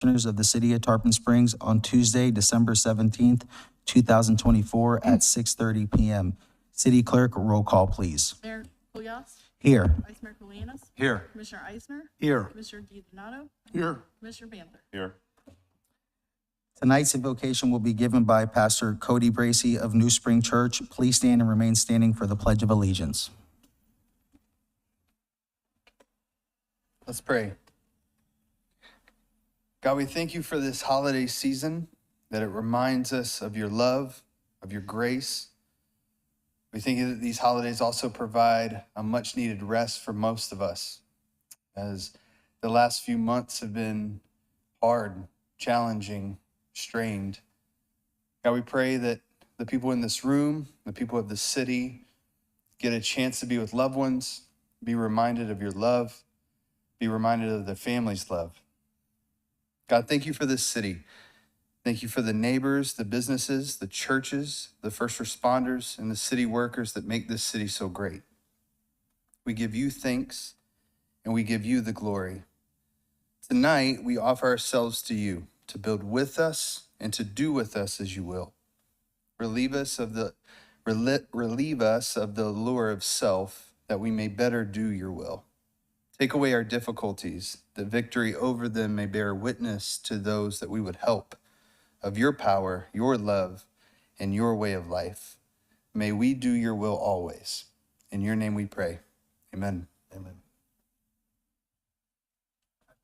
Commissioners of the City of Tarpon Springs on Tuesday, December 17th, 2024 at 6:30 PM. City Clerk, roll call, please. Mayor Kulyas, Here. Vice Mayor Colianis, Here. Commissioner Eisner, Here. Commissioner DiDonato, Here. Commissioner Banther. Here. Tonight's invocation will be given by Pastor Cody Bracy of New Spring Church. Please stand and remain standing for the Pledge of Allegiance. Let's pray. God, we thank you for this holiday season, that it reminds us of your love, of your grace. We thank you that these holidays also provide a much needed rest for most of us, as the last few months have been hard, challenging, strained. God, we pray that the people in this room, the people of the city, get a chance to be with loved ones, be reminded of your love, be reminded of their family's love. God, thank you for this city. Thank you for the neighbors, the businesses, the churches, the first responders, and the city workers that make this city so great. We give you thanks and we give you the glory. Tonight, we offer ourselves to you to build with us and to do with us as you will. Relieve us of the allure of self, that we may better do your will. Take away our difficulties, that victory over them may bear witness to those that we would help of your power, your love, and your way of life. May we do your will always. In your name we pray. Amen. Amen.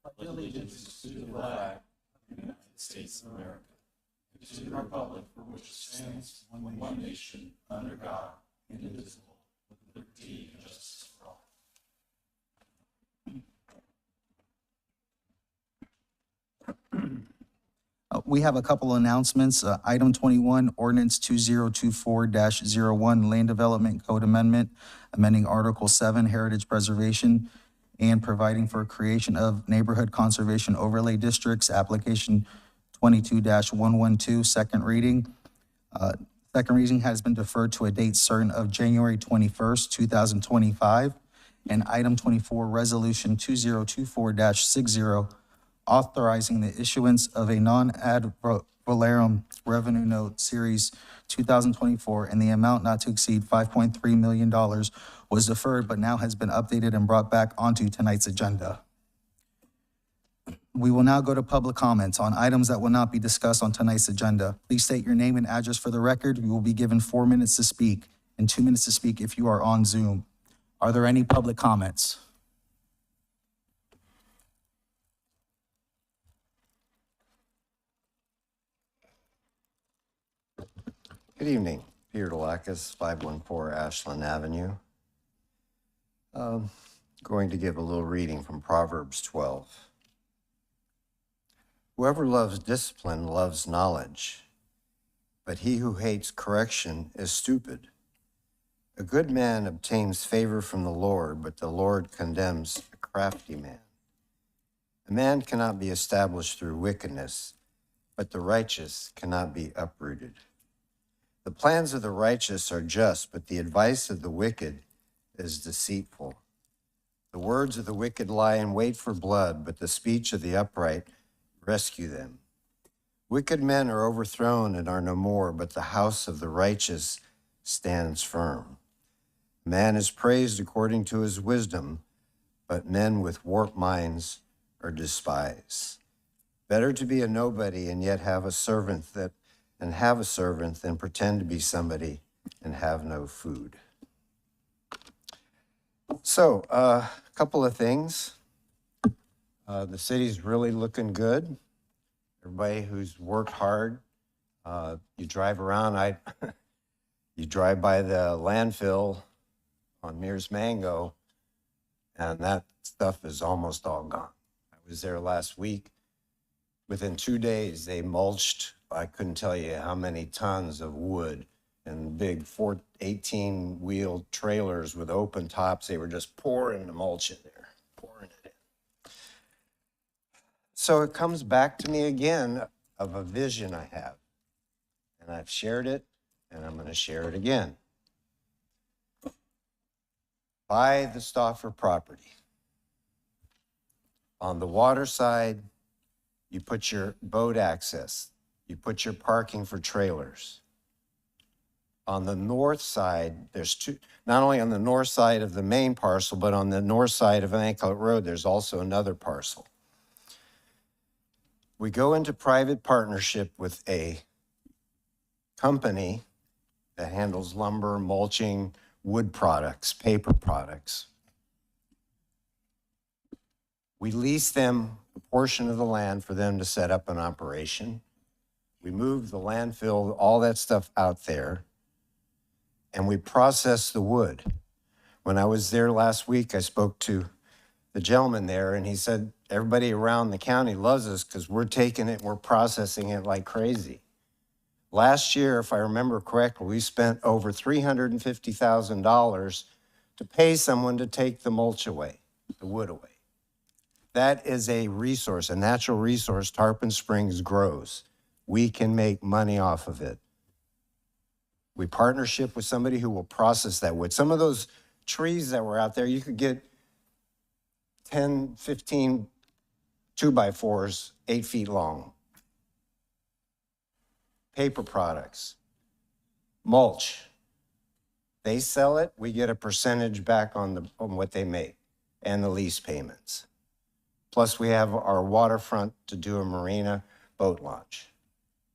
I pledge allegiance to the flag of the United States of America, and to the republic for which it stands, one nation, under God, indivisible, with liberty and justice for all. We have a couple announcements. Item 21, Ordinance 2024-01, Land Development Code Amendment, amending Article 7, Heritage Preservation, and providing for creation of Neighborhood Conservation Overlay Districts, Application 22-112, second reading. Second reading has been deferred to a date certain of January 21st, 2025. And item 24, Resolution 2024-60, authorizing the issuance of a non-ad valorem revenue note series 2024 in the amount not to exceed $5.3 million was deferred, but now has been updated and brought back onto tonight's agenda. We will now go to public comments on items that will not be discussed on tonight's agenda. Please state your name and address for the record. You will be given 4 minutes to speak and 2 minutes to speak if you are on Zoom. Are there any public comments? Good evening. Peter Delacus, 514 Ashland Avenue. Going to give a little reading from Proverbs 12. Whoever loves discipline loves knowledge, but he who hates correction is stupid. A good man obtains favor from the Lord, but the Lord condemns a crafty man. A man cannot be established through wickedness, but the righteous cannot be uprooted. The plans of the righteous are just, but the advice of the wicked is deceitful. The words of the wicked lie in wait for blood, but the speech of the upright rescue them. Wicked men are overthrown and are no more, but the house of the righteous stands firm. Man is praised according to his wisdom, but men with warped minds are despised. Better to be a nobody and yet have a servant than pretend to be somebody and have no food. So, a couple of things. The city's really looking good. Everybody who's worked hard, you drive around, you drive by the landfill on Mears Mango, and that stuff is almost all gone. I was there last week. Within 2 days, they mulched, I couldn't tell you how many tons of wood and big 18-wheel trailers with open tops. They were just pouring the mulch in there, pouring it in. So it comes back to me again of a vision I have. And I've shared it, and I'm going to share it again. Buy the Stauffer property. On the water side, you put your boat access, you put your parking for trailers. On the north side, there's two, not only on the north side of the main parcel, but on the north side of Anklet Road, there's also another parcel. We go into private partnership with a company that handles lumber, mulching, wood products, paper products. We lease them a portion of the land for them to set up an operation. We move the landfill, all that stuff out there, and we process the wood. When I was there last week, I spoke to the gentleman there, and he said, everybody around the county loves us because we're taking it, we're processing it like crazy. Last year, if I remember correctly, we spent over $350,000 to pay someone to take the mulch away, the wood away. That is a resource, a natural resource Tarpon Springs grows. We can make money off of it. We partnership with somebody who will process that wood. Some of those trees that were out there, you could get 10, 15 2x4s, 8 feet long. Paper products, mulch. They sell it, we get a percentage back on what they make and the lease payments. Plus we have our waterfront to do a marina boat launch.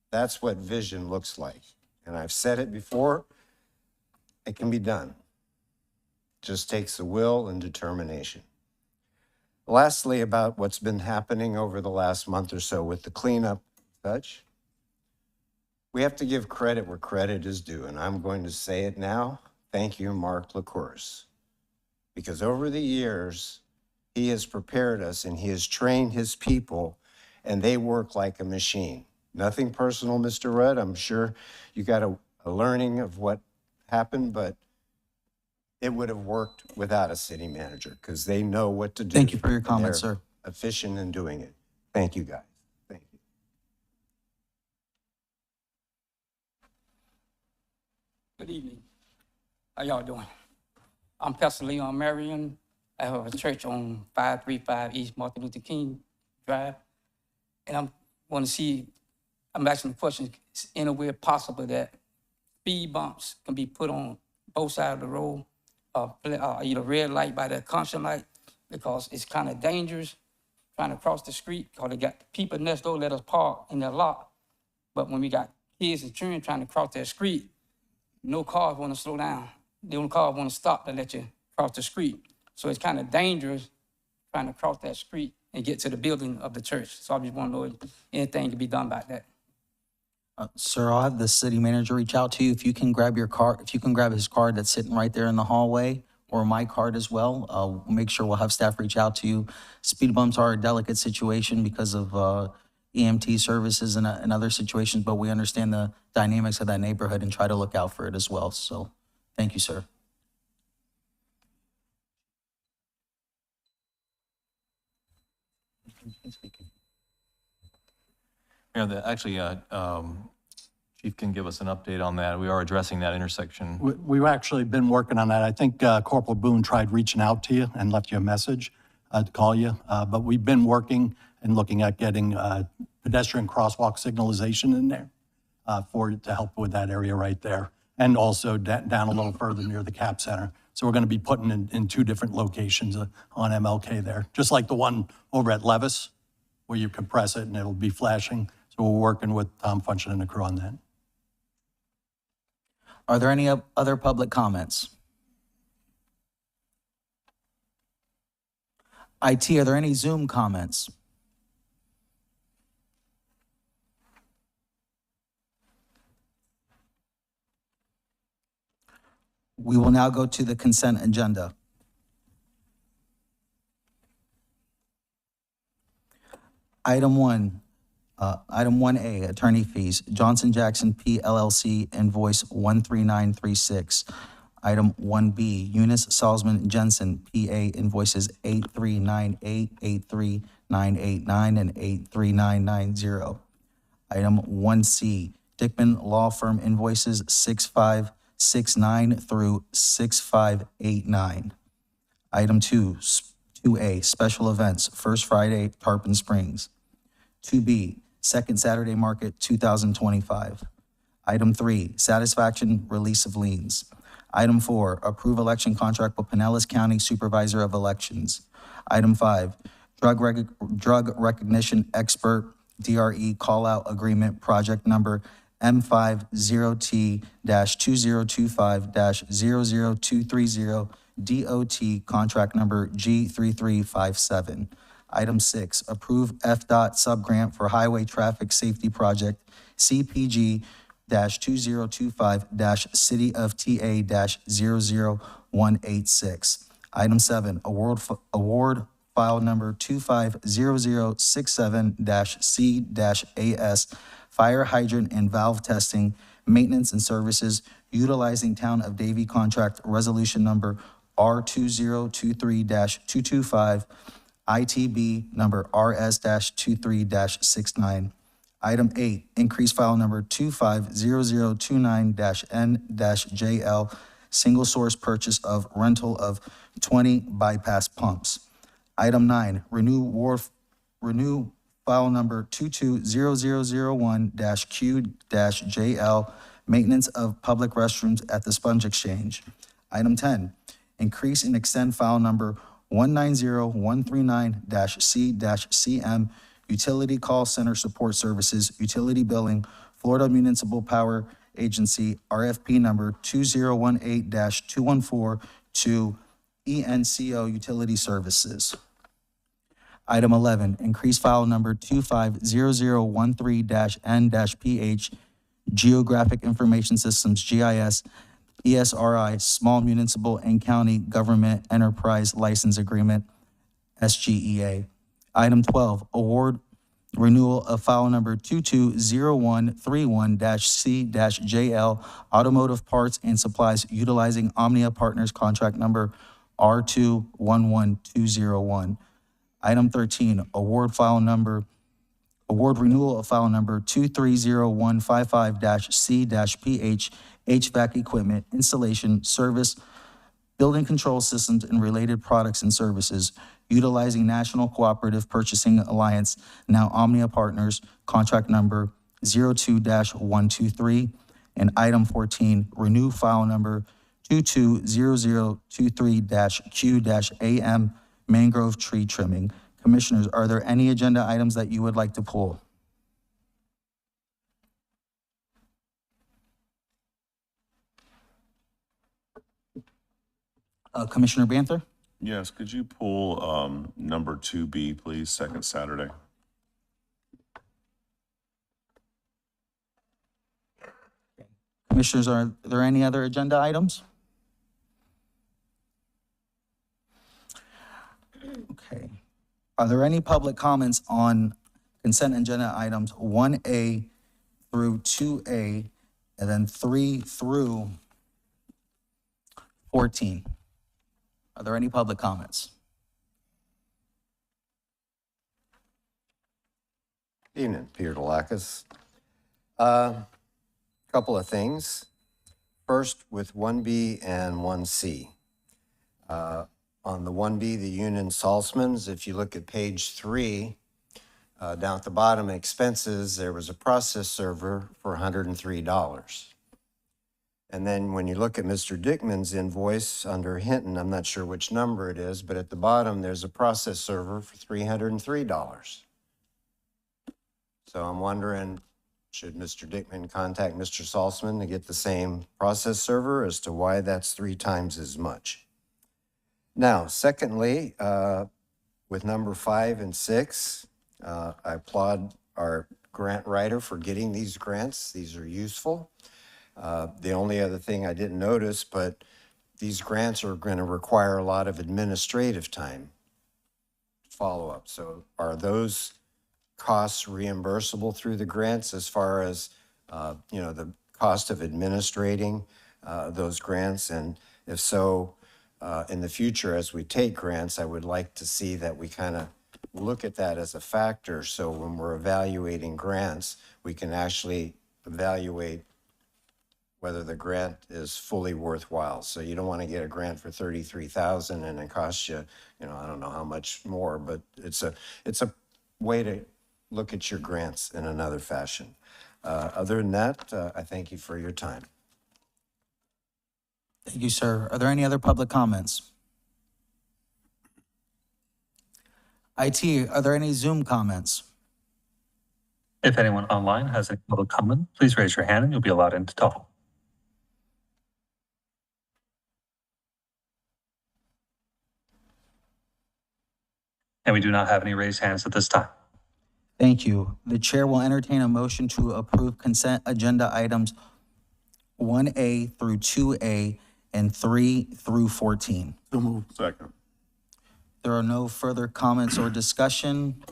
That's what vision looks like. And I've said it before, it can be done. Just takes the will and determination. Lastly, about what's been happening over the last month or so with the cleanup such, we have to give credit where credit is due, and I'm going to say it now. Thank you, Mark LaCourse. Because over the years, he has prepared us and he has trained his people, and they work like a machine. Nothing personal, Mr. Rudd. I'm sure you got a learning of what happened, but it would have worked without a city manager because they know what to do. Thank you for your and comments, they're sir. Efficient in doing it. Thank you, guys. Thank you. Good evening. How y'all doing? I'm Pastor Leon Marion. I have a church on 535 East Martin Luther King Drive. And I'm asking the question, is any way possible that speed bumps can be put on both sides of the road, either red light by the caution light, because it's kind of dangerous trying to cross the street, because they got people next door let us park in their lot. But when we got kids and children trying to cross that street, no cars want to slow down. The only cars want to stop to let you cross the street. So it's kind of dangerous trying to cross that street and get to the building of the church. So I just want to know if anything can be done about that. Sir, I'll have the city manager reach out to you. If you can grab your card, if you can grab his card that's sitting right there in the hallway, or my card as well, make sure we'll have staff reach out to you. Speed bumps are a delicate situation because of EMT services and other situations, but we understand the dynamics of that neighborhood and try to look out for it as well. So thank you, sir. Mayor, actually, Chief can give us an update on that. We are addressing that intersection. We've actually been working on that. I think Corporal Boone tried reaching out to you and left you a message to call you. But we've been working and looking at getting pedestrian crosswalk signalization in there to help with that area right there. And also down a little further near the CAP Center. So we're going to be putting in two different locations on MLK there, just like the one over at Levis, where you can press it and it'll be flashing. So we're working with Tom Function and the crew on that. Are there any other public comments? IT, are there any Zoom comments? We will now go to the consent agenda. Item 1A, attorney fees, Johnson Jackson P. LLC, invoice 13936. Item 1B, Eunice Salzman Jensen, PA, invoices 8398, 83989, and 83990. Item 1C, Dickman Law Firm, invoices 6569 through 6589. Item 2A, special events, First Friday, Tarpon Springs. 2B, Second Saturday Market 2025. Item 3, satisfaction, release of liens. Item 4, approve election contract with Pinellas County Supervisor of Elections. Item 5, drug recognition expert, DRE call-out agreement, project number M50T-2025-00230, DOT contract number G3357. Item 6, approve FDOT subgrant for Highway Traffic Safety Project, CPG-2025-City of TA-00186. Item 7, award file number 250067-C-AS, fire hydrant and valve testing, maintenance and services utilizing Town of Davie contract resolution number R2023-225, ITB number RS-23-69. Item 8, increase file number 250029-N-JL, single source purchase of rental of 20 bypass pumps. Item 9, renew file number 220001-Q-JL, maintenance of public restrooms at the Sponge Exchange. Item 10, increase and extend file number 190139-C-CM, utility call center support services, utility billing, Florida Municipal Power Agency, RFP number 2018-214 to ENCO Utility Services. Item 11, increase file number 250013-N-PH, Geographic Information Systems, GIS, ESRI, Small Municipal and County Government Enterprise License Agreement, SGEA. Item 12, award renewal of file number 220131-C-JL, Automotive Parts and Supplies utilizing Omnia Partners contract number R211201. Item 13, award renewal of file number 230155-C-PH, HVAC equipment, installation, service, building control systems, and related products and services utilizing National Cooperative Purchasing Alliance, now Omnia Partners, contract number 02-123. And item 14, renew file number 220023-Q-AM, mangrove tree trimming. Commissioners, are there any agenda items that you would like to pull? Commissioner Banther? Yes, could you pull number 2B, please, second Saturday? Commissioners, are there any other agenda items? Okay. Are there any public comments on consent agenda items 1A through 2A, and then 3 through 14? Are there any public comments? Evening, Peter Delakis. Couple of things. First, with 1B and 1C. On the 1B, the Union Salzman's, if you look at page 3, down at the bottom, expenses, there was a process server for $103. And then when you look at Mr. Dickman's invoice under Hinton, I'm not sure which number it is, but at the bottom, there's a process server for $303. So I'm wondering, should Mr. Dickman contact Mr. Salzman to get the same process server as to why that's 3 times as much? Now, secondly, with number 5 and 6, I applaud our grant writer for getting these grants. These are useful. The only other thing I didn't notice, but these grants are going to require a lot of administrative time follow-up. So are those costs reimbursable through the grants as far as, the cost of administrating those grants? And if so, in the future, as we take grants, I would like to see that we kind of look at that as a factor. So when we're evaluating grants, we can actually evaluate whether the grant is fully worthwhile. So you don't want to get a grant for $33,000 and it costs you, I don't know how much more, but it's a way to look at your grants in another fashion. Other than that, I thank you for your time. Thank you, sir. Are there any other public comments? IT, are there any Zoom comments? If anyone online has any public comment, please raise your hand and you'll be allowed in to talk. And we do not have any raised hands at this time. Thank you. The chair will entertain a motion to approve consent agenda items 1A through 2A and 3 through 14. So moved. Second. There are no further comments or discussion.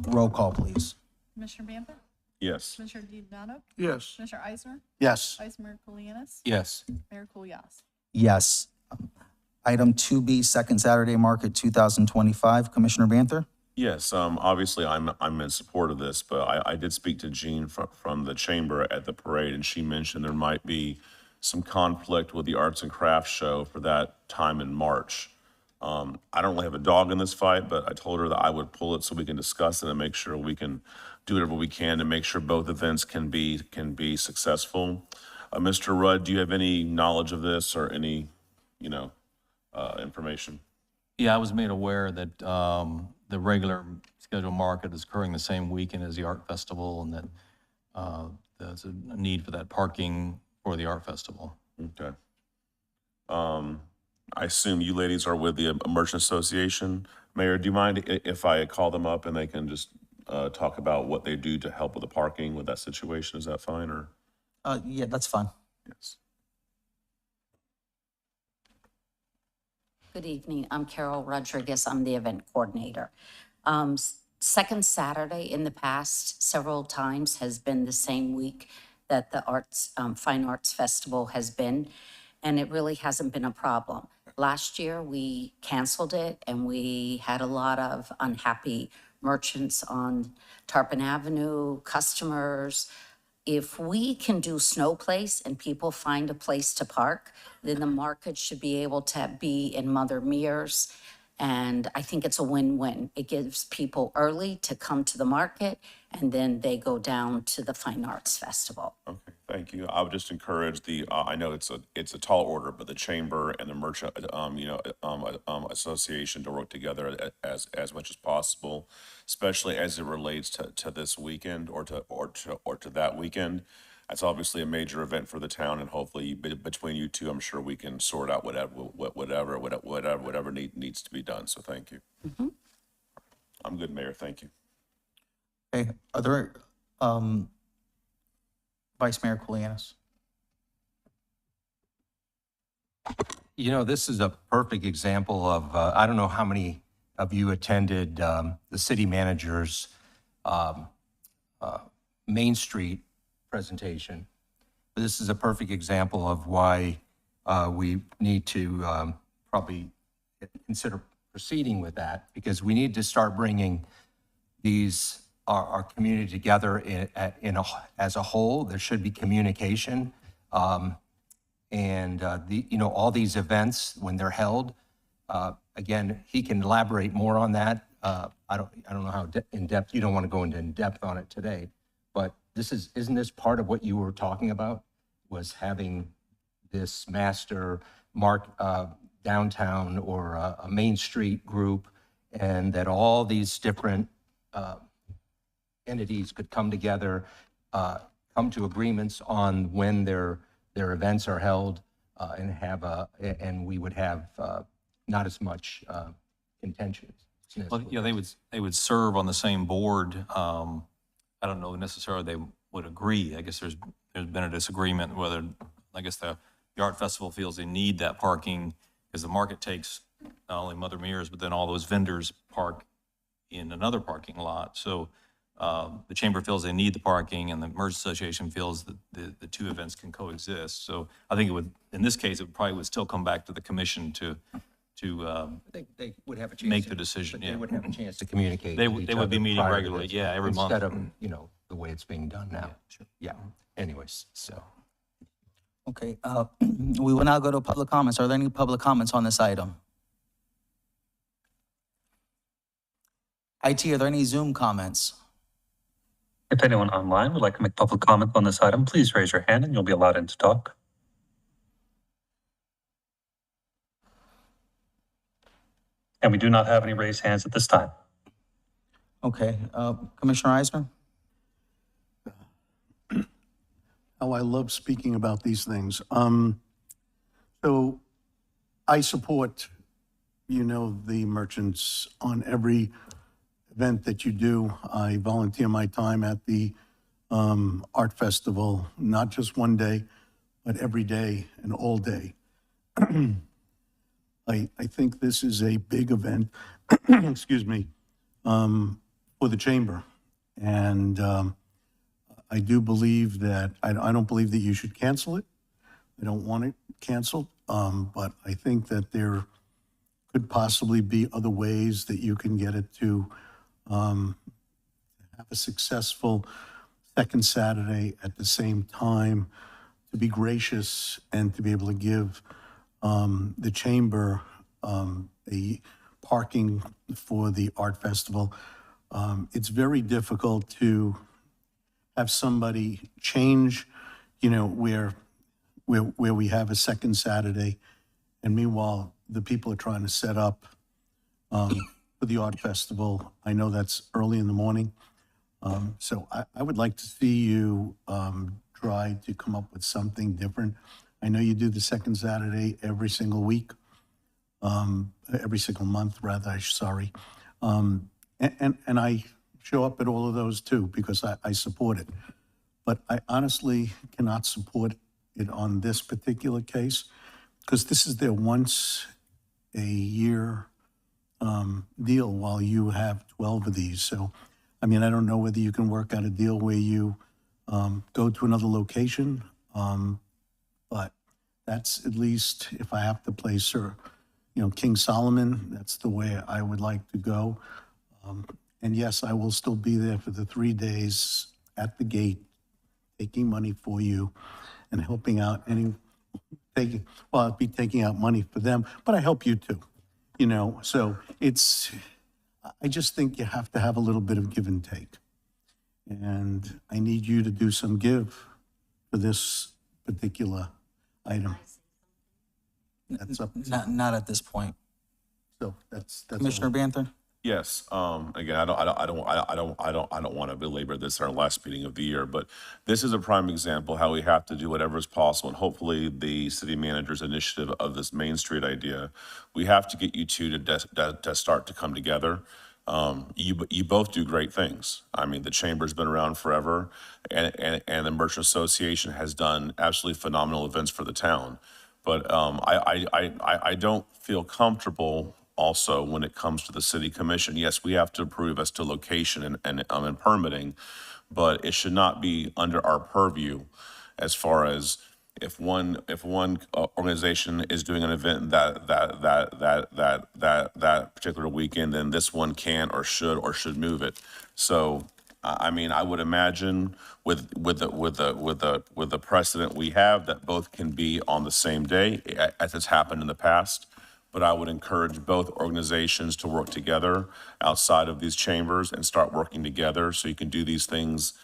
Roll call, please. Commissioner Banther? Yes. Commissioner DiDonato? Yes. Commissioner Eisner? Yes. Vice Mayor Colianis? Yes. Mayor Kulyas? Yes. Item 2B, Second Saturday Market 2025. Commissioner Banther? Yes, obviously I'm in support of this, but I did speak to Jean from the chamber at the parade, and she mentioned there might be some conflict with the arts and crafts show for that time in March. I don't really have a dog in this fight, but I told her that I would pull it so we can discuss it and make sure we can do whatever we can to make sure both events can be successful. Mr. Rudd, do you have any knowledge of this or any, information? Yeah, I was made aware that the regular scheduled market is occurring the same weekend as the art festival, and that there's a need for that parking for the art festival. Okay. I assume you ladies are with the Merchant Association. Mayor, do you mind if I call them up and they can just talk about what they do to help with the parking with that situation? Is that fine, or? Yeah, that's fine. Yes. Good evening. I'm Carol Rodriguez. I'm the event coordinator. Second Saturday in the past several times has been the same week that the Fine Arts Festival has been, and it really hasn't been a problem. Last year, we canceled it, and we had a lot of unhappy merchants on Tarpon Avenue, customers. If we can do Snow Place and people find a place to park, then the market should be able to be in Mother Mears. And I think it's a win-win. It gives people early to come to the market, and then they go down to the Fine Arts Festival. Okay, thank you. I would just encourage I know it's a tall order, but the chamber and the merchant, association to work together as much as possible, especially as it relates to this weekend or to that weekend. That's obviously a major event for the town, and hopefully between you two, I'm sure we can sort out whatever needs to be done. So thank you. Mm-hmm. I'm good, Mayor. Thank you. Okay, are there, Vice Mayor Kulianis? This is a perfect example of, I don't know how many of you attended the city manager's Main Street presentation. But this is a perfect example of why we need to probably consider proceeding with that, because we need to start bringing our community together as a whole. There should be communication. And all these events, when they're held, again, he can elaborate more on that. I don't know how in depth, you don't want to go into in depth on it today, but isn't this part of what you were talking about, was having this master downtown or a Main Street group, and that all these different entities could come together, come to agreements on when their events are held, and we would have not as much contention. Well, yeah, they would serve on the same board. I don't know necessarily they would agree. I guess there's been a disagreement whether, I guess the art festival feels they need that parking because the market takes not only Mother Mears, but then all those vendors park in another parking lot. So the chamber feels they need the parking, and the Merchants Association feels that the two events can coexist. So I think in this case, it probably would still come back to the commission to They would have a chance. make the decision. They Yeah, would have a chance to communicate. They with would each be other meeting prior to regularly, this, yeah, every month. Instead of, the way it's being done now. sure. Yeah, anyways, so. Okay, we will now go to public comments. Are there any public comments on this item? IT, are there any Zoom comments? If anyone online would like to make public comment on this item, please raise your hand and you'll be allowed in to talk. And we do not have any raised hands at this time. Okay, Commissioner Eisner? Oh, I love speaking about these things. So I support, the merchants on every event that you do. I volunteer my time at the art festival, not just one day, but every day and all day. I think this is a big event, excuse me, for the chamber. And I do believe that, I don't believe that you should cancel it. I don't want it canceled, but I think that there could possibly be other ways that you can get it to have a successful second Saturday at the same time, to be gracious and to be able to give the chamber a parking for the art festival. It's very difficult to have somebody change, where we have a second Saturday, and meanwhile, the people are trying to set up for the art festival. I know that's early in the morning. So I would like to see you try to come up with something different. I know you do the second Saturday every single week, every single month, rather, sorry. And I show up at all of those too, because I support it. But I honestly cannot support it on this particular case, because this is their once a year deal, while you have 12 of these. So, I mean, I don't know whether you can work out a deal where you go to another location, but that's at least, if I have to play King Solomon, that's the way I would like to go. And yes, I will still be there for the 3 days at the gate, taking money for you and helping out I'll be taking out money for them, but I help you too, so I just think you have to have a little bit of give and take. And I need you to do some give for this particular item. That's up. Not at this point. So that's Commissioner Banther? Yes, again, I don't want to belabor this in our last meeting of the year, but this is a prime example how we have to do whatever is possible, and hopefully the city manager's initiative of this Main Street idea, we have to get you two to start to come together. You both do great things. I mean, the chamber's been around forever, and the Merchant Association has done absolutely phenomenal events for the town. But I don't feel comfortable also when it comes to the city commission. Yes, we have to approve as to location and permitting, but it should not be under our purview as far as if one organization is doing an event that particular weekend, then this one can or should move it. So I mean, I would imagine with the precedent we have that both can be on the same day, as has happened in the past. But I would encourage both organizations to work together outside of these chambers and start working together so you can do these things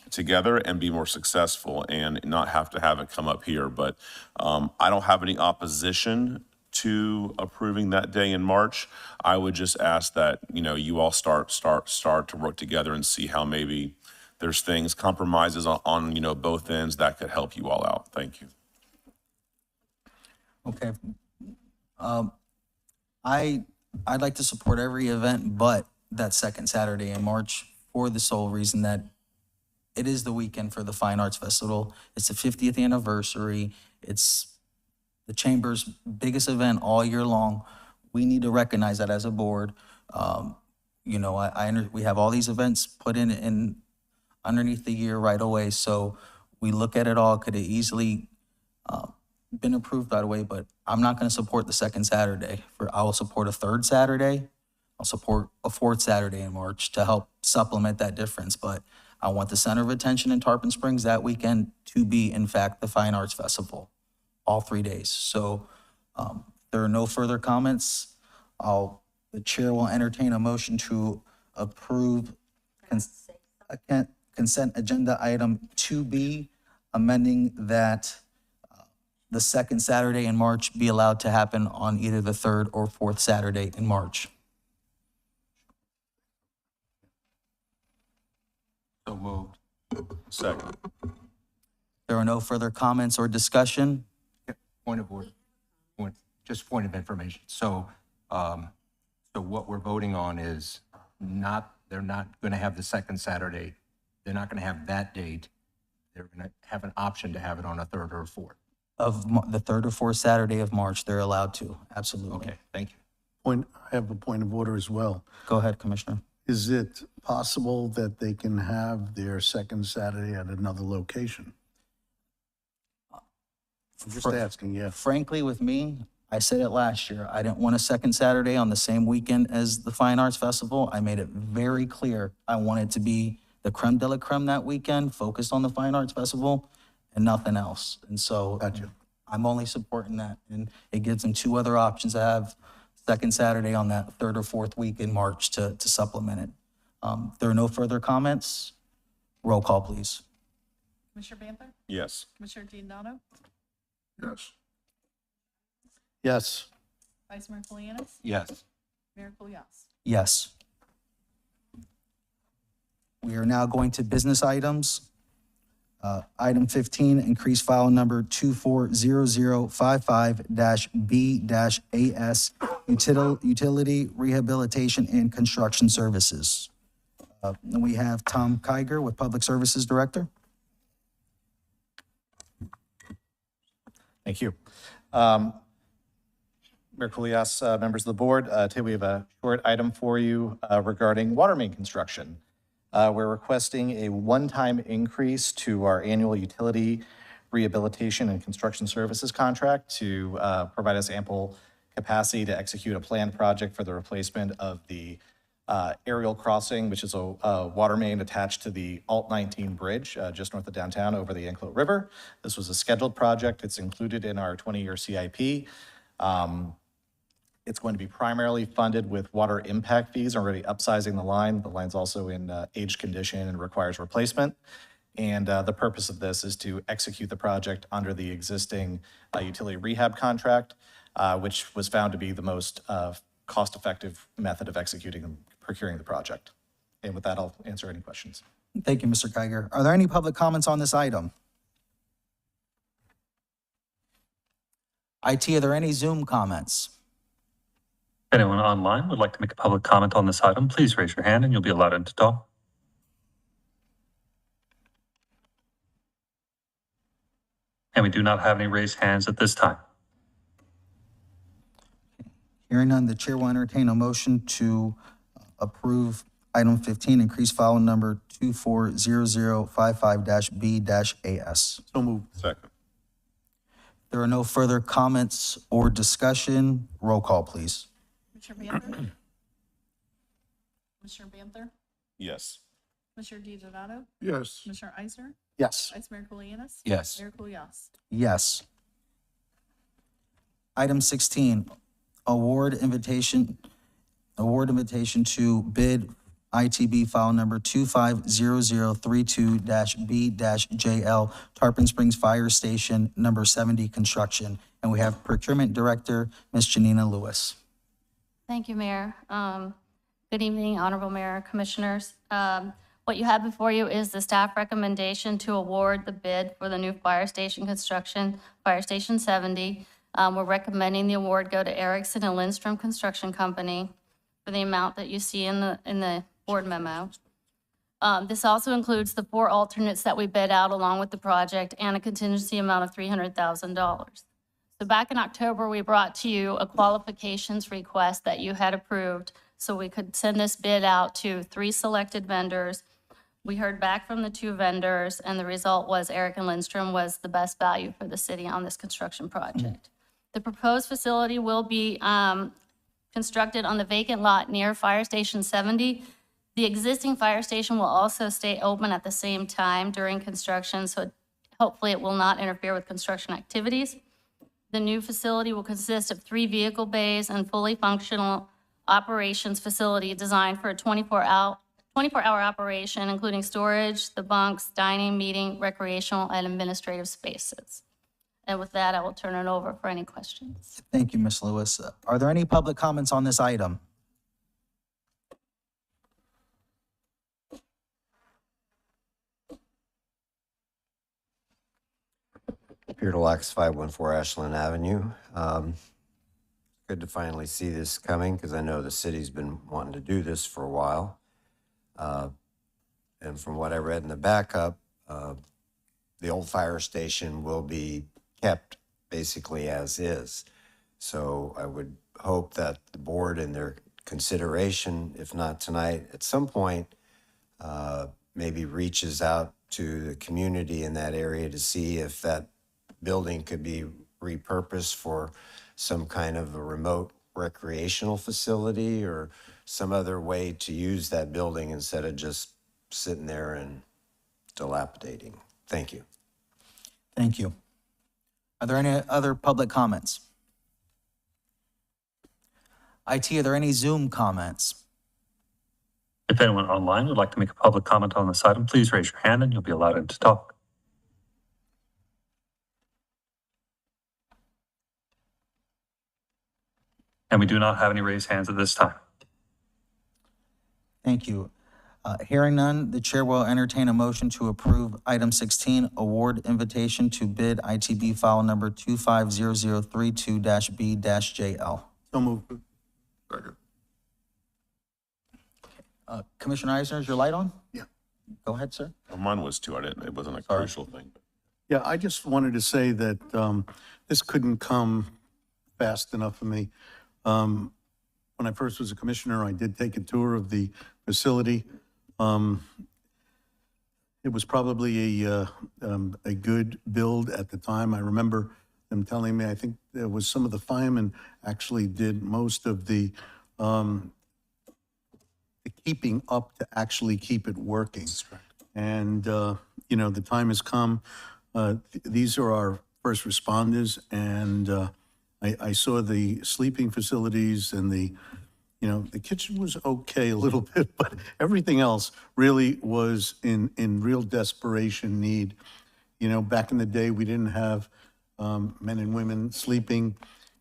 together and be more successful and not have to have it come up here. But I don't have any opposition to approving that day in March. I would just ask that, you all start to work together and see how maybe there's compromises on both ends that could help you all out. Thank you. Okay. I'd like to support every event but that second Saturday in March, for the sole reason that it is the weekend for the Fine Arts Festival. It's the 50th anniversary. It's the Chamber's biggest event all year long. We need to recognize that as a board. We have all these events put in underneath the year right away. So we look at it all. Could have easily been approved by the way, but I'm not going to support the second Saturday. I will support a third Saturday. I'll support a fourth Saturday in March to help supplement that difference. But I want the center of attention in Tarpon Springs that weekend to be, in fact, the Fine Arts Festival, all 3 days. So there are no further comments. The chair will entertain a motion to approve. consent agenda item 2B, amending that the second Saturday in March be allowed to happen on either the third or fourth Saturday in March. So moved. Second. There are no further comments or discussion. Point of order. Just point of information. So, so what we're voting on is they're not going to have the second Saturday. They're not going to have that date. They're going to have an option to have it on a third or a fourth. The third or fourth Saturday of March, they're allowed to, absolutely. Okay, thank you. I have a point of order as well. Go ahead, Commissioner. Is it possible that they can have their second Saturday at another location? I'm just asking, yeah. Frankly, with me, I said it last year, I didn't want a second Saturday on the same weekend as the Fine Arts Festival. I made it very clear I wanted to be the creme de la creme that weekend, focused on the Fine Arts Festival and nothing else. And so Gotcha. I'm only supporting that. And it gives them two other options to have second Saturday on that third or fourth week in March to supplement it. There are no further comments. Roll call, please. Commissioner Banther? Yes. Commissioner Giordano? Yes. Yes. Vice Mayor Colianis? Yes. Mayor Kulyas? Yes. We are now going to business items. Item 15, increase file number 240055-B-AS, utility rehabilitation and construction services. And we have Tom Kiger with Public Services Director. Thank you. Mayor Kulyas, members of the board, today we have a short item for you regarding water main construction. We're requesting a one-time increase to our annual utility rehabilitation and construction services contract to provide us ample capacity to execute a planned project for the replacement of the aerial crossing, which is a water main attached to the Alt-19 bridge just north of downtown over the Anclote River. This was a scheduled project. It's included in our 20-year CIP. It's going to be primarily funded with water impact fees. We're already upsizing the line. The line's also in aged condition and requires replacement. And the purpose of this is to execute the project under the existing utility rehab contract, which was found to be the most cost-effective method of executing and procuring the project. And with that, I'll answer any questions. Thank you, Mr. Kiger. Are there any public comments on this item? IT, are there any Zoom comments? If anyone online would like to make a public comment on this item, please raise your hand and you'll be allowed in to talk. And we do not have any raised hands at this time. Hearing none, the chair will entertain a motion to approve item 15, increase file number 240055-B-AS. So moved. Second. There are no further comments or discussion. Roll call, please. Commissioner Banther? Commissioner Banther? Yes. Commissioner Giordano? Yes. Commissioner Eisner? Yes. Vice Mayor Colianis? Yes. Mayor Kulyas? Yes. Item 16, award invitation to bid ITB file number 250032-B-JL, Tarpon Springs Fire Station number 70 construction. And we have Procurement Director, Ms. Janina Lewis. Thank you, Mayor. Good evening, Honorable Mayor, Commissioners. What you have before you is the staff recommendation to award the bid for the new fire station construction, Fire Station 70. We're recommending the award go to Erickson and Lindstrom Construction Company for the amount that you see in the board memo. This also includes the 4 alternates that we bid out along with the project and a contingency amount of $300,000. So back in October, we brought to you a qualifications request that you had approved so we could send this bid out to 3 selected vendors. We heard back from the 2 vendors, and the result was Erickson Lindstrom was the best value for the city on this construction project. The proposed facility will be constructed on the vacant lot near Fire Station 70. The existing fire station will also stay open at the same time during construction, so hopefully it will not interfere with construction activities. The new facility will consist of 3 vehicle bays and fully functional operations facility designed for a 24-hour operation, including storage, the bunks, dining, meeting, recreational, and administrative spaces. And with that, I will turn it over for any questions. Thank you, Ms. Lewis. Are there any public comments on this item? Peter Lax, 514 Ashland Avenue. Good to finally see this coming because I know the city's been wanting to do this for a while. And from what I read in the backup, the old fire station will be kept basically as is. So I would hope that the board in their consideration, if not tonight, at some point, maybe reaches out to the community in that area to see if that building could be repurposed for some kind of a remote recreational facility or some other way to use that building instead of just sitting there and dilapidating. Thank you. Thank you. Are there any other public comments? IT, are there any Zoom comments? If anyone online would like to make a public comment on this item, please raise your hand and you'll be allowed in to talk. And we do not have any raised hands at this time. Thank you. Hearing none, the chair will entertain a motion to approve item 16, award invitation to bid ITB file number 250032-B-JL. So moved. Commissioner Eisner, is your light on? Yeah. Go ahead, sir. Well, mine was too. It wasn't a crucial thing. Yeah, I just wanted to say that this couldn't come fast enough for me. When I first was a commissioner, I did take a tour of the facility. It was probably a good build at the time. I remember them telling me, I think there was some of the firemen actually did most of the keeping up to actually keep it working. And, you know, the time has come. These are our first responders, and I saw the sleeping facilities and the kitchen was okay a little bit, but everything else really was in real desperation need. You know, back in the day, we didn't have men and women sleeping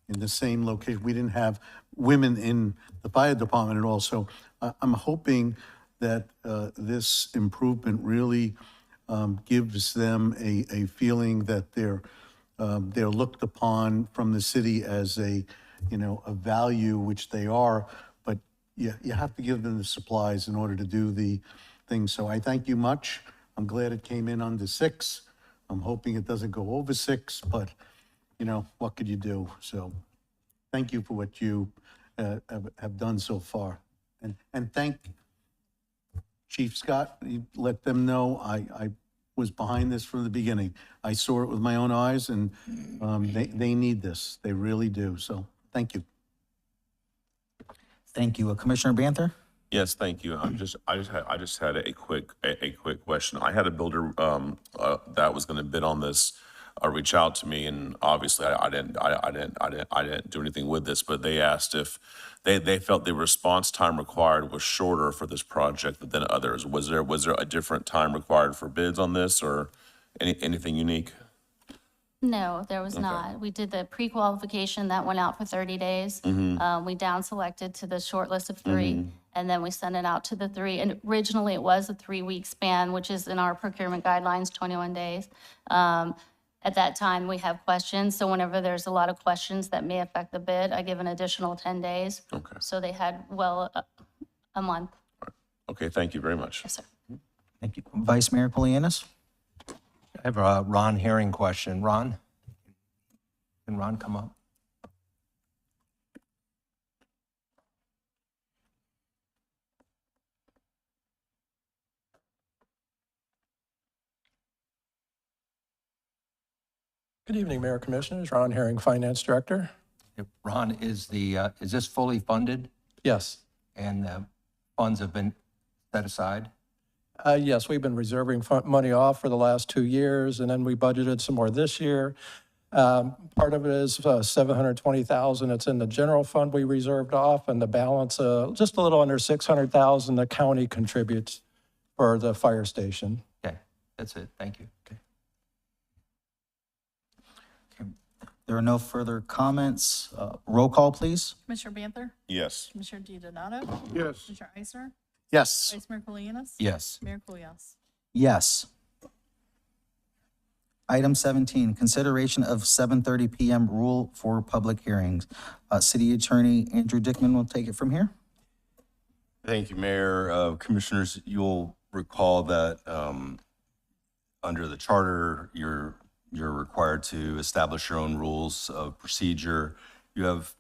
in the same location. We didn't have women in the fire department at all. So I'm hoping that this improvement really gives them a feeling that they're looked upon from the city as a value, which they are. But you have to give them the supplies in order to do the things. So I thank you much. I'm glad it came in under 6. I'm hoping it doesn't go over 6, but what could you do? So thank you for what you have done so far. And thank Chief Scott. You let them know I was behind this from the beginning. I saw it with my own eyes, and they need this. They really do. So thank you. Thank you. Commissioner Banther? Yes, thank you. I just had a quick question. I had a builder that was going to bid on this reach out to me, and obviously I didn't do anything with this. But they asked if they felt the response time required was shorter for this project than others. Was there a different time required for bids on this, or anything unique? No, there was not. We did the pre-qualification that went out for 30 days. We down selected to the short list of 3, and then we sent it out to the 3. And originally it was a 3-week span, which is in our procurement guidelines, 21 days. At that time, we have questions. So whenever there's a lot of questions that may affect the bid, I give an additional 10 days. Okay. So they had, a month. Okay, thank you very much. Yes, sir. Thank you. Vice Mayor Polianis? I have a Ron Herring question. Ron? Can Ron come up? Good evening, Mayor Commissioners. Ron Herring, Finance Director. Ron, is this fully funded Yes. and the funds have been set aside? Yes, we've been reserving money off for the last 2 years, and then we budgeted some more this year. Part of it is $720,000. It's in the general fund we reserved off, and the balance, just a little under $600,000, the county contributes for the fire station. Okay, that's it. Thank you. Okay. There are no further comments. Roll call, please. Commissioner Banther? Yes. Commissioner DiDonato? Yes. Commissioner Eisner? Yes. Vice Mayor Colianis? Yes. Mayor Kulyas? Yes. Item 17, consideration of 7:30 PM rule for public hearings. City Attorney Andrew Dickman will take it from here. Thank you, Mayor. Commissioners, you'll recall that under the charter, you're required to establish your own rules of procedure. You have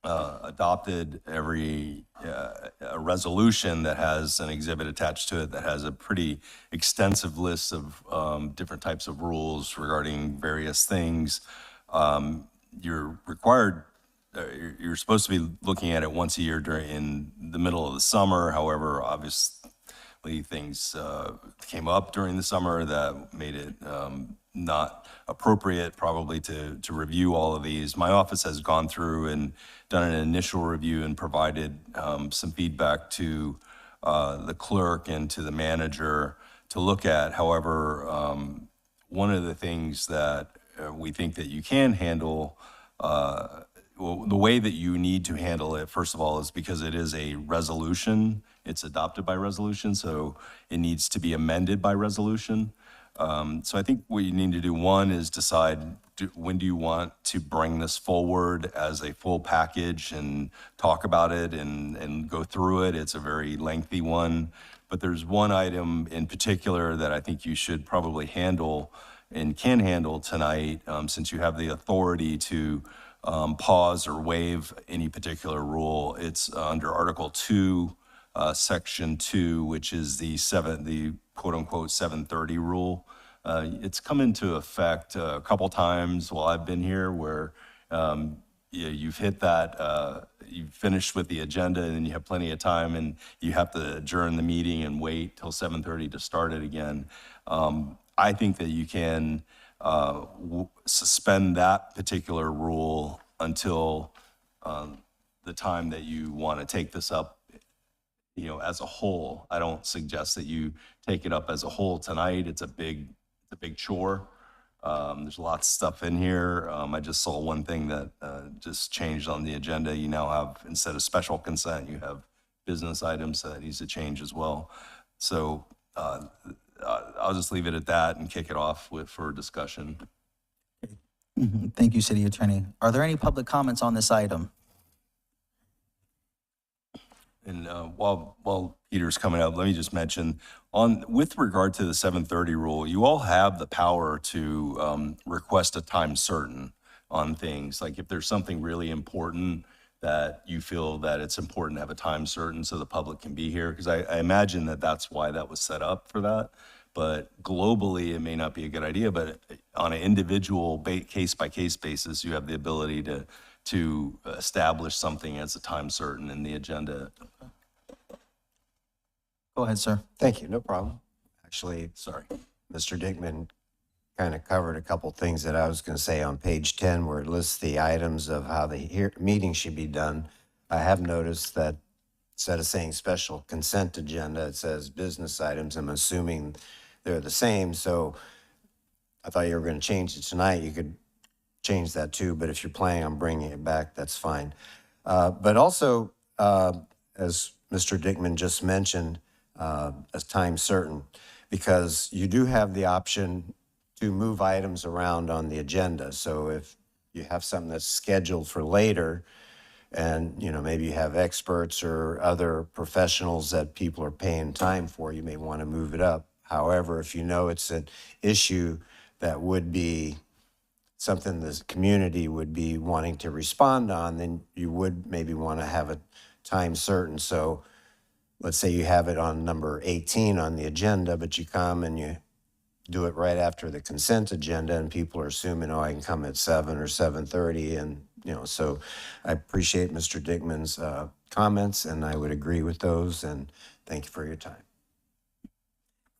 adopted a resolution that has an exhibit attached to it that has a pretty extensive list of different types of rules regarding various things. You're required, you're supposed to be looking at it once a year in the middle of the summer. However, obviously things came up during the summer that made it not appropriate probably to review all of these. My office has gone through and done an initial review and provided some feedback to the clerk and to the manager to look at. However, one of the things that we think that you can handle, well, the way that you need to handle it, first of all, is because it is a resolution. It's adopted by resolution, so it needs to be amended by resolution. So I think what you need to do, one, is decide when do you want to bring this forward as a full package and talk about it and go through it. It's a very lengthy one, but there's one item in particular that I think you should probably handle and can handle tonight, since you have the authority to pause or waive any particular rule. It's under Article 2, Section 2, which is the quote-unquote 7:30 rule. It's come into effect a couple times while I've been here where you've hit that, you've finished with the agenda and you have plenty of time and you have to adjourn the meeting and wait till 7:30 to start it again. I think that you can suspend that particular rule until the time that you want to take this up, as a whole. I don't suggest that you take it up as a whole tonight. It's a big chore. There's lots of stuff in here. I just saw one thing that just changed on the agenda. You now have, instead of special consent, you have business items that needs to change as well. So I'll just leave it at that and kick it off for discussion. Thank you, City Attorney. Are there any public comments on this item? And while Peter's coming up, let me just mention, with regard to the 7:30 rule, you all have the power to request a time certain on things. Like if there's something really important that you feel that it's important to have a time certain so the public can be here, because I imagine that that's why that was set up for that. But globally, it may not be a good idea, but on an individual case-by-case basis, you have the ability to establish something as a time certain in the agenda. Go ahead, sir. Thank you, no problem. Actually, Sorry. Mr. Dickman kind of covered a couple things that I was going to say on page 10, where it lists the items of how the meeting should be done. I have noticed that instead of saying special consent agenda, it says business items. I'm assuming they're the same, so I thought you were going to change it tonight. You could change that too, but if you're planning on bringing it back, that's fine. But also, as Mr. Dickman just mentioned, as time certain, because you do have the option to move items around on the agenda. So if you have something that's scheduled for later, and maybe you have experts or other professionals that people are paying time for, you may want to move it up. However, if you know it's an issue that would be something the community would be wanting to respond on, then you would maybe want to have a time certain. So let's say you have it on number 18 on the agenda, but you come and you do it right after the consent agenda, and people are assuming, I can come at 7 or 7:30, and so I appreciate Mr. Dickman's comments, and I would agree with those, and thank you for your time.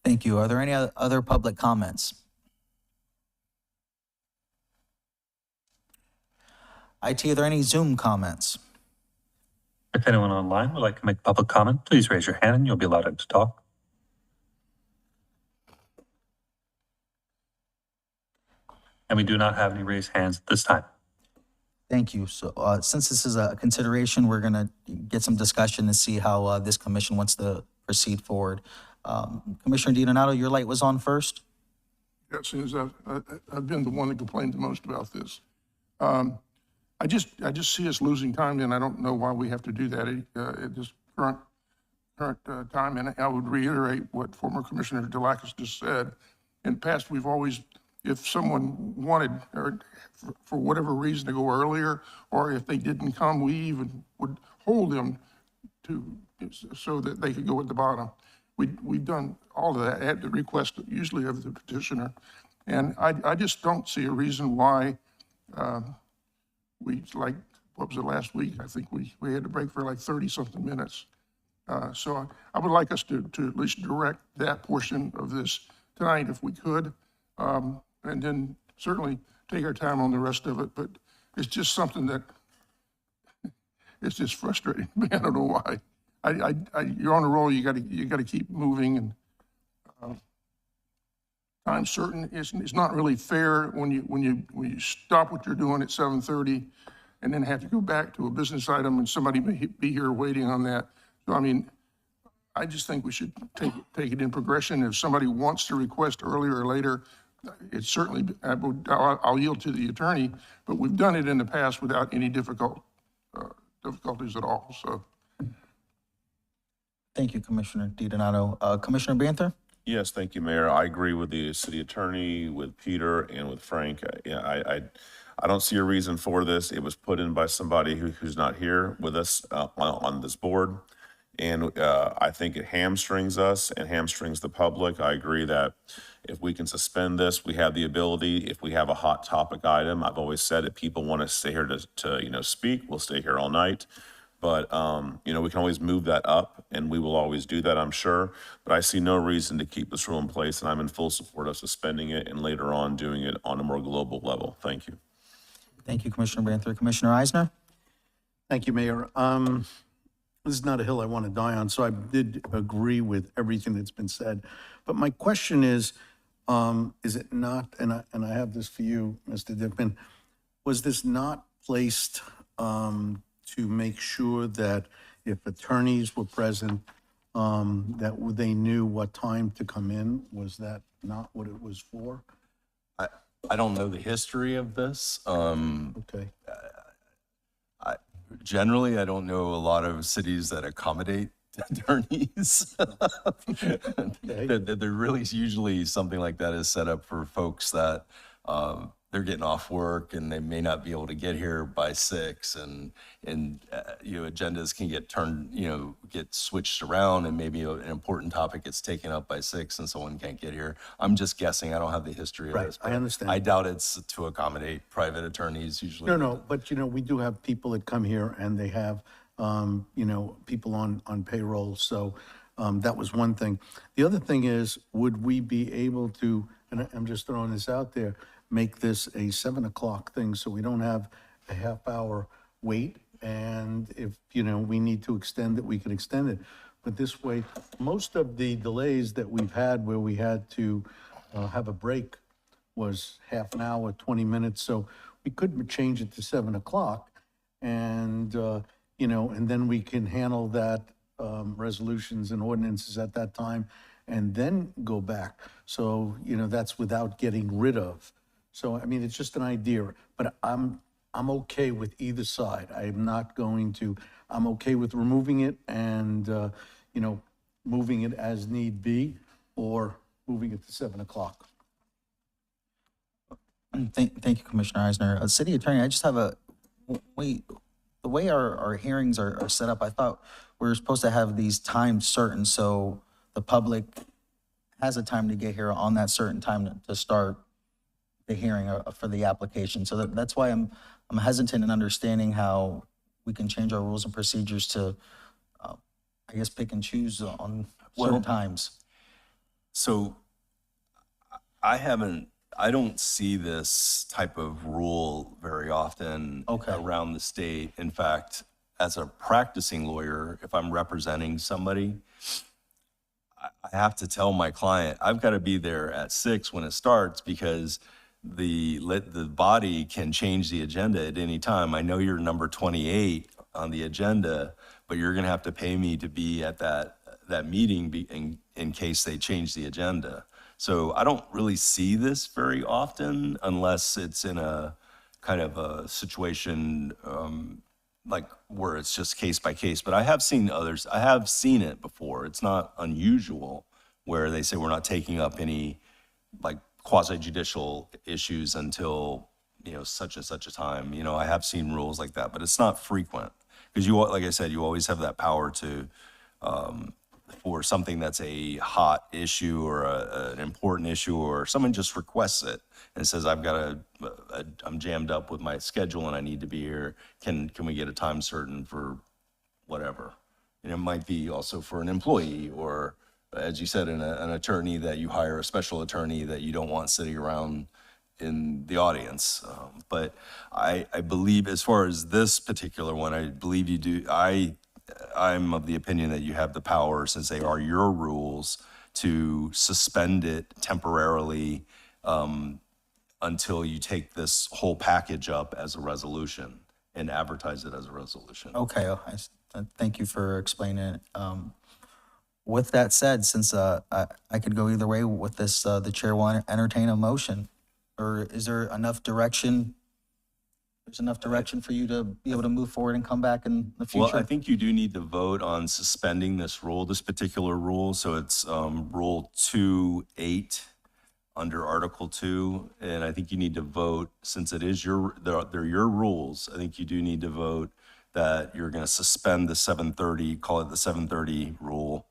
Thank you. Are there any other public comments? IT, are there any Zoom comments? If anyone online would like to make public comment, please raise your hand and you'll be allowed in to talk. And we do not have any raised hands at this time. Thank you. So since this is a consideration, we're going to get some discussion to see how this commission wants to proceed forward. Commissioner DiDonato, your light was on first. Yeah, as soon as I've been the one that complained the most about this. I just see us losing time, and I don't know why we have to do that at this current time. And I would reiterate what former Commissioner Delacus just said. In the past, we've always, if someone wanted, or for whatever reason, to go earlier, or if they didn't come, we even would hold them so that they could go at the bottom. We've done all of that at the request usually of the petitioner. And I just don't see a reason why what was it, last week? I think we had to break for like 30-something minutes. So I would like us to at least direct that portion of this tonight if we could. And then certainly take our time on the rest of it. But it's just something that, it's just frustrating. I don't know why. You're on a roll. You got to keep moving, and time certain. It's not really fair when you stop what you're doing at 7:30, and then have to go back to a business item, and somebody may be here waiting on that. So I mean, I just think we should take it in progression. If somebody wants to request earlier or later, it's certainly I'll yield to the attorney. But we've done it in the past without any difficulties at all. So. Thank you, Commissioner DiDonato. Commissioner Banther? Yes, thank you, Mayor. I agree with the city attorney, with Peter, and with Frank. I don't see a reason for this. It was put in by somebody who's not here with us on this board. And I think it hamstrings us and hamstrings the public. I agree that if we can suspend this, we have the ability, if we have a hot topic item, I've always said if people want to stay here to speak, we'll stay here all night. But, we can always move that up, and we will always do that, I'm sure. But I see no reason to keep this rule in place, and I'm in full support of suspending it and later on doing it on a more global level. Thank you. Thank you, Commissioner Banther. Commissioner Eisner? Thank you, Mayor. This is not a hill I want to die on, so I did agree with everything that's been said. But my question is it not, and I have this for you, Mr. Dippin, was this not placed to make sure that if attorneys were present, that they knew what time to come in? Was that not what it was for? I don't know the history of this. Okay. Generally, I don't know a lot of cities that accommodate attorneys. There really is usually something like that is set up for folks that they're getting off work and they may not be able to get here by 6, and agendas can get switched around, and maybe an important topic gets taken up by 6 and someone can't get here. I'm just guessing. I don't have the history of this. I understand. I doubt it's to accommodate private attorneys usually. No, but we do have people that come here and they have, people on payroll. So that was one thing. The other thing is, would we be able to, and I'm just throwing this out there, make this a 7 o'clock thing so we don't have a half-hour wait, and if we need to extend it, we can extend it. But this way, most of the delays that we've had where we had to have a break was half an hour, 20 minutes, so we could change it to 7 o'clock, and and then we can handle that resolutions and ordinances at that time, and then go back. So that's without getting rid of. So, I mean, it's just an idea, but I'm okay with either side. I'm okay with removing it and, moving it as need be, or moving it to 7 o'clock. Thank you, Commissioner Eisner. City Attorney, I just have the way our hearings are set up, I thought we were supposed to have these times certain so the public has a time to get here on that certain time to start the hearing for the application. So that's why I'm hesitant in understanding how we can change our rules and procedures to, pick and choose on certain times. So I haven't I don't see this type of rule very often around the state. In fact, as a practicing lawyer, if I'm representing somebody, I have to tell my client, I've got to be there at 6 when it starts because the body can change the agenda at any time. I know you're number 28 on the agenda, but you're going to have to pay me to be at that meeting in case they change the agenda. So I don't really see this very often unless it's in a kind of a situation like where it's just case by case. But I have seen others. I have seen it before. It's not unusual where they say we're not taking up any like quasi judicial issues until, you know, such and such a time. You know, I have seen rules like that, but it's not frequent because you, like I said, you always have that power to, for something that's a hot issue or an important issue, or someone just requests it and says, I've got I'm jammed up with my schedule and I need to be here. Can we get a time certain for whatever? And it might be also for an employee, or as you said, an attorney that you hire, a special attorney that you don't want sitting around in the audience. But I believe as far as this particular one, I believe you do. I'm of the opinion that you have the power, since they are your rules, to suspend it temporarily until you take this whole package up as a resolution and advertise it as a resolution. Okay, thank you for explaining it. With that said, since I could go either way with this, the chair will entertain a motion. Or is there enough direction? There's enough direction for you to be able to move forward and come back in the future? Well, I think you do need to vote on suspending this rule, this particular rule. So it's Rule 2.8 under Article 2. And I think you need to vote, since it is they're your rules, I think you do need to vote that you're going to suspend the 7:30, call it the 7:30 rule.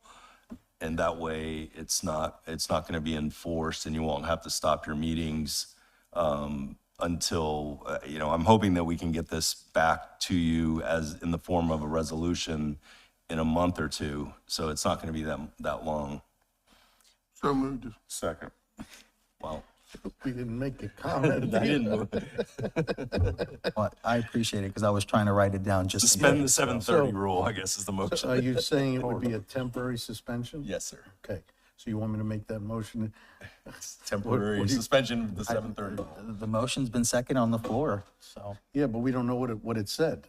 And that way it's not going to be enforced and you won't have to stop your meetings until, you know, I'm hoping that we can get this back to you as in the form of a resolution in a month or two. So it's not going to be that long. So moved. Second. Well, We didn't make a comment. I didn't move. Well, I appreciate it because I was trying to write it down just. Suspend the 7:30 rule, I guess, is the motion. So are you saying it would be a temporary suspension? Yes, sir. Okay, so you want me to make that motion? Temporary What do you- suspension of the 7:30 rule. The motion's been second on the floor, so. Yeah, but we don't know what it said.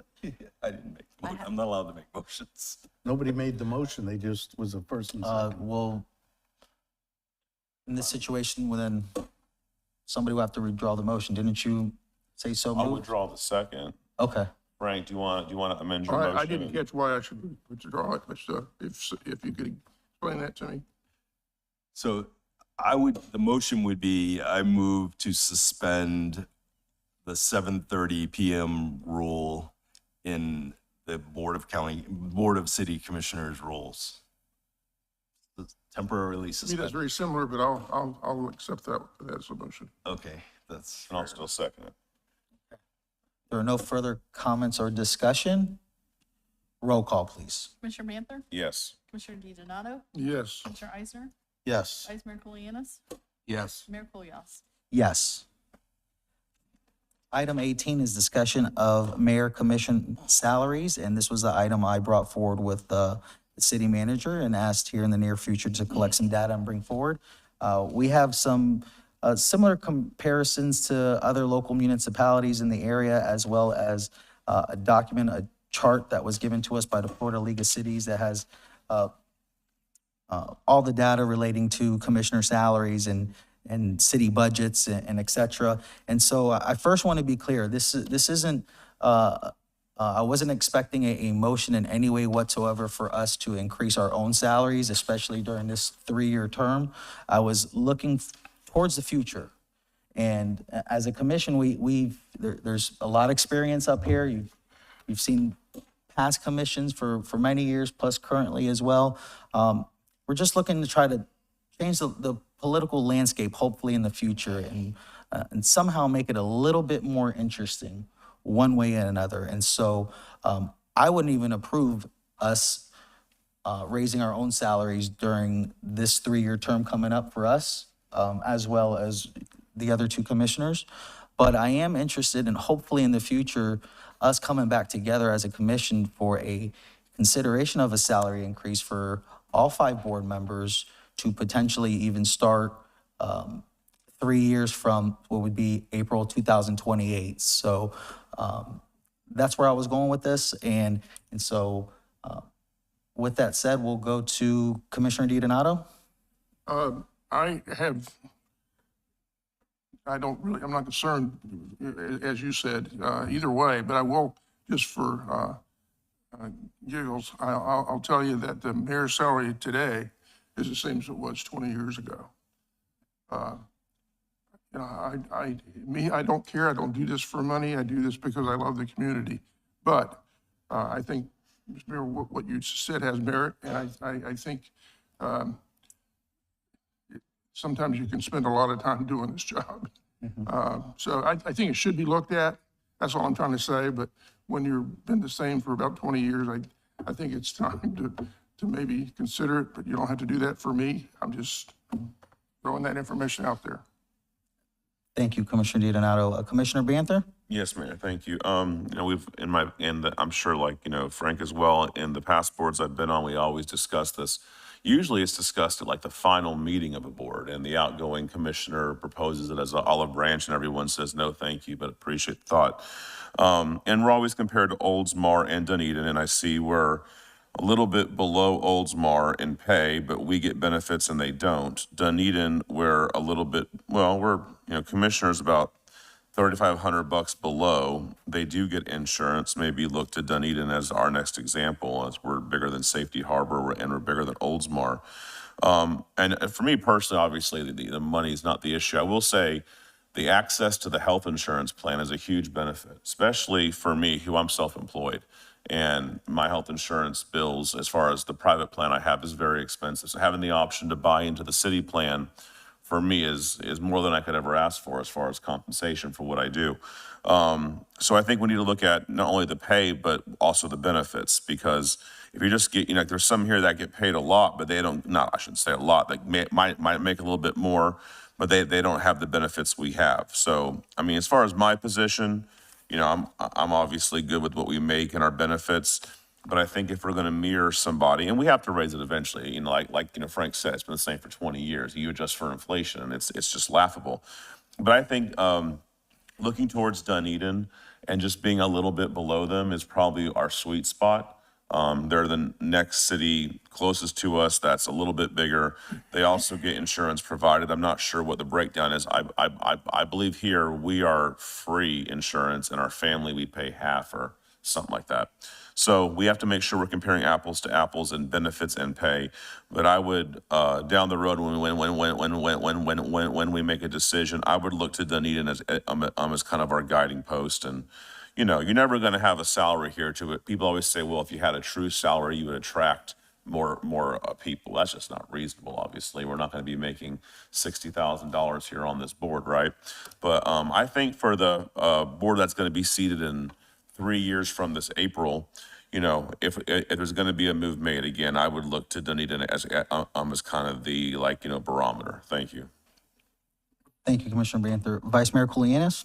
I didn't make, I'm not allowed to make motions. Nobody made the motion, they just was a first and second. Well, in this situation, well, then somebody will have to withdraw the motion. Didn't you say so I'll moved? withdraw the second. Okay. Frank, do you want to amend your motion? I didn't catch why I should withdraw it, but if you could explain that to me. So the motion would be, I move to suspend the 7:30 PM rule in the Board of City Commissioners rules. Temporarily To me, suspend. that's very similar, but I'll accept that as a motion. Okay, that's. And I'll still second it. There are no further comments or discussion. Roll call, please. Commissioner Manther? Yes. Commissioner DiDonato? Yes. Commissioner Eisner? Yes. Vice Mayor Colianis? Yes. Mayor Kulyas? Yes. Item 18 is discussion of mayor commission salaries, and this was the item I brought forward with the city manager and asked here in the near future to collect some data and bring forward. We have some similar comparisons to other local municipalities in the area, as well as a document, a chart that was given to us by the Florida League of Cities that has all the data relating to commissioner salaries and city budgets and et cetera. And so I first want to be clear, this isn't, I wasn't expecting a motion in any way whatsoever for us to increase our own salaries, especially during this 3-year term. I was looking towards the future. And as a commission, there's a lot of experience up here. You've seen past commissions for many years, plus currently as well. We're just looking to try to change the political landscape, hopefully in the future, and somehow make it a little bit more interesting one way and another. And so I wouldn't even approve us raising our own salaries during this 3-year term coming up for us, as well as the other two commissioners. But I am interested in, hopefully in the future, us coming back together as a commission for a consideration of a salary increase for all 5 board members to potentially even start 3 years from what would be April 2028. So that's where I was going with this. And so with that said, we'll go to Commissioner DiDonato. I'm not concerned, as you said, either way, but I will, just for giggles, I'll tell you that the mayor's salary today is the same as it was 20 years ago. I don't care. I don't do this for money. I do this because I love the community. But I think, Mr. Mayor, what you said has merit, and I think sometimes you can spend a lot of time doing this job. So I think it should be looked at. That's all I'm trying to say. But when you've been the same for about 20 years, I think it's time to maybe consider it, but you don't have to do that for me. I'm just throwing that information out there. Thank you, Commissioner DiDonato. Commissioner Banther? Yes, Mayor, thank you. We've, I'm sure like, Frank as well, in the past boards I've been on, we always discuss this. Usually it's discussed at like the final meeting of a board, and the outgoing commissioner proposes it as an olive branch, and everyone says, no, thank you, but appreciate the thought. And we're always compared to Oldsmar and Dunedin, and I see we're a little bit below Oldsmar in pay, but we get benefits and they don't. Dunedin, we're a little bit, we're, commissioners about $3,500 below. They do get insurance. Maybe look to Dunedin as our next example, as we're bigger than Safety Harbor and we're bigger than Oldsmar. And for me personally, obviously, the money is not the issue. I will say the access to the health insurance plan is a huge benefit, especially for me, who I'm self-employed. And my health insurance bills, as far as the private plan I have, is very expensive. So having the option to buy into the city plan for me is more than I could ever ask for as far as compensation for what I do. So I think we need to look at not only the pay, but also the benefits, because if you just get, there's some here that get paid a lot, but they don't, I shouldn't say a lot, they might make a little bit more, but they don't have the benefits we have. So, as far as my position, I'm obviously good with what we make and our benefits, but I think if we're going to mirror somebody, and we have to raise it eventually, like Frank said, it's been the same for 20 years. You adjust for inflation, and it's just laughable. But I think looking towards Dunedin and just being a little bit below them is probably our sweet spot. They're the next city closest to us that's a little bit bigger. They also get insurance provided. I'm not sure what the breakdown is. I believe here we are free insurance, and our family we pay half or something like that. So we have to make sure we're comparing apples to apples in benefits and pay. But I would down the road when we make a decision, I would look to Dunedin as kind of our guiding post. And you're never going to have a salary here to it. People always say, well, if you had a true salary, you would attract more people. That's just not reasonable, obviously. We're not going to be making $60,000 here on this board, right? But I think for the board that's going to be seated in 3 years from this April, if there's going to be a move made again, I would look to Dunedin as kind of the barometer. Thank you. Thank you, Commissioner Banther. Vice Mayor Kulianis?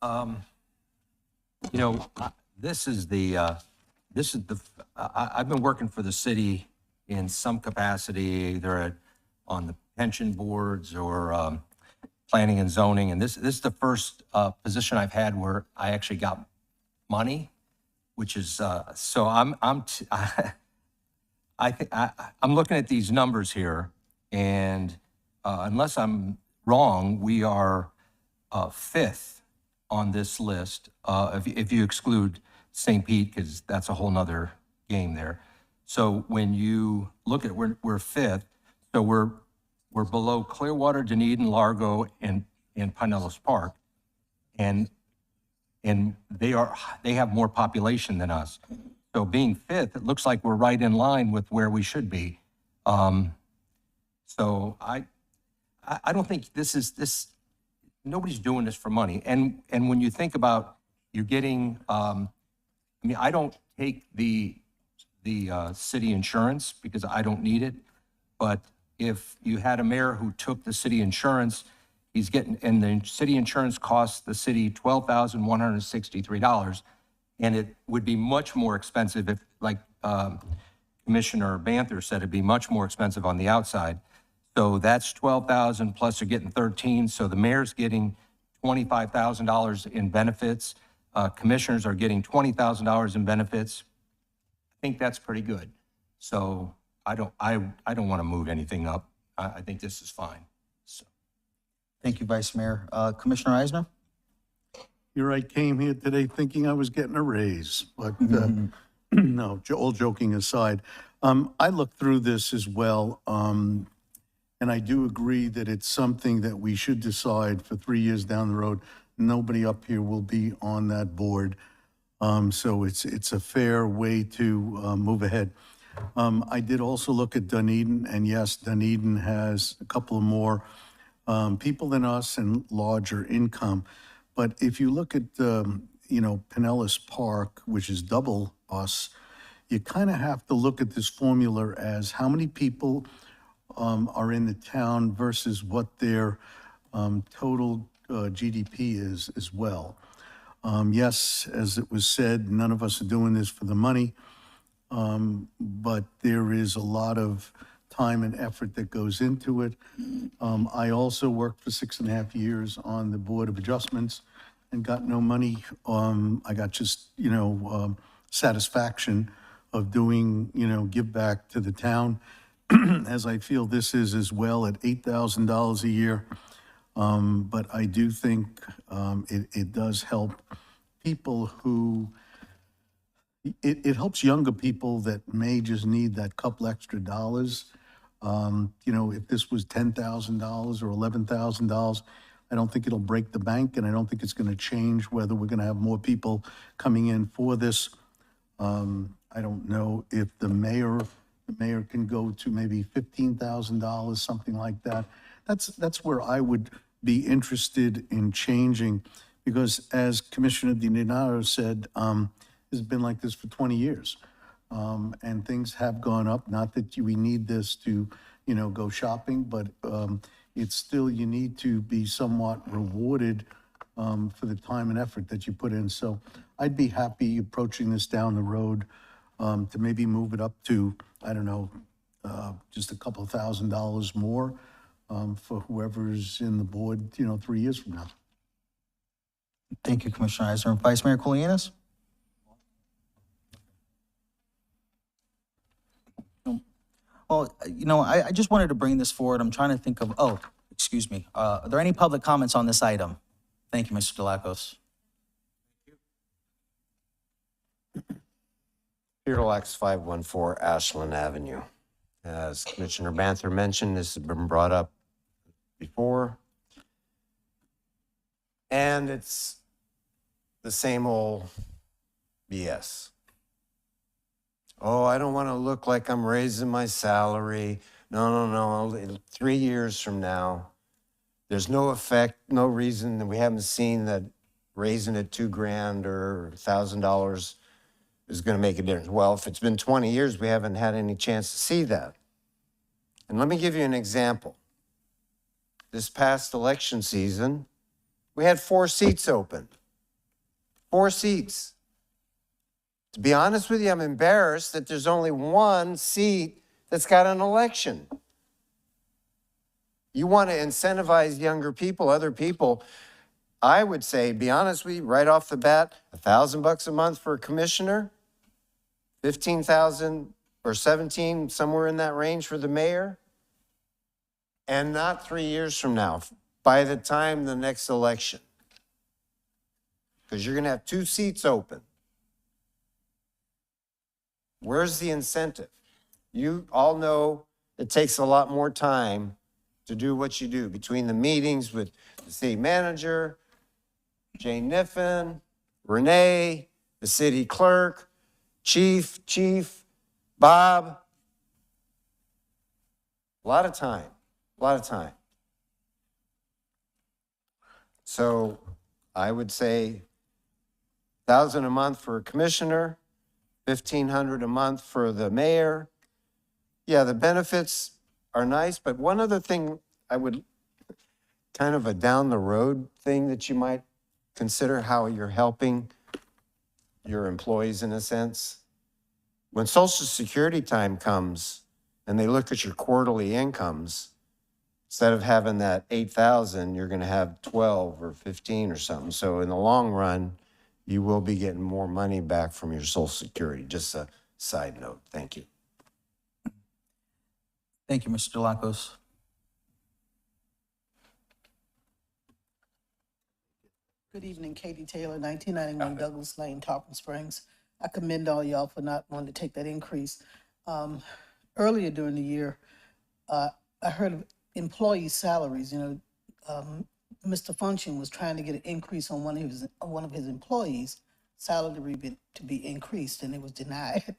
I've been working for the city in some capacity, either on the pension boards or planning and zoning. And this is the first position I've had where I actually got money, which is, so I'm looking at these numbers here, and unless I'm wrong, we are fifth on this list, if you exclude St. Pete, because that's a whole nother game there. So when you look at, we're fifth, so we're below Clearwater, Dunedin, Largo, and Pinellas Park, and they have more population than us. So being fifth, it looks like we're right in line with where we should be. So I don't think this. Nobody's doing this for money. And when you think about you're getting, I don't take the city insurance because I don't need it. But if you had a mayor who took the city insurance He's getting, and the city insurance costs the city $12,163. And it would be much more expensive if, like Commissioner Banther said, it'd be much more expensive on the outside. So that's 12,000 plus they're getting 13. So the mayor's getting $25,000 in benefits. Commissioners are getting $20,000 in benefits. I think that's pretty good. So I don't want to move anything up. I think this is fine. So. Thank you, Vice Mayor. Commissioner Eisner? Here I came here today thinking I was getting a raise, but no, all joking aside, I looked through this as well, and I do agree that it's something that we should decide for 3 years down the road. Nobody up here will be on that board, so it's a fair way to move ahead. I did also look at Dunedin, and yes, Dunedin has a couple of more people than us and larger income. But if you look at, Pinellas Park, which is double us, you kind of have to look at this formula as how many people are in the town versus what their total GDP is as well. Yes, as it was said, none of us are doing this for the money, but there is a lot of time and effort that goes into it. I also worked for 6.5 years on the Board of Adjustments and got no money. I got just, satisfaction of doing, give back to the town, as I feel this is as well at $8,000 a year. But I do think it does help people who, it helps younger people that may just need that couple extra dollars. If this was $10,000 or $11,000, I don't think it'll break the bank, and I don't think it's going to change whether we're going to have more people coming in for this. I don't know if the mayor can go to maybe $15,000, something like that. That's where I would be interested in changing, because as Commissioner DiNardo said, it's been like this for 20 years. And things have gone up, not that we need this to, go shopping, but it's still, you need to be somewhat rewarded for the time and effort that you put in. So I'd be happy approaching this down the road to maybe move it up to, I don't know, just a couple $1,000s more for whoever's in the board, 3 years from now. Thank you, Commissioner Eisner. Vice Mayor Koulianis? Well, I just wanted to bring this forward. I'm trying to think of, excuse me. Are there any public comments on this item? Thank you, Mr. Delacos. Peter Lax, 514 Ashland Avenue. As Commissioner Banther mentioned, this has been brought up before. And it's the same old BS. Oh, I don't want to look like I'm raising my salary. No. 3 years from now, there's no effect, no reason that we haven't seen that raising it $2,000 or $1,000 is going to make a difference. Well, if it's been 20 years, we haven't had any chance to see that. And let me give you an example. This past election season, we had 4 seats open. 4 seats. To be honest with you, I'm embarrassed that there's only 1 seat that's got an election. You want to incentivize younger people, other people. I would say, be honest with you, right off the bat, $1,000 a month for a commissioner, 15,000 or 17, somewhere in that range for the mayor, and not 3 years from now, by the time the next election. Because you're going to have 2 seats open. Where's the incentive? You all know it takes a lot more time to do what you do between the meetings with the city manager, Jane Niffen, Renee, the city clerk, Chief, Bob. A lot of time. So I would say $1,000 a month for a commissioner, $1,500 a month for the mayor. Yeah, the benefits are nice, but one other thing kind of a down the road thing that you might consider how you're helping your employees in a sense. When Social Security time comes and they look at your quarterly incomes, instead of having that 8,000, you're going to have 12 or 15 or something. So in the long run, you will be getting more money back from your Social Security. Just a side note. Thank you. Thank you, Mr. Delacos. Good evening, Katie Taylor, 1991 Douglas Lane, Tarpon Springs. I commend all y'all for not wanting to take that increase. Earlier during the year, I heard of employee salaries. Mr. Function was trying to get an increase on one of his employees' salary to be increased, and it was denied.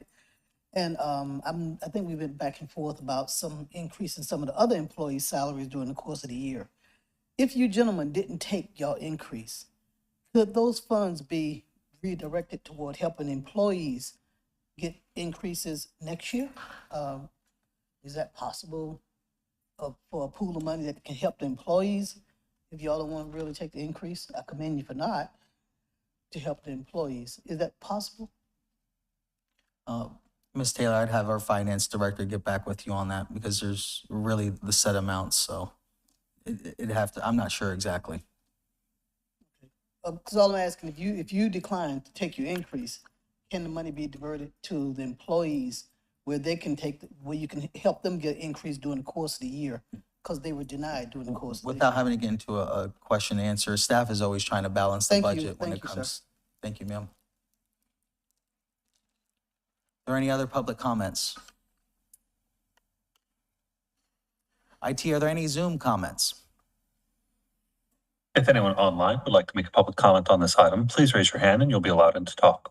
And I think we've been back and forth about some increase in some of the other employees' salaries during the course of the year. If you gentlemen didn't take your increase, could those funds be redirected toward helping employees get increases next year? Is that possible for a pool of money that can help the employees? If y'all don't want to really take the increase, I commend you for not, to help the employees. Is that possible? Ms. Taylor, I'd have our finance director get back with you on that because there's really the set amounts, so it'd have to, I'm not sure exactly. Because all I'm asking, if you decline to take your increase, can the money be diverted to the employees where they can where you can help them get increase during the course of the year because they were denied during the course of the year? Without having to get into a question and answer, staff is always trying to balance the budget when it comes. Thank you, ma'am. Are there any other public comments? IT, are there any Zoom comments? If anyone online would like to make a public comment on this item, please raise your hand and you'll be allowed in to talk.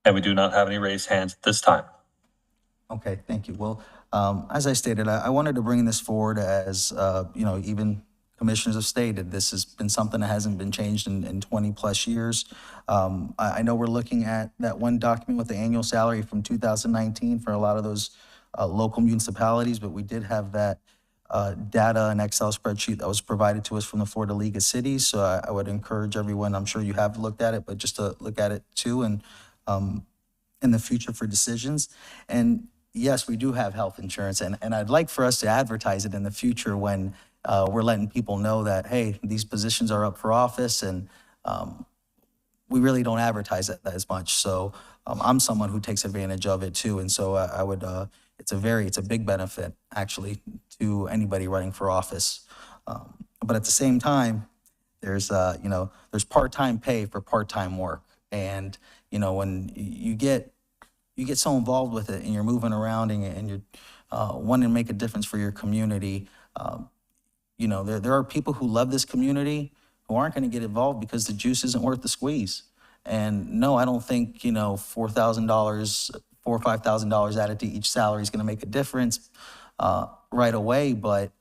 And we do not have any raised hands at this time. Okay, thank you. Well, as I stated, I wanted to bring this forward as, even commissioners have stated, this has been something that hasn't been changed in 20 plus years. I know we're looking at that one document with the annual salary from 2019 for a lot of those local municipalities, but we did have that data and Excel spreadsheet that was provided to us from the Florida League of Cities. So I would encourage everyone, I'm sure you have looked at it, but just to look at it too, and in the future for decisions. And yes, we do have health insurance, and I'd like for us to advertise it in the future when we're letting people know that, hey, these positions are up for office, and we really don't advertise it as much. So I'm someone who takes advantage of it too, and so I would, it's a big benefit actually to anybody running for office. But at the same time, there's part-time pay for part-time work, and when you get so involved with it and you're moving around and you're wanting to make a difference for your community, there are people who love this community who aren't going to get involved because the juice isn't worth the squeeze. And no, I don't think, $4,000, $4,000 or $5,000 added to each salary is going to make a difference right away. But,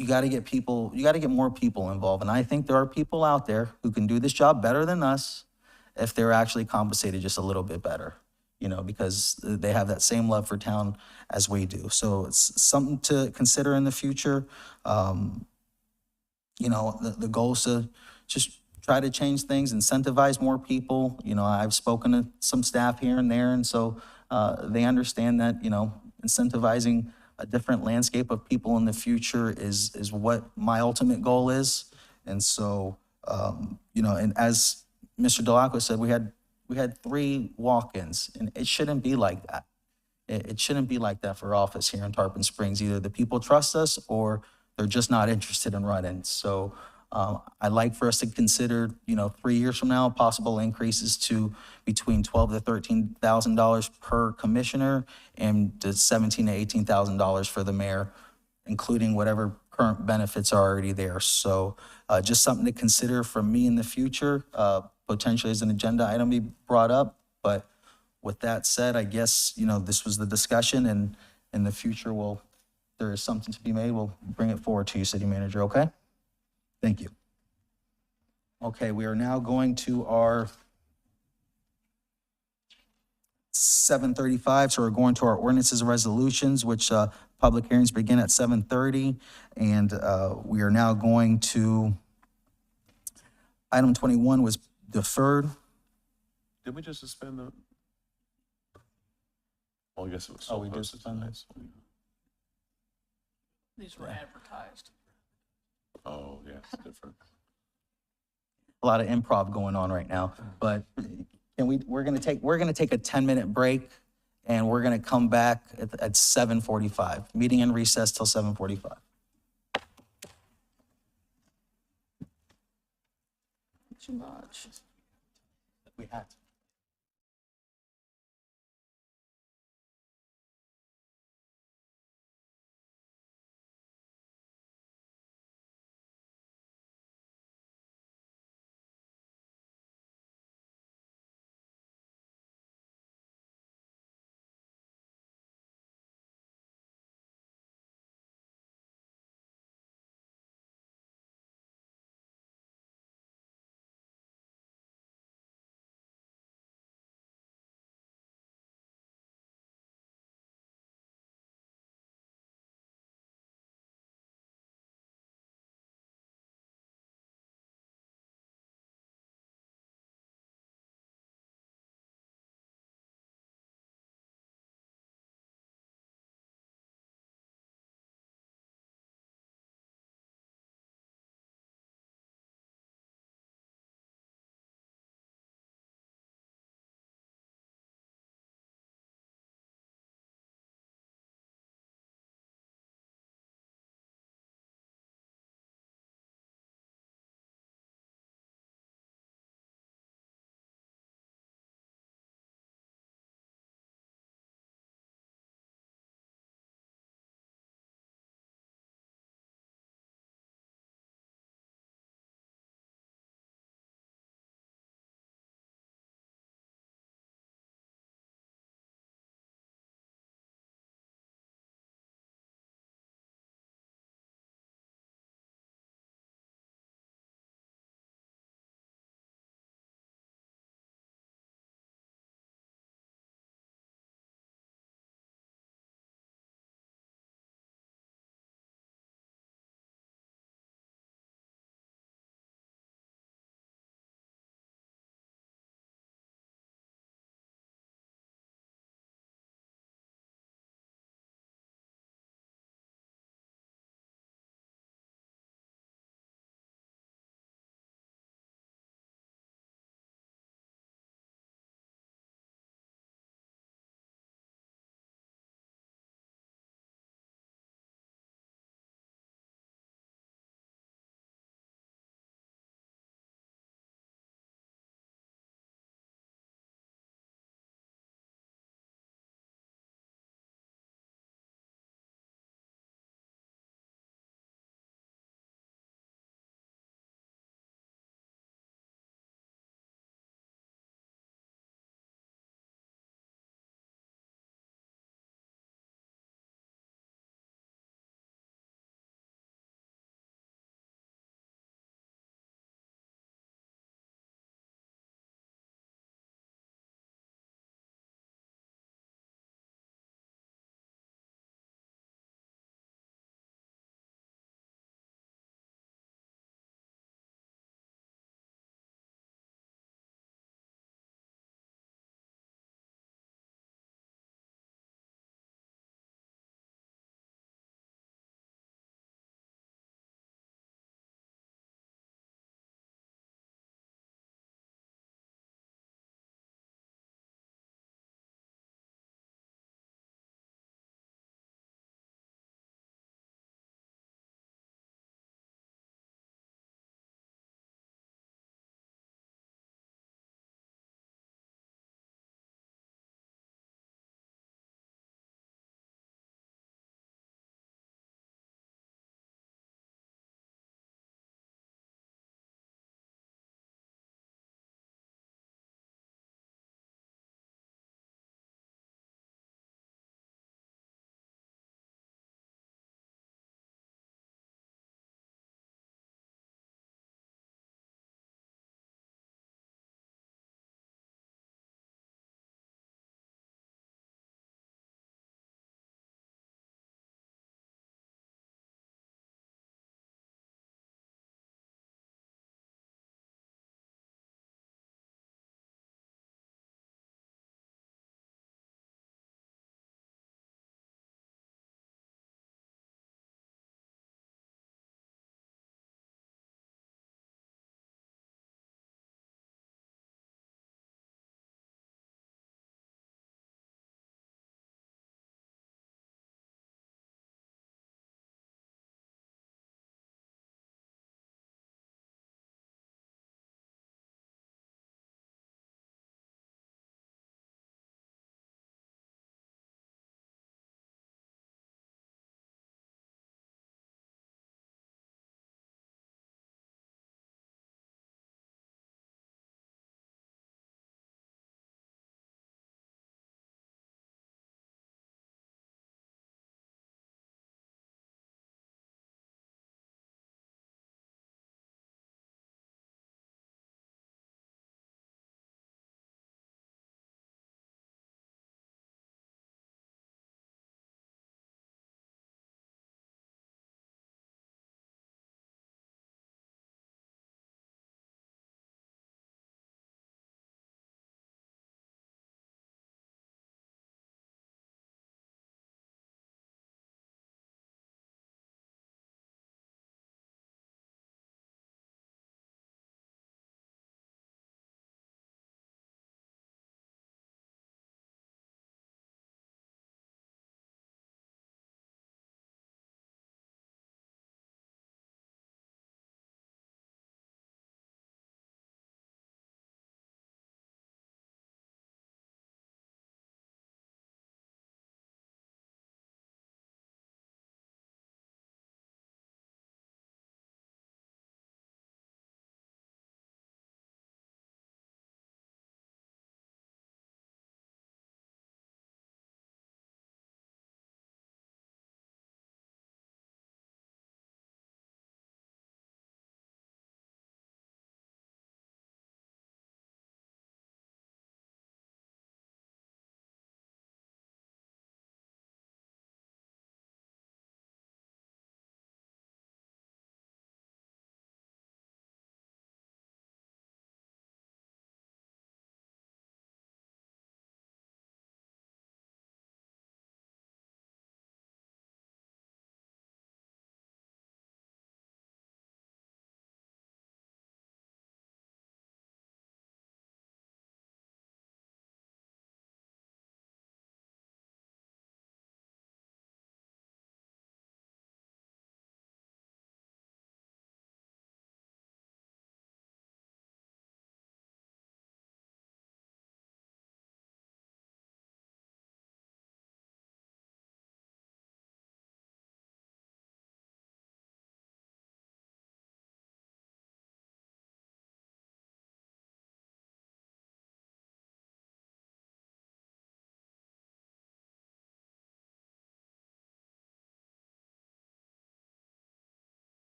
you got to get more people involved. And I think there are people out there who can do this job better than us if they're actually compensated just a little bit better, because they have that same love for town as we do. So it's something to consider in the future. The goal is to just try to change things, incentivize more people. I've spoken to some staff here and there, and so they understand that, incentivizing a different landscape of people in the future is what my ultimate goal is. And so, and as Mr. Delacos said, we had 3 walk-ins, and it shouldn't be like that. It shouldn't be like that for office here in Tarpon Springs. Either the people trust us or they're just not interested in running. So I'd like for us to consider, 3 years from now, possible increases to between $12,000 to $13,000 per commissioner and to $17,000 to $18,000 for the mayor, including whatever current benefits are already there. So just something to consider from me in the future, potentially as an agenda item be brought up. But with that said, I guess, this was the discussion, and in the future, there is something to be made, we'll bring it forward to you, City Manager, okay? Thank you. Okay, we are now going to our 7:35, so we're going to our ordinances and resolutions, which public hearings begin at 7:30. And we are now going to, item 21 was deferred. Did we just suspend the? Well, I guess it was. Oh, we did posted suspend tonight, it. so we- These were advertised. Oh, yeah, it's different. A lot of improv going on right now, but we're gonna take a 10-minute break, and we're gonna come back at 7:45. Meeting in recess till 7:45. Too much. We had to.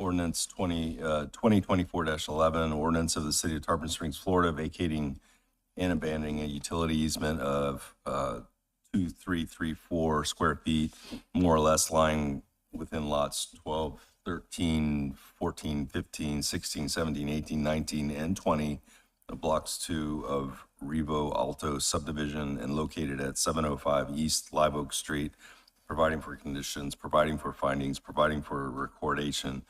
Ordinance 2024-11, ordinance of the City of Tarpon Springs, Florida, vacating and abandoning a utility easement of 2334 square feet, more or less lying within lots 12, 13, 14, 15, 16, 17, 18, 19, and 20 of Blocks 2 of Revo Alto subdivision and located at 705 East Live Oak Street, providing for conditions, providing for findings, providing for recordation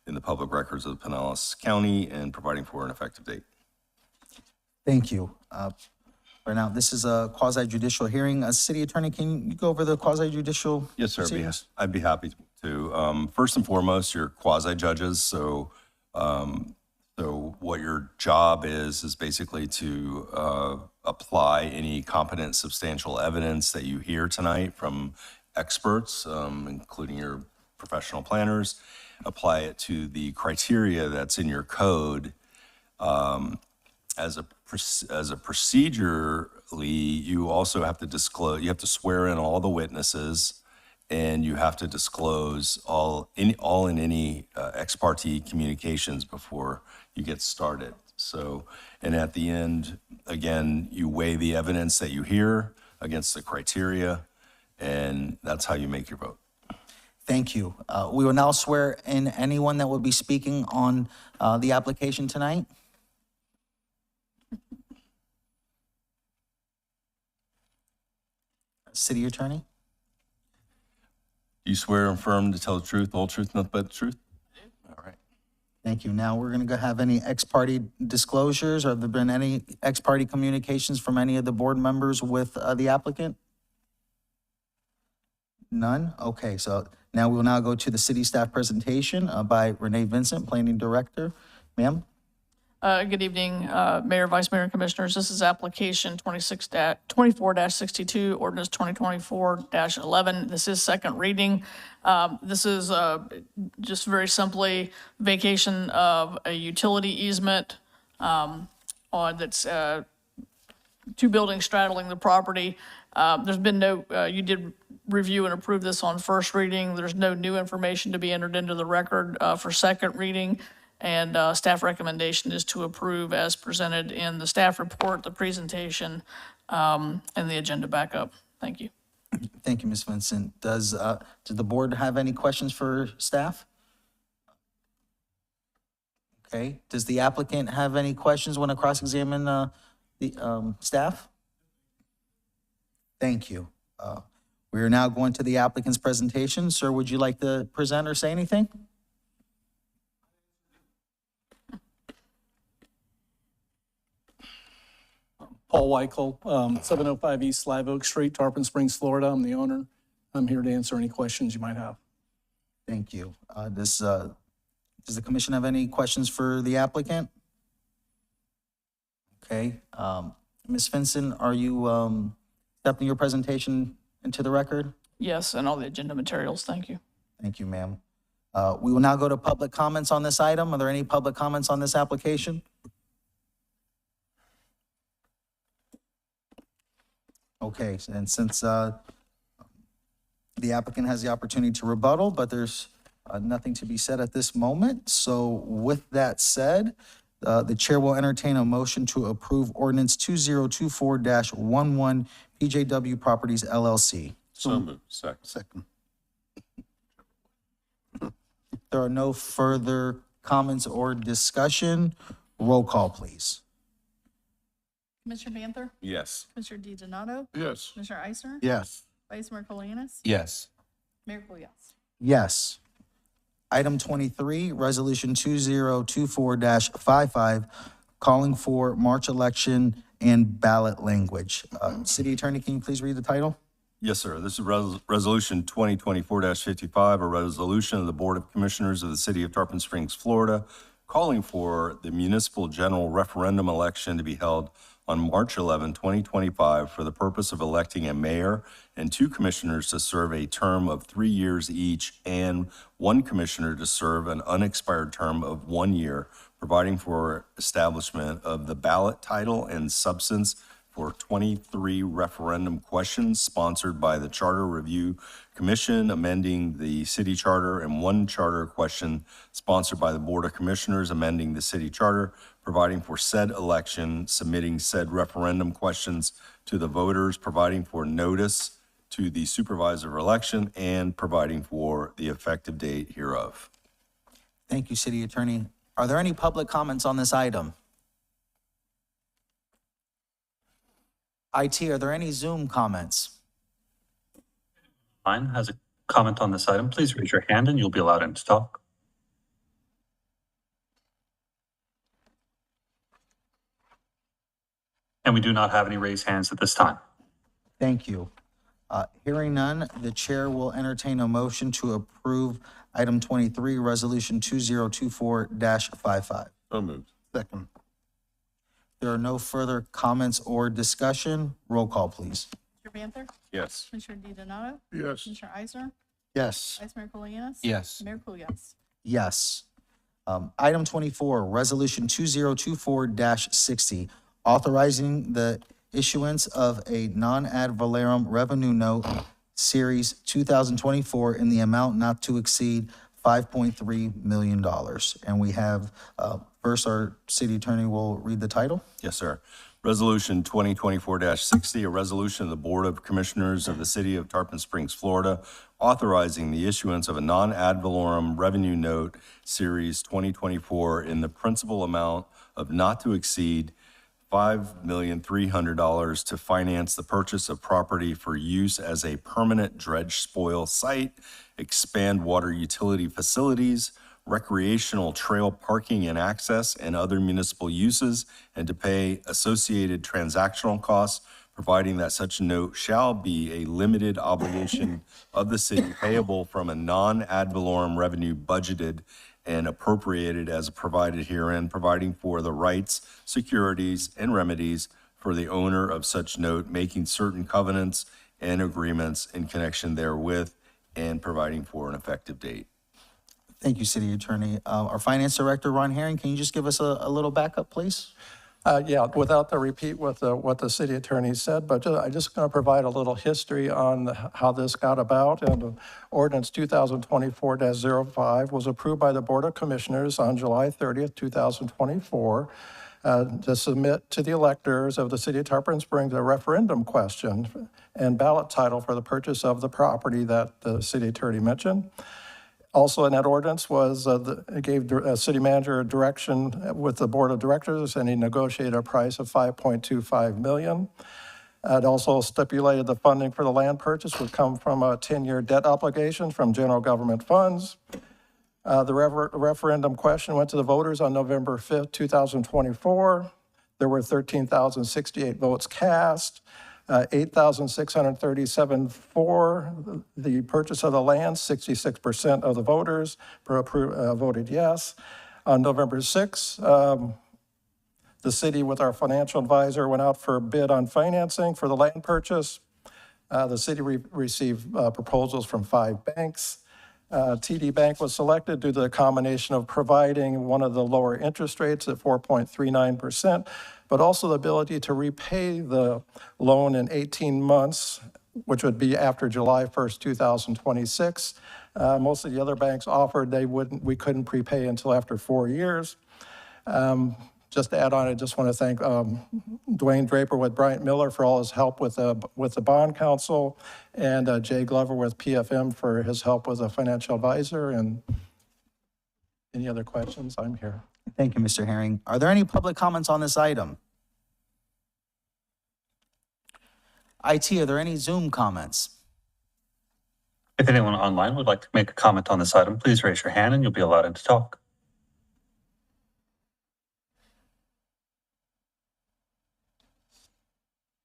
in the public records of Pinellas County, and providing for an effective date. Thank you. Right now, this is a quasi judicial hearing. City Attorney, can you go over the quasi judicial? Yes, sir. proceedings? I'd be happy to. First and foremost, you're quasi judges, so what your job is basically to apply any competent, substantial evidence that you hear tonight from experts, including your professional planners, apply it to the criteria that's in your code. As a procedurally, you also have to disclose, you have to swear in all the witnesses, and you have to disclose all in any ex parte communications before you get started. So, and at the end, again, you weigh the evidence that you hear against the criteria, and that's how you make your vote. Thank you. We will now swear in anyone that will be speaking on the application tonight. City Attorney? Do you swear and affirm to tell the truth, the whole truth, nothing but the truth? All right. Thank you. Now, we're going to have any ex parte disclosures, or have there been any ex parte communications from any of the board members with the applicant? None? Okay, so now we will now go to the city staff presentation by Renee Vincent, Planning Director. Ma'am? Good evening, Mayor, Vice Mayor, and Commissioners. This is application 24-62, ordinance 2024-11. This is second reading. This is just very simply vacation of a utility easement that's two buildings straddling the property. There's been no, you did review and approve this on first reading. There's no new information to be entered into the record for second reading. And staff recommendation is to approve as presented in the staff report, the presentation, and the agenda backup. Thank you. Thank you, Ms. Vincent. Does the board have any questions for staff? Okay. Does the applicant have any questions, want to cross-examine the staff? Thank you. We are now going to the applicant's presentation. Sir, would you like to present or say anything? Paul Weichel, 705 East Live Oak Street, Tarpon Springs, Florida. I'm the owner. I'm here to answer any questions you might have. Thank you. Does the commission have any questions for the applicant? Okay. Ms. Vincent, are you accepting your presentation into the record? Yes, and all the agenda materials. Thank you. Thank you, ma'am. We will now go to public comments on this item. Are there any public comments on this application? Okay, and since the applicant has the opportunity to rebuttal, but there's nothing to be said at this moment. So with that said, the chair will entertain a motion to approve ordinance 2024-11 PJW Properties LLC. So moved. Second. Second. There are no further comments or discussion. Roll call, please. Commissioner Banther? Yes. Commissioner DiDonato? Yes. Commissioner Eisner? Yes. Vice Mayor Colianis? Yes. Mayor Kulyas? Yes. Item 23, Resolution 2024-55, calling for March election and ballot language. City Attorney, can you please read the title? Yes, sir. This is Resolution 2024-55, a resolution of the Board of Commissioners of the City of Tarpon Springs, Florida, calling for the municipal general referendum election to be held on March 11, 2025, for the purpose of electing a mayor and 2 commissioners to serve a term of 3 years each, and 1 commissioner to serve an unexpired term of 1 year, providing for establishment of the ballot title and substance for 23 referendum questions sponsored by the Charter Review Commission, amending the city charter, and 1 charter question sponsored by the Board of Commissioners, amending the city charter, providing for said election, submitting said referendum questions to the voters, providing for notice to the supervisor of election, and providing for the effective date hereof. Thank you, City Attorney. Are there any public comments on this item? IT, are there any Zoom comments? Online has a comment on this item, please raise your hand and you'll be allowed in to talk. And we do not have any raised hands at this time. Thank you. Hearing none, the chair will entertain a motion to approve item 23, resolution 2024-55. So moved. Second. There are no further comments or discussion. Roll call, please. Mr. Banther? Yes. Commissioner DiDonato? Yes. Commissioner Eisner? Yes. Vice Mayor Colianis? Yes. Mayor Kulyas? Yes. Item 24, resolution 2024-60, authorizing the issuance of a non-ad valorem revenue note, Series 2024, in the amount not to exceed $5.3 million. And we have, first, our city attorney will read the title. Yes, sir. Resolution 2024-60, a resolution of the Board of Commissioners of the City of Tarpon Springs, Florida, authorizing the issuance of a non-ad valorem revenue note, Series 2024, in the principal amount of not to exceed $5,300,000 to finance the purchase of property for use as a permanent dredge spoil site, expand water utility facilities, recreational trail parking and access, and other municipal uses, and to pay associated transactional costs, providing that such note shall be a limited obligation of the city payable from a non-ad valorem revenue budgeted and appropriated as provided herein, providing for the rights, securities, and remedies for the owner of such note, making certain covenants and agreements in connection therewith, and providing for an effective date. Thank you, City Attorney. Our Finance Director, Ron Herring, can you just give us a little backup, please? Yeah, without the repeat what the city attorney said, but I'm just going to provide a little history on how this got about. And Ordinance 2024-05 was approved by the Board of Commissioners on July 30th, 2024, to submit to the electors of the city of Tarpon Springs a referendum question and ballot title for the purchase of the property that the city attorney mentioned. Also in that ordinance was, it gave city manager a direction with the board of directors, and he negotiated a price of $5.25 million. It also stipulated the funding for the land purchase would come from a 10-year debt obligation from general government funds. The referendum question went to the voters on November 5th, 2024. There were 13,068 votes cast. 8,637 for the purchase of the land, 66% of the voters voted yes. On November 6th, the city with our financial advisor went out for a bid on financing for the land purchase. The city received proposals from 5 banks. TD Bank was selected due to the combination of providing one of the lower interest rates at 4.39%, but also the ability to repay the loan in 18 months, which would be after July 1st, 2026. Most of the other banks offered we couldn't prepay until after 4 years. Just to add on, I just want to thank Dwayne Draper with Bryant Miller for all his help with the bond counsel, and Jay Glover with PFM for his help as a financial advisor. And any other questions, I'm here. Thank you, Mr. Herring. Are there any public comments on this item? IT, are there any Zoom comments? If anyone online would like to make a comment on this item, please raise your hand and you'll be allowed in to talk.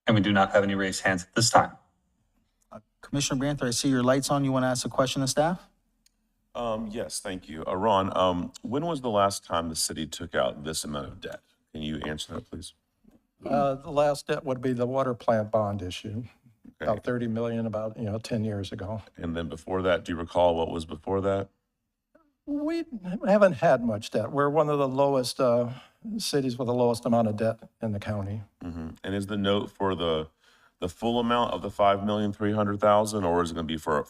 And we do not have any raised hands at this time. Commissioner Banther, I see your light's on. You want to ask a question to staff? Yes, thank you. Ron, when was the last time the city took out this amount of debt? Can you answer that, please? The last debt would be the water plant bond issue, about $30 million, 10 years ago. And then before that, do you recall what was before that? We haven't had much debt. We're one of the lowest cities with the lowest amount of debt in the county. And is the note for the full amount of the 5,300,000, or is it going to be for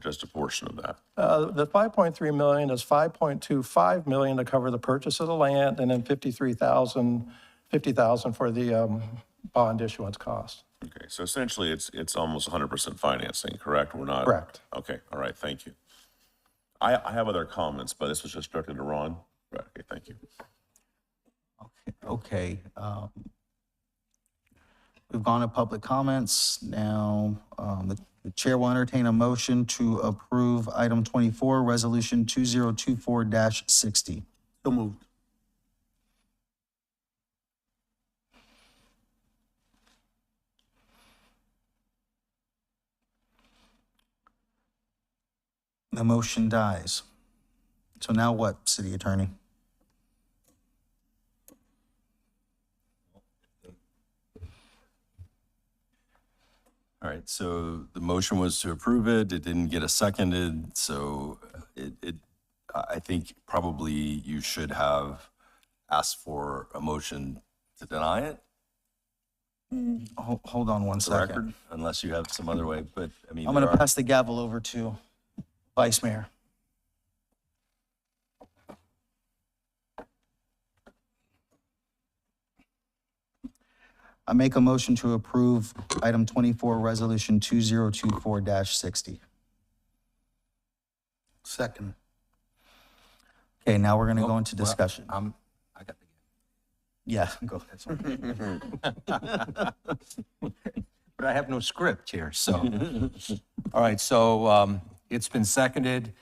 just a portion of that? The 5.3 million is 5.25 million to cover the purchase of the land, and then 50,000 for the bond issuance cost. Okay, so essentially it's almost 100% financing, correct? We're not. Correct. Okay, all right, thank you. I have other comments, but this was just directed to Ron. Right, okay, thank you. Okay. We've gone to public comments. Now, the chair will entertain a motion to approve item 24, resolution 2024-60. So moved. The motion dies. So now what, city attorney? All right, so the motion was to approve it. It didn't get a seconded, so I think probably you should have asked for a motion to deny it. Hold on one For the second. record, unless you have some other way, but I mean. I'm going there to are- pass the gavel over to Vice Mayor. I make a motion to approve item 24, resolution 2024-60. Second. Okay, now we're going to go Well, into discussion. I got the. Yeah, go ahead. But I have no script here, so. All right, so it's been seconded.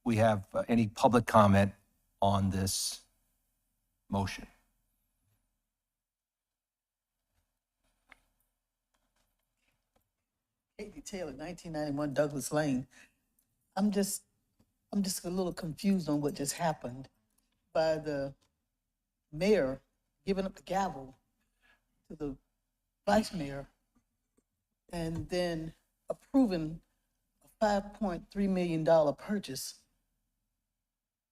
We have any public comment on this motion? Katie Taylor, 1991 Douglas Lane. I'm just a little confused on what just happened by the mayor giving up the gavel to the vice mayor and then approving a $5.3 million purchase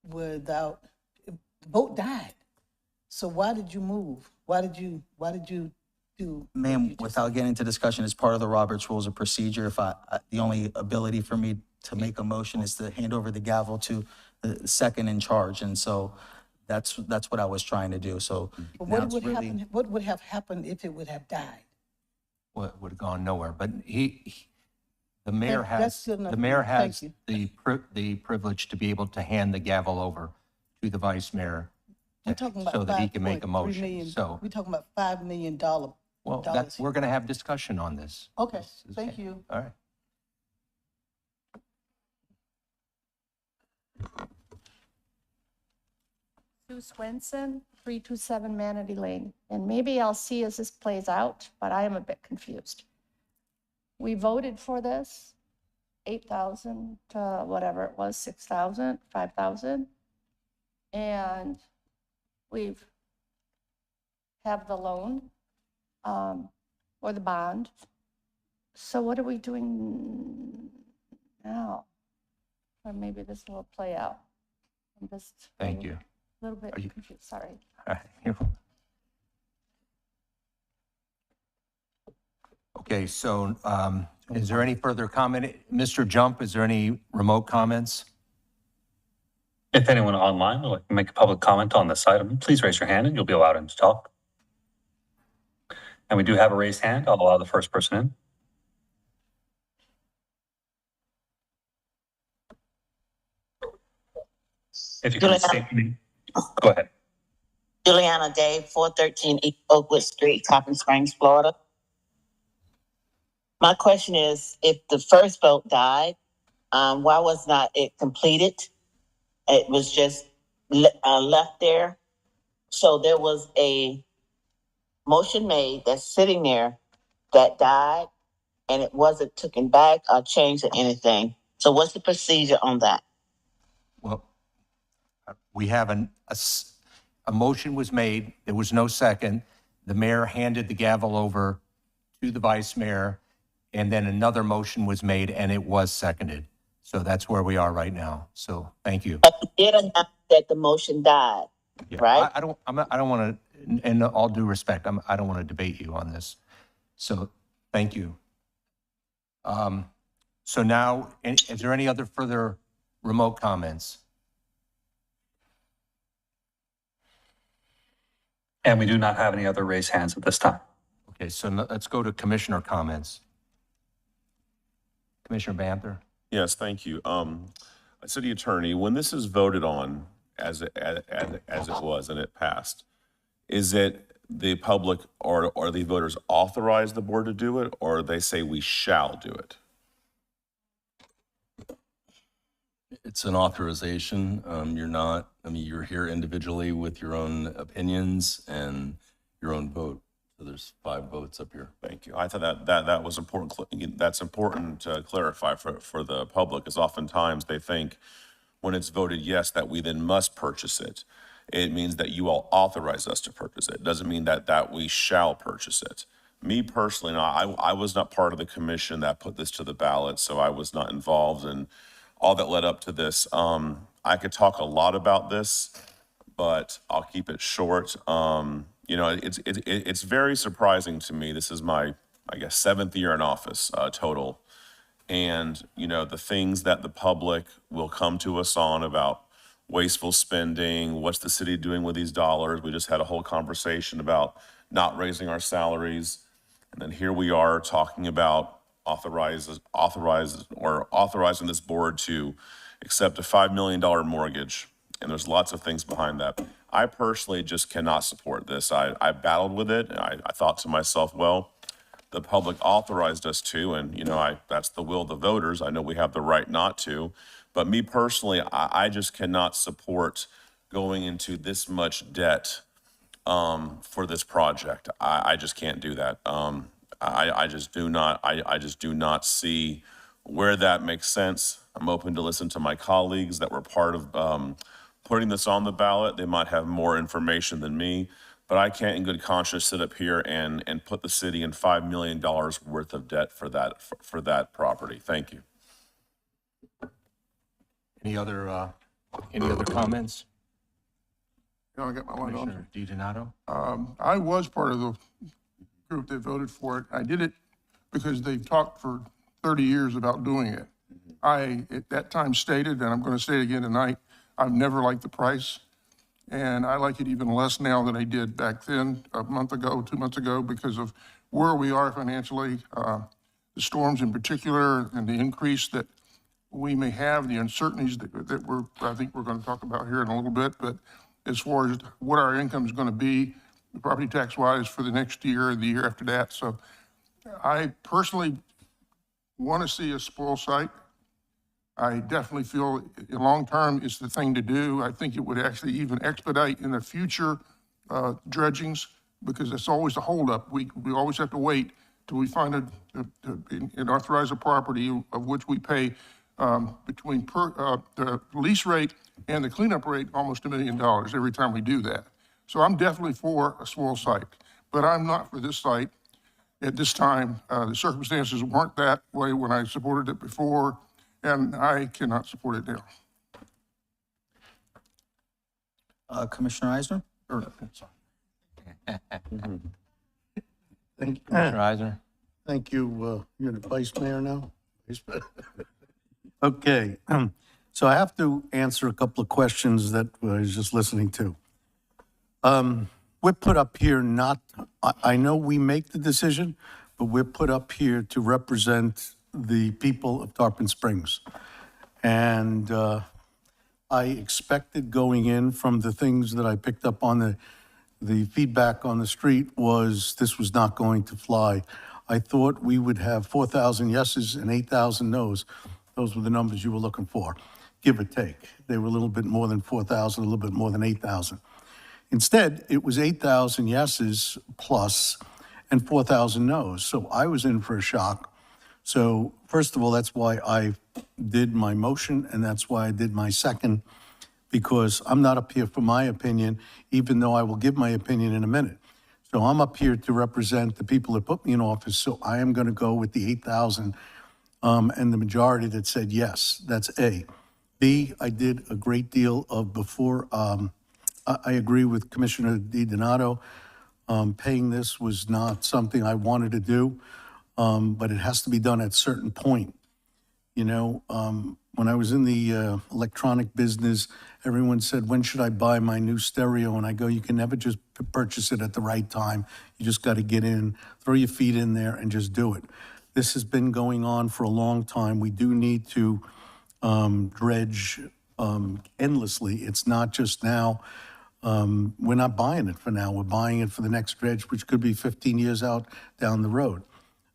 without, the vote died. So why did you move? Why did you do? Ma'am, without getting into discussion, as part of the Roberts Rules of Procedure, if the only ability for me to make a motion is to hand over the gavel to the second in charge. And so that's what I was trying to do. So But now what it's would really, happen, what would have happened if it would have died? Would have gone nowhere, but the mayor That's has, good enough the for mayor me. Thank has you. the privilege to be able to hand the gavel over to the vice mayor We're talking about so that he can make a $5.3 motion. million. So, We're talking about $5 million. well, dollars. we're going to have discussion on this. Okay, This is- thank you. All right. Sue Swenson, 327 Manatee Lane. And maybe I'll see as this plays out, but I am a bit confused. We voted for this, 8,000 to whatever it was, 6,000, 5,000. And we've have the loan or the bond. So what are we doing now? Or maybe this will play out. I'm just Thank you. a little bit Are you- confused, sorry. All right. Okay, so is there any further comment? Mr. Jump, is there any remote comments? If anyone online would like to make a public comment on this item, please raise your hand and you'll be allowed in to talk. And we do have a raised hand. I'll allow the first person in. If you could state your name. Go ahead. Juliana Day, 413 East Oakwood Street, Coppin Springs, Florida. My question is, if the first vote died, why was not it completed? It was just left there. So there was a motion made that's sitting there that died, and it wasn't taken back or changed or anything. So what's the procedure on that? Well, we have a motion was made. There was no second. The mayor handed the gavel over to the vice mayor, and then another motion was made, and it was seconded. So that's where we are right now. So thank you. But you did announce that the motion died, Yeah, right? I don't want to, in all due respect, I don't want to debate you on this. So thank you. So now, is there any other further remote comments? And we do not have any other raised hands at this time. Okay, so let's go to commissioner comments. Commissioner Banther? Yes, thank you. City Attorney, when this is voted on as it was and it passed, is it the public or the voters authorize the board to do it, or they say we shall do it? It's an authorization. You're here individually with your own opinions and your own vote. So there's 5 votes up here. Thank you. I thought that was important. That's important to clarify for the public, is oftentimes they think when it's voted yes, that we then must purchase it. It means that you all authorize us to purchase it. It doesn't mean that we shall purchase it. Me personally, I was not part of the commission that put this to the ballot, so I was not involved in all that led up to this. I could talk a lot about this, but I'll keep it short. It's very surprising to me. This is my, I guess, 7th year in office total. And, the things that the public will come to us on about wasteful spending, what's the city doing with these dollars? We just had a whole conversation about not raising our salaries. And then here we are talking about authorizing this board to accept a $5 million mortgage. And there's lots of things behind that. I personally just cannot support this. I battled with it. And I thought to myself, well, the public authorized us to, and that's the will of the voters. I know we have the right not to, but me personally, I just cannot support going into this much debt for this project. I just can't do that. I just do not see where that makes sense. I'm open to listen to my colleagues that were part of putting this on the ballot. They might have more information than me, but I can't in good conscience sit up here and put the city in $5 million worth of debt for that property. Thank you. Any other comments? I got my line on. Commissioner DiDonato? I was part of the group that voted for it. I did it because they've talked for 30 years about doing it. I, at that time, stated, and I'm going to say it again tonight, I've never liked the price. And I like it even less now than I did back then, a month ago, 2 months ago, because of where we are financially, the storms in particular, and the increase that we may have, the uncertainties that I think we're going to talk about here in a little bit. But as far as what our income is going to be, property tax wise, for the next year and the year after that. So I personally want to see a spoil site. I definitely feel long-term is the thing to do. I think it would actually even expedite in the future dredgings, because it's always a holdup. We always have to wait till we find and authorize a property of which we pay between the lease rate and the cleanup rate almost $1 million every time we do that. So I'm definitely for a spoil site, but I'm not for this site at this time. The circumstances weren't that way when I supported it before, and I cannot support it now. Commissioner Eisner? Thank you. Commissioner Eisner? Thank you. You're the vice mayor now? Okay. So I have to answer a couple of questions that I was just listening to. We're put up here I know we make the decision, but we're put up here to represent the people of Tarpon Springs. And I expected going in from the things that I picked up on the feedback on the street was this was not going to fly. I thought we would have 4,000 yeses and 8,000 nos. Those were the numbers you were looking for, give or take. They were a little bit more than 4,000, a little bit more than 8,000. Instead, it was 8,000 yeses plus and 4,000 nos. So I was in for a shock. So first of all, that's why I did my motion, and that's why I did my second, because I'm not up here for my opinion, even though I will give my opinion in a minute. So I'm up here to represent the people that put me in office, so I am going to go with the 8,000 and the majority that said yes. That's A. B, I did a great deal of before, I agree with Commissioner DiDonato. Paying this was not something I wanted to do, but it has to be done at a certain point. You know, when I was in the electronic business, everyone said, when should I buy my new stereo? And I go, you can never just purchase it at the right time. You just got to get in, throw your feet in there and just do it. This has been going on for a long time. We do need to dredge endlessly. It's not just now. We're not buying it for now. We're buying it for the next dredge, which could be 15 years out down the road.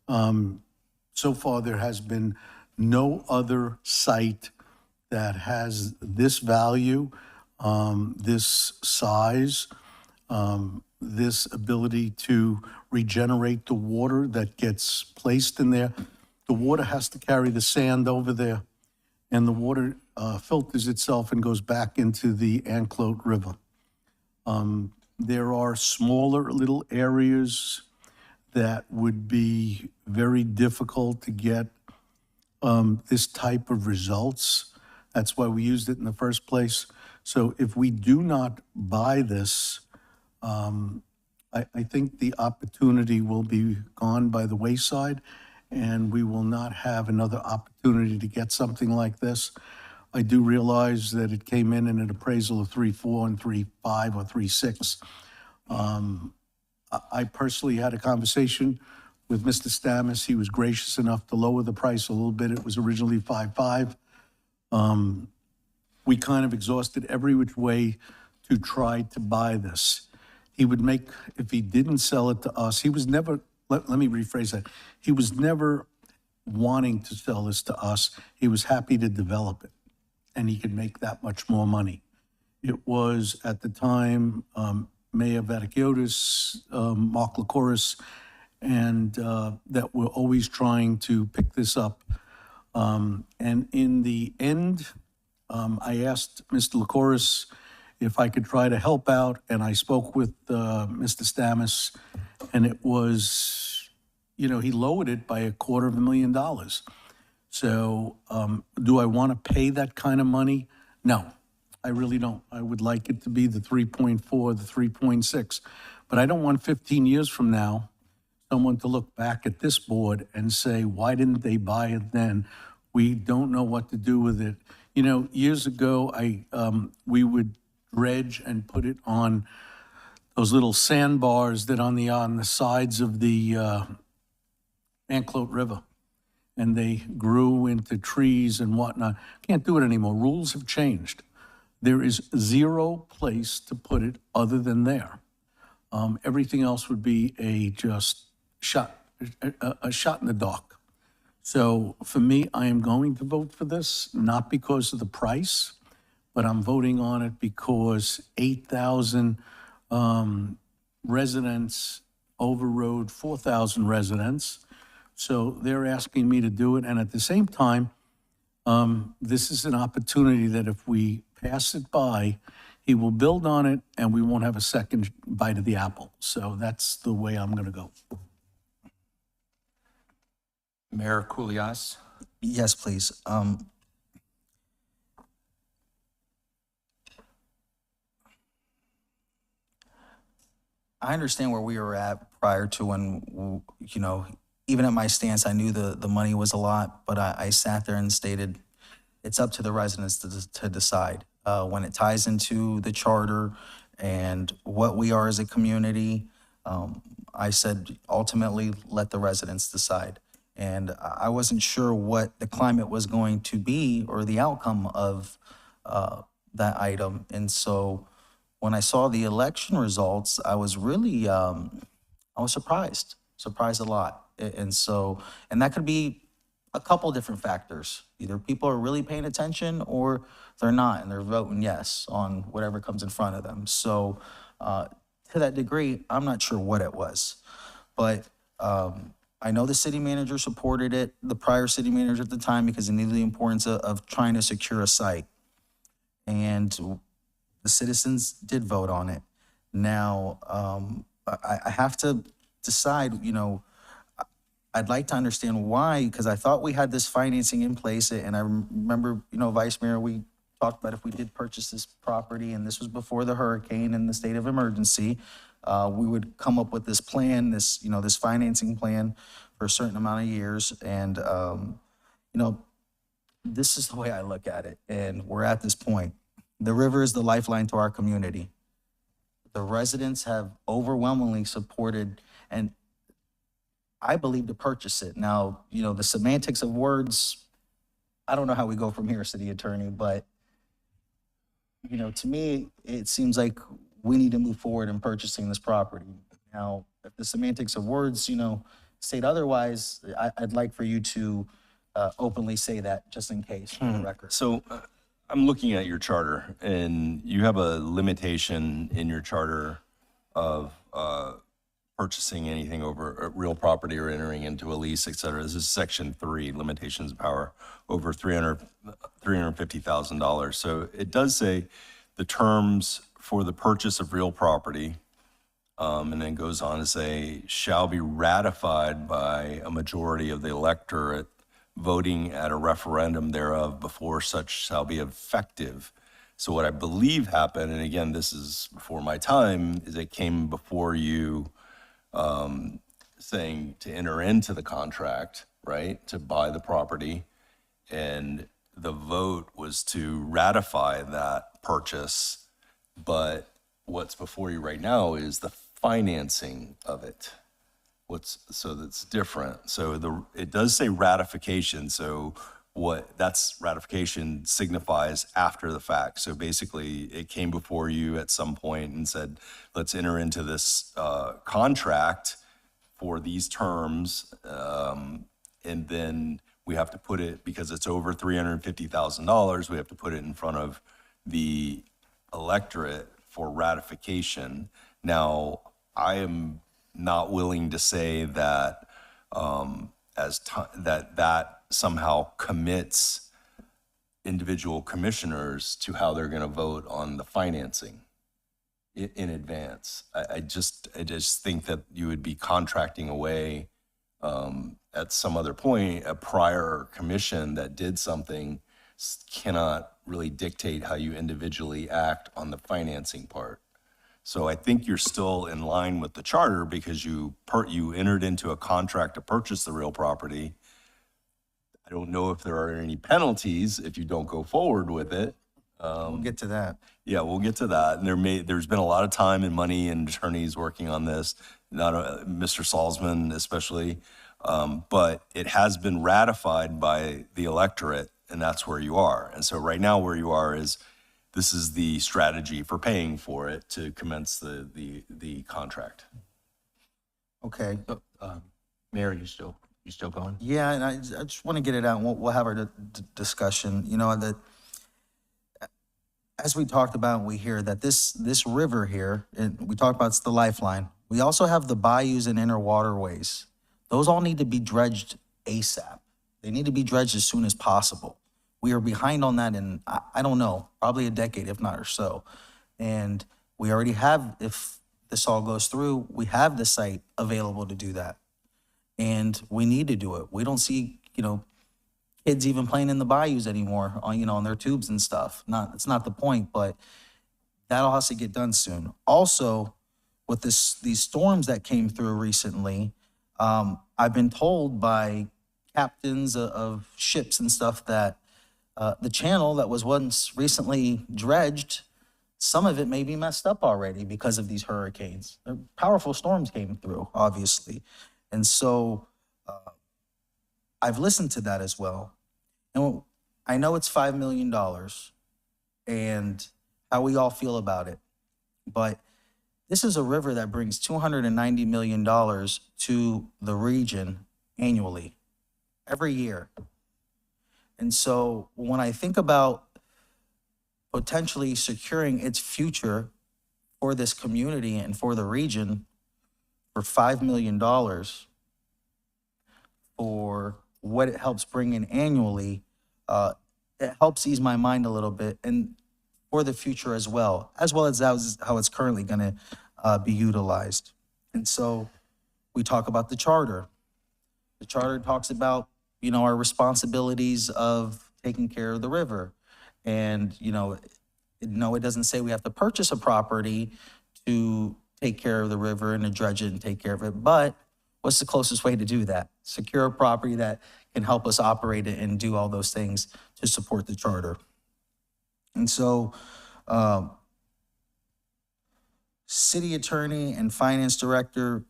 So far, there has been no other site that has this value, this size, this ability to regenerate the water that gets placed in there. The water has to carry the sand over there, and the water filters itself and goes back into the Anclote River. There are smaller little areas that would be very difficult to get this type of results. That's why we used it in the first place. So if we do not buy this, I think the opportunity will be gone by the wayside, and we will not have another opportunity to get something like this. I do realize that it came in an appraisal of 3.4 and 3.5 or 3.6. I personally had a conversation with Mr. Stammes. He was gracious enough to lower the price a little bit. It was originally 5.5. We kind of exhausted every which way to try to buy this. He would make, if he didn't sell it to us, he was never, let me rephrase that. He was never wanting to sell this to us. He was happy to develop it, and he could make that much more money. It was, at the time, Mayor Vaticiotis, Mark Licouris, and that were always trying to pick this up. And in the end, I asked Mr. Licouris if I could try to help out, and I spoke with Mr. Stammes, and it was, you know, he lowered it by $250,000. So do I want to pay that kind of money? No, I really don't. I would like it to be the 3.4, the 3.6. But I don't want 15 years from now someone to look back at this board and say, why didn't they buy it then? We don't know what to do with it. You know, years ago, we would dredge and put it on those little sandbars that on the sides of the Anclote River. And they grew into trees and whatnot. Can't do it anymore. Rules have changed. There is zero place to put it other than there. Everything else would be a shot in the dark. So for me, I am going to vote for this, not because of the price, but I'm voting on it because 8,000 residents overrode 4,000 residents. So they're asking me to do it. And at the same time, this is an opportunity that if we pass it by, he will build on it and we won't have a second bite of the apple. So that's the way I'm going to go. Mayor Koulias. Yes, please. I understand where we were at prior to when, you know, even at my stance, I knew the money was a lot, but I sat there and stated, it's up to the residents to decide. When it ties into the charter and what we are as a community, I said, ultimately, let the residents decide. And I wasn't sure what the climate was going to be or the outcome of that item. And so when I saw the election results, I was really, I was surprised a lot. And that could be a couple different factors. Either people are really paying attention or they're not, and they're voting yes on whatever comes in front of them. So to that degree, I'm not sure what it was. But I know the city manager supported it, the prior city manager at the time, because he knew the importance of trying to secure a site. And the citizens did vote on it. Now, I have to decide, you know, I'd like to understand why, because I thought we had this financing in place, and I remember, Vice Mayor, we talked about if we did purchase this property, and this was before the hurricane and the state of emergency, we would come up with this plan, this financing plan for a certain amount of years, and, this is the way I look at it, and we're at this point. The river is the lifeline to our community. The residents have overwhelmingly supported, and I believe, to purchase it. Now, the semantics of words, I don't know how we go from here, City Attorney, but, to me, it seems like we need to move forward in purchasing this property. Now, if the semantics of words, state otherwise, I'd like for you to openly say that, just in case, for the record. So I'm looking at your charter, and you have a limitation in your charter of purchasing anything over real property or entering into a lease, et cetera. This is section 3, limitations of power, over $350,000. So it does say the terms for the purchase of real property, and then goes on to say, shall be ratified by a majority of the electorate voting at a referendum thereof before such shall be effective. So what I believe happened, and again, this is before my time, is it came before you saying to enter into the contract, right, to buy the property, and the vote was to ratify that purchase, but what's before you right now is the financing of it. So that's different. So it does say ratification. So that's ratification signifies after the fact. So basically it came before you at some point and said, let's enter into this contract for these terms. And then we have to put it, because it's over $350,000, we have to put it in front of the electorate for ratification. Now, I am not willing to say that that somehow commits individual commissioners to how they're going to vote on the financing in advance. I just think that you would be contracting away at some other point. A prior commission that did something cannot really dictate how you individually act on the financing part. So I think you're still in line with the charter because you entered into a contract to purchase the real property. I don't know if there are any penalties if you don't go forward with it. We'll get to that. Yeah, we'll get to that. And there's been a lot of time and money and attorneys working on this, Mr. Salzman especially. But it has been ratified by the electorate, and that's where you are. And so right now where you are is, this is the strategy for paying for it to commence the contract. Okay. Mayor, you still going? Yeah, and I just want to get it out, and we'll have our discussion. That as we talked about, we hear that this river here, and we talked about, it's the lifeline. We also have the bayous and inner waterways. Those all need to be dredged ASAP. They need to be dredged as soon as possible. We are behind on that in, I don't know, probably a decade, if not or so. And we already have, if this all goes through, we have the site available to do that. And we need to do it. We don't see, kids even playing in the bayous anymore on their tubes and stuff. It's not the point, but that all has to get done soon. Also, with these storms that came through recently, I've been told by captains of ships and stuff that the channel that was once recently dredged, some of it may be messed up already because of these hurricanes. Powerful storms came through, obviously. And so I've listened to that as well. And I know it's $5 million and how we all feel about it. But this is a river that brings $290 million to the region annually, every year. And so when I think about potentially securing its future for this community and for the region for $5 million for what it helps bring in annually, it helps ease my mind a little bit, and for the future as well as how it's currently going to be utilized. And so we talk about the charter. The charter talks about, our responsibilities of taking care of the river. And, no, it doesn't say we have to purchase a property to take care of the river and to dredge it and take care of it. But what's the closest way to do that? Secure a property that can help us operate it and do all those things to support the charter. And so, city attorney and finance director,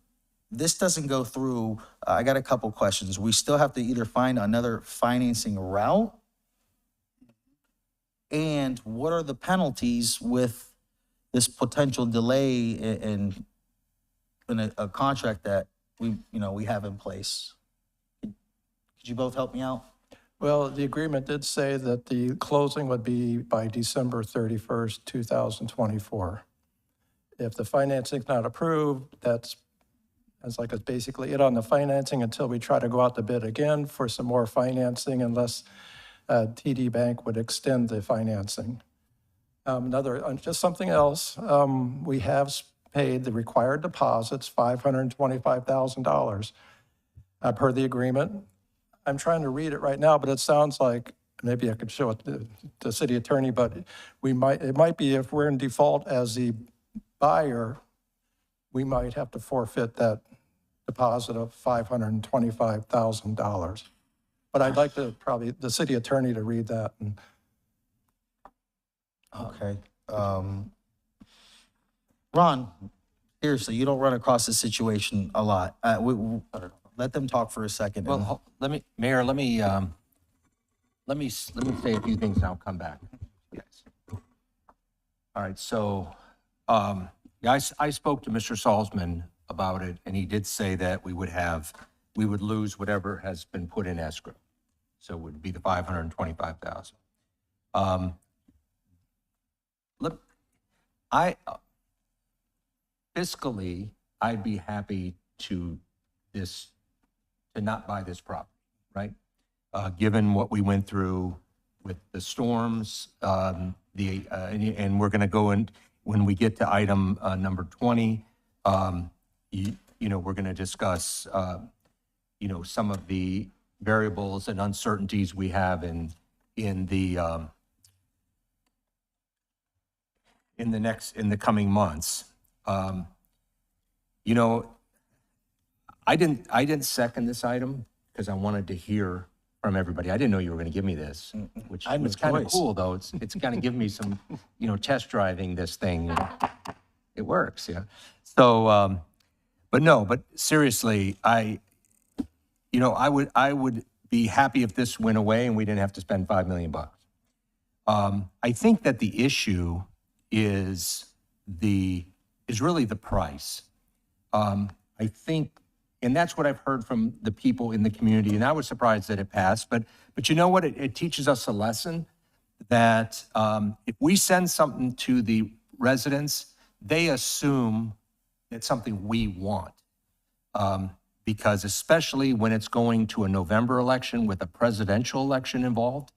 this doesn't go through, I got a couple questions. We still have to either find another financing route, and what are the penalties with this potential delay in a contract that we have in place? Could you both help me out? Well, the agreement did say that the closing would be by December 31st, 2024. If the financing's not approved, that's like it's basically it on the financing until we try to go out to bid again for some more financing unless TD Bank would extend the financing. Just something else, we have paid the required deposits, $525,000 per the agreement. I'm trying to read it right now, but it sounds like, maybe I could show it to the city attorney, but it might be if we're in default as the buyer, we might have to forfeit that deposit of $525,000. But I'd like the city attorney to read that. Okay. Ron, seriously, you don't run across this situation a lot. Let them talk for a second. Well, Mayor, let me say a few things and I'll come back. Yes. All right, so I spoke to Mr. Salzman about it, and he did say that we would lose whatever has been put in escrow. So it would be the $525,000. Look, fiscally, I'd be happy to not buy this property, right? Given what we went through with the storms, and we're going to go in when we get to item number 20. We're going to discuss, some of the variables and uncertainties we have in the coming months. I didn't second this item because I wanted to hear from everybody. I didn't know you were going to give me this, which was kind of cool, though. It's kind of giving me some, test driving this thing. It works, yeah. So, but seriously, I would be happy if this went away and we didn't have to spend $5 million. I think that the issue is really the price. I think, and that's what I've heard from the people in the community, and I was surprised that it passed, but you know what? It teaches us a lesson that if we send something to the residents, they assume it's something we want. Because especially when it's going to a November election with a presidential election involved,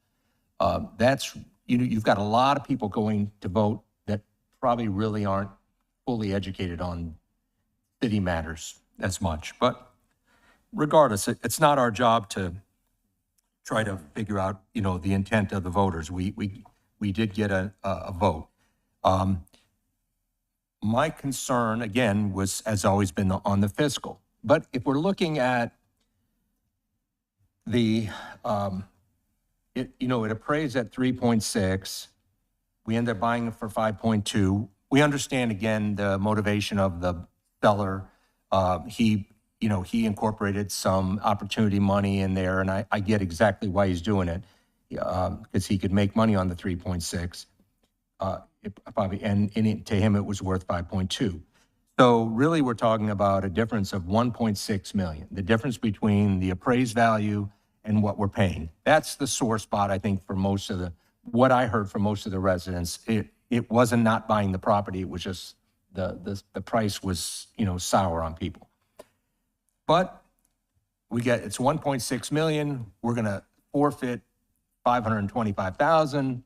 you've got a lot of people going to vote that probably really aren't fully educated on city matters as much. But regardless, it's not our job to try to figure out, the intent of the voters. We did get a vote. My concern, again, has always been on the fiscal. But if we're looking at it appraised at 3.6. We end up buying it for 5.2. We understand, again, the motivation of the seller. He incorporated some opportunity money in there, and I get exactly why he's doing it, because he could make money on the 3.6. To him, it was worth 5.2. So really, we're talking about a difference of 1.6 million, the difference between the appraised value and what we're paying. That's the sore spot, I think, for what I heard from most of the residents. It wasn't not buying the property, it was just the price was, sour on people. But it's 1.6 million. We're going to forfeit 525,000.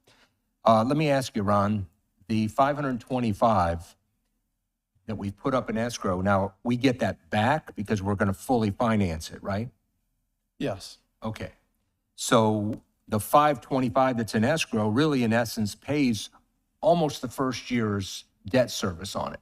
Let me ask you, Ron, the 525 that we put up in escrow, now we get that back because we're going to fully finance it, right? Yes. Okay. So the 525 that's in escrow really in essence pays almost the first year's debt service on it,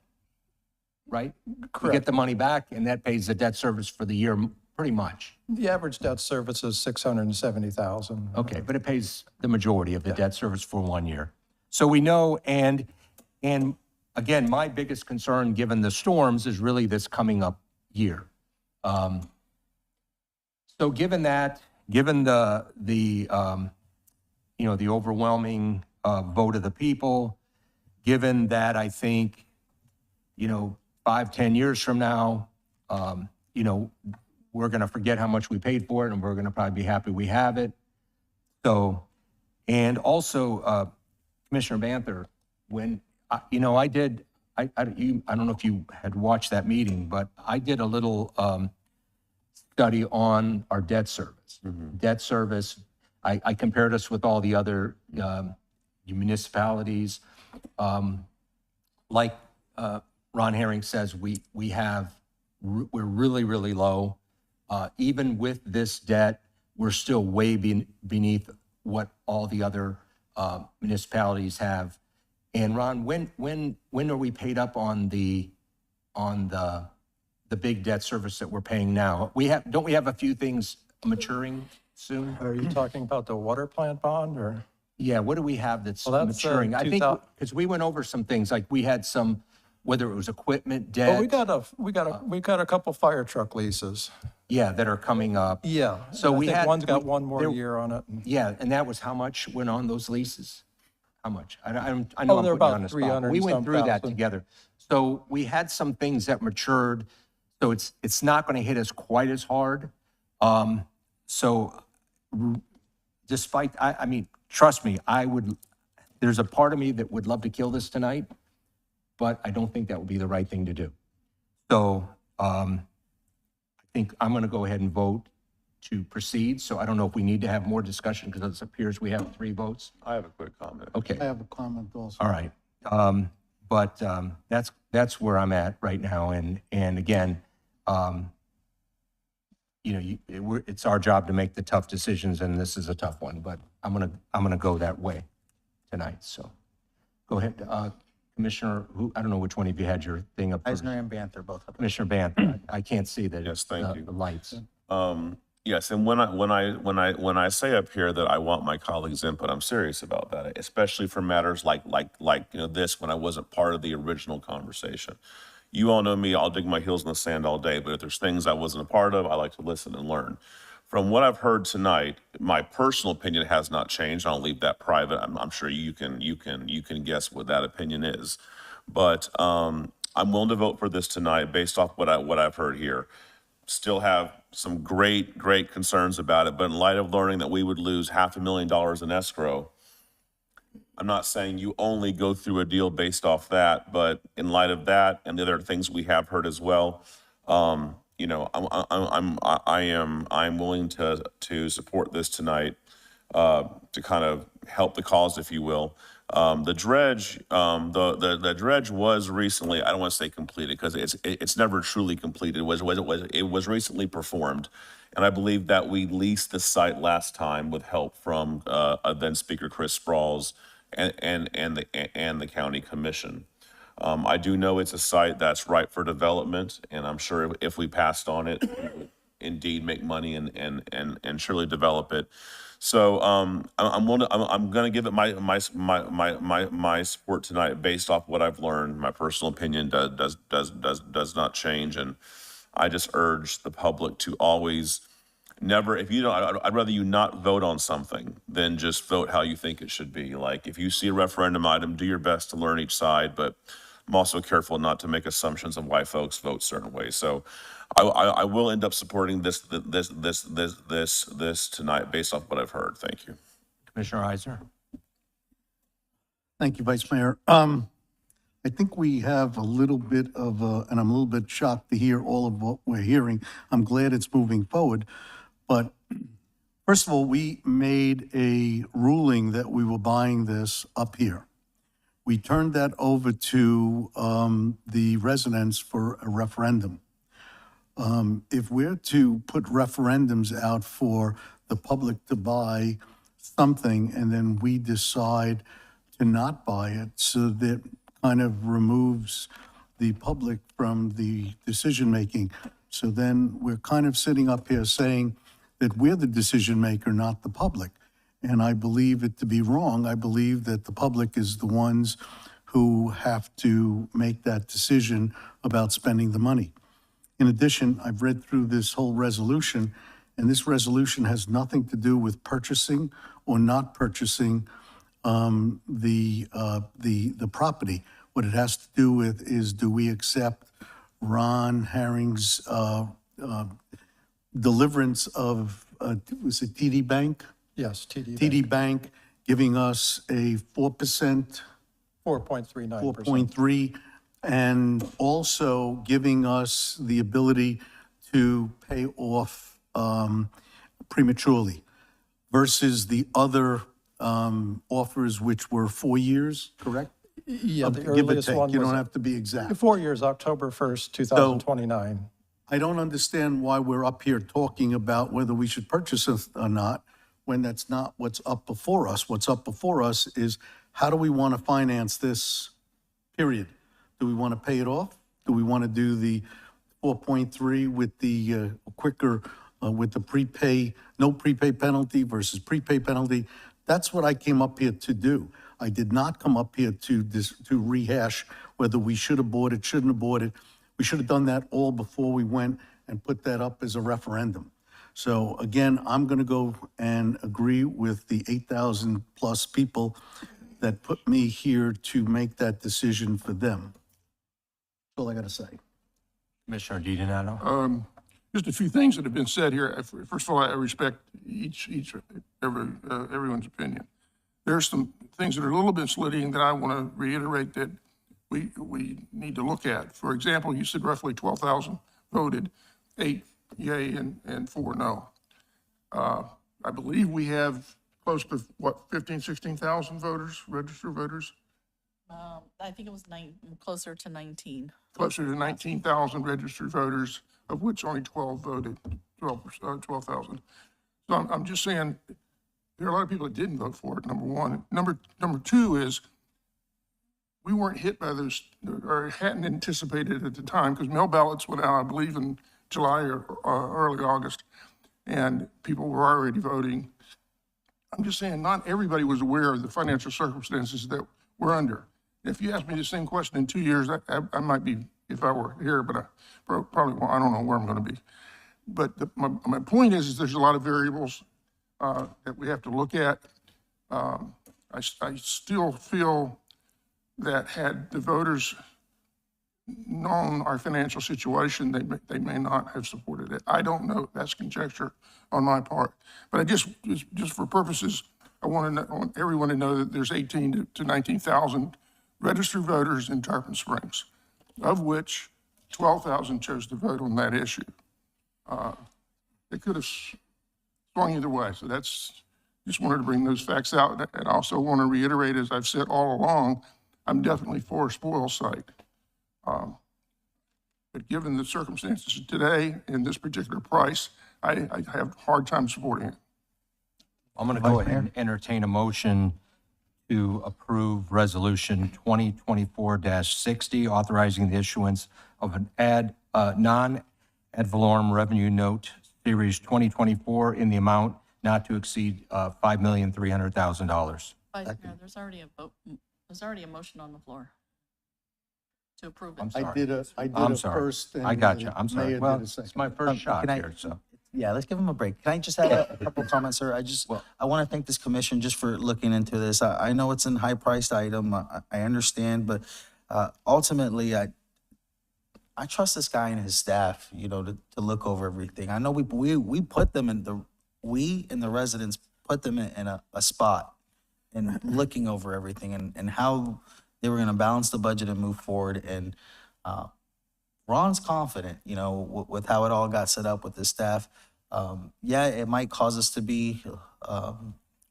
right? You Correct. get the money back and that pays the debt service for the year pretty much. The average debt service is $670,000. Okay, but it pays the majority of the debt service for 1 year. So we know, and again, my biggest concern, given the storms, is really this coming up year. So given that, given the overwhelming vote of the people, given that I think, 5-10 years from now, we're going to forget how much we paid for it, and we're going to probably be happy we have it. So, and also, Commissioner Banther, when, I don't know if you had watched that meeting, but I did a little study on our debt service. Debt service, I compared us with all the other municipalities. Like Ron Herring says, we're really, really low. Even with this debt, we're still way beneath what all the other municipalities have. And Ron, when are we paid up on the big debt service that we're paying now? Don't we have a few things maturing soon? Are you talking about the water plant bond or? Yeah, what do we have that's Well, that's, maturing? I think, 2000 because we went over some things, like we had some, whether it was equipment, debt. Well, we got a couple fire truck leases. Yeah, that are coming up. Yeah. So I we think had. one's got one more year on it. Yeah, and that was how much went on those leases? How much? I know Oh, I'm they're putting you about on the spot. 300 We and went some through that thousand. together. So we had some things that matured, so it's not going to hit us quite as hard. So despite, I mean, trust me, there's a part of me that would love to kill this tonight, but I don't think that would be the right thing to do. So I think I'm going to go ahead and vote to proceed. So I don't know if we need to have more discussion because it appears we have 3 votes. I have a quick comment. Okay. I have a comment also. All right. But that's where I'm at right now. And again, it's our job to make the tough decisions, and this is a tough one. But I'm gonna go that way tonight. So go ahead, Commissioner. I don't know which one of you had your thing up first. Eisner and Banther, both of them. Commissioner Banther. I can't see that. Yes, thank you. The lights. Yes, and when I say up here that I want my colleagues' input, I'm serious about that, especially for matters like this, when I wasn't part of the original conversation. You all know me, I'll dig my heels in the sand all day, but if there's things I wasn't a part of, I like to listen and learn. From what I've heard tonight, my personal opinion has not changed. I'll leave that private. I'm sure you can guess what that opinion is. But I'm willing to vote for this tonight based off what I've heard here. Still have some great concerns about it, but in light of learning that we would lose $500,000 in escrow, I'm not saying you only go through a deal based off that, but in light of that and the other things we have heard as well, I'm willing to support this tonight, to kind of help the cause, if you will. The dredge, the dredge was recently, I don't want to say completed because it's never truly completed. It was recently performed, and I believe that we leased the site last time with help from then Speaker Chris Sprouls and the county commission. I do know it's a site that's ripe for development, and I'm sure if we passed on it, we would indeed make money and surely develop it. So I'm going to give it my support tonight based off what I've learned. My personal opinion does not change, and I just urge the public to always never, if you don't, I'd rather you not vote on something than just vote how you think it should be. Like if you see a referendum item, do your best to learn each side, but I'm also careful not to make assumptions of why folks vote certain ways. So I will end up supporting this tonight based off what I've heard. Thank you. Commissioner Eisner. Thank you, Vice Mayor. I think we have a little bit of, and I'm a little bit shocked to hear all of what we're hearing. I'm glad it's moving forward. But first of all, we made a ruling that we were buying this up here. We turned that over to the residents for a referendum. If we're to put referendums out for the public to buy something and then we decide to not buy it, so that kind of removes the public from the decision-making. So then we're kind of sitting up here saying that we're the decision maker, not the public. And I believe it to be wrong. I believe that the public is the ones who have to make that decision about spending the money. In addition, I've read through this whole resolution, and this resolution has nothing to do with purchasing or not purchasing the property. What it has to do with is, do we accept Ron Herring's deliverance of, was it TD Bank? Yes, TD. TD Bank giving us a 4%, 4.39%. 4.3, and also giving us the ability to pay off prematurely versus the other offers, which were 4 years, correct? Yeah, the Give or earliest take. one You was don't have to be exact. 4 years, October 1st, 2029. I don't understand why we're up here talking about whether we should purchase it or not, when that's not what's up before us. What's up before us is, how do we want to finance this period? Do we want to pay it off? Do we want to do the 4.3 with the quicker, with the prepay, no prepay penalty versus prepay penalty? That's what I came up here to do. I did not come up here to rehash whether we should have bought it, shouldn't have bought it. We should have done that all before we went and put that up as a referendum. So again, I'm going to go and agree with the 8,000 plus people that put me here to make that decision for them. That's all I got to say. Commissioner DiDonato? Just a few things that have been said here. First of all, I respect everyone's opinion. There's some things that are a little bit misleading that I want to reiterate that we need to look at. For example, you said roughly 12,000 voted, 8 yay and 4 no. I believe we have close to, 16,000 voters, registered voters? I think it was closer to 19. Closer to 19,000 registered voters, of which only 12 voted, 12,000. So I'm just saying, there are a lot of people that didn't vote for it, number one. Number two is, we weren't hit by those, or hadn't anticipated at the time, because mail ballots went out, I believe, in July or early August, and people were already voting. I'm just saying, not everybody was aware of the financial circumstances that we're under. If you ask me the same question in 2 years, I might be, if I were here, but I probably won't. I don't know where I'm going to be. But my point is there's a lot of variables that we have to look at. I still feel that had the voters known our financial situation, they may not have supported it. I don't know. That's conjecture on my part. But I just for purposes, I want everyone to know that there's 18 to 19,000 registered voters in Tarpon Springs, of which 12,000 chose to vote on that issue. It could have swung either way. So just wanted to bring those facts out. And I also want to reiterate, as I've said all along, I'm definitely for a spoil site. But given the circumstances today in this particular price, I have a hard time supporting it. I'm going to go ahead and entertain a motion to approve Resolution 2024-60, authorizing the issuance of an non-ad valorem revenue note, Series 2024, in the amount not to exceed $5,300,000. Vice Mayor, there's already a vote. There's already a motion on the floor to approve it. I'm sorry. I did a sorry. first. And I got you. the I'm sorry. mayor Well, did a second. it's my first shot can I- here, so. Yeah, let's give him a break. Can I just have a couple comments, sir? I want to thank this commission just for looking into this. I know it's a high-priced item. I understand, but ultimately, I trust this guy and his staff, to look over everything. I know we put them in we and the residents put them in a spot and looking over everything and how they were going to balance the budget and move forward. And Ron's confident, with how it all got set up with his staff. Yeah, it might cause us to be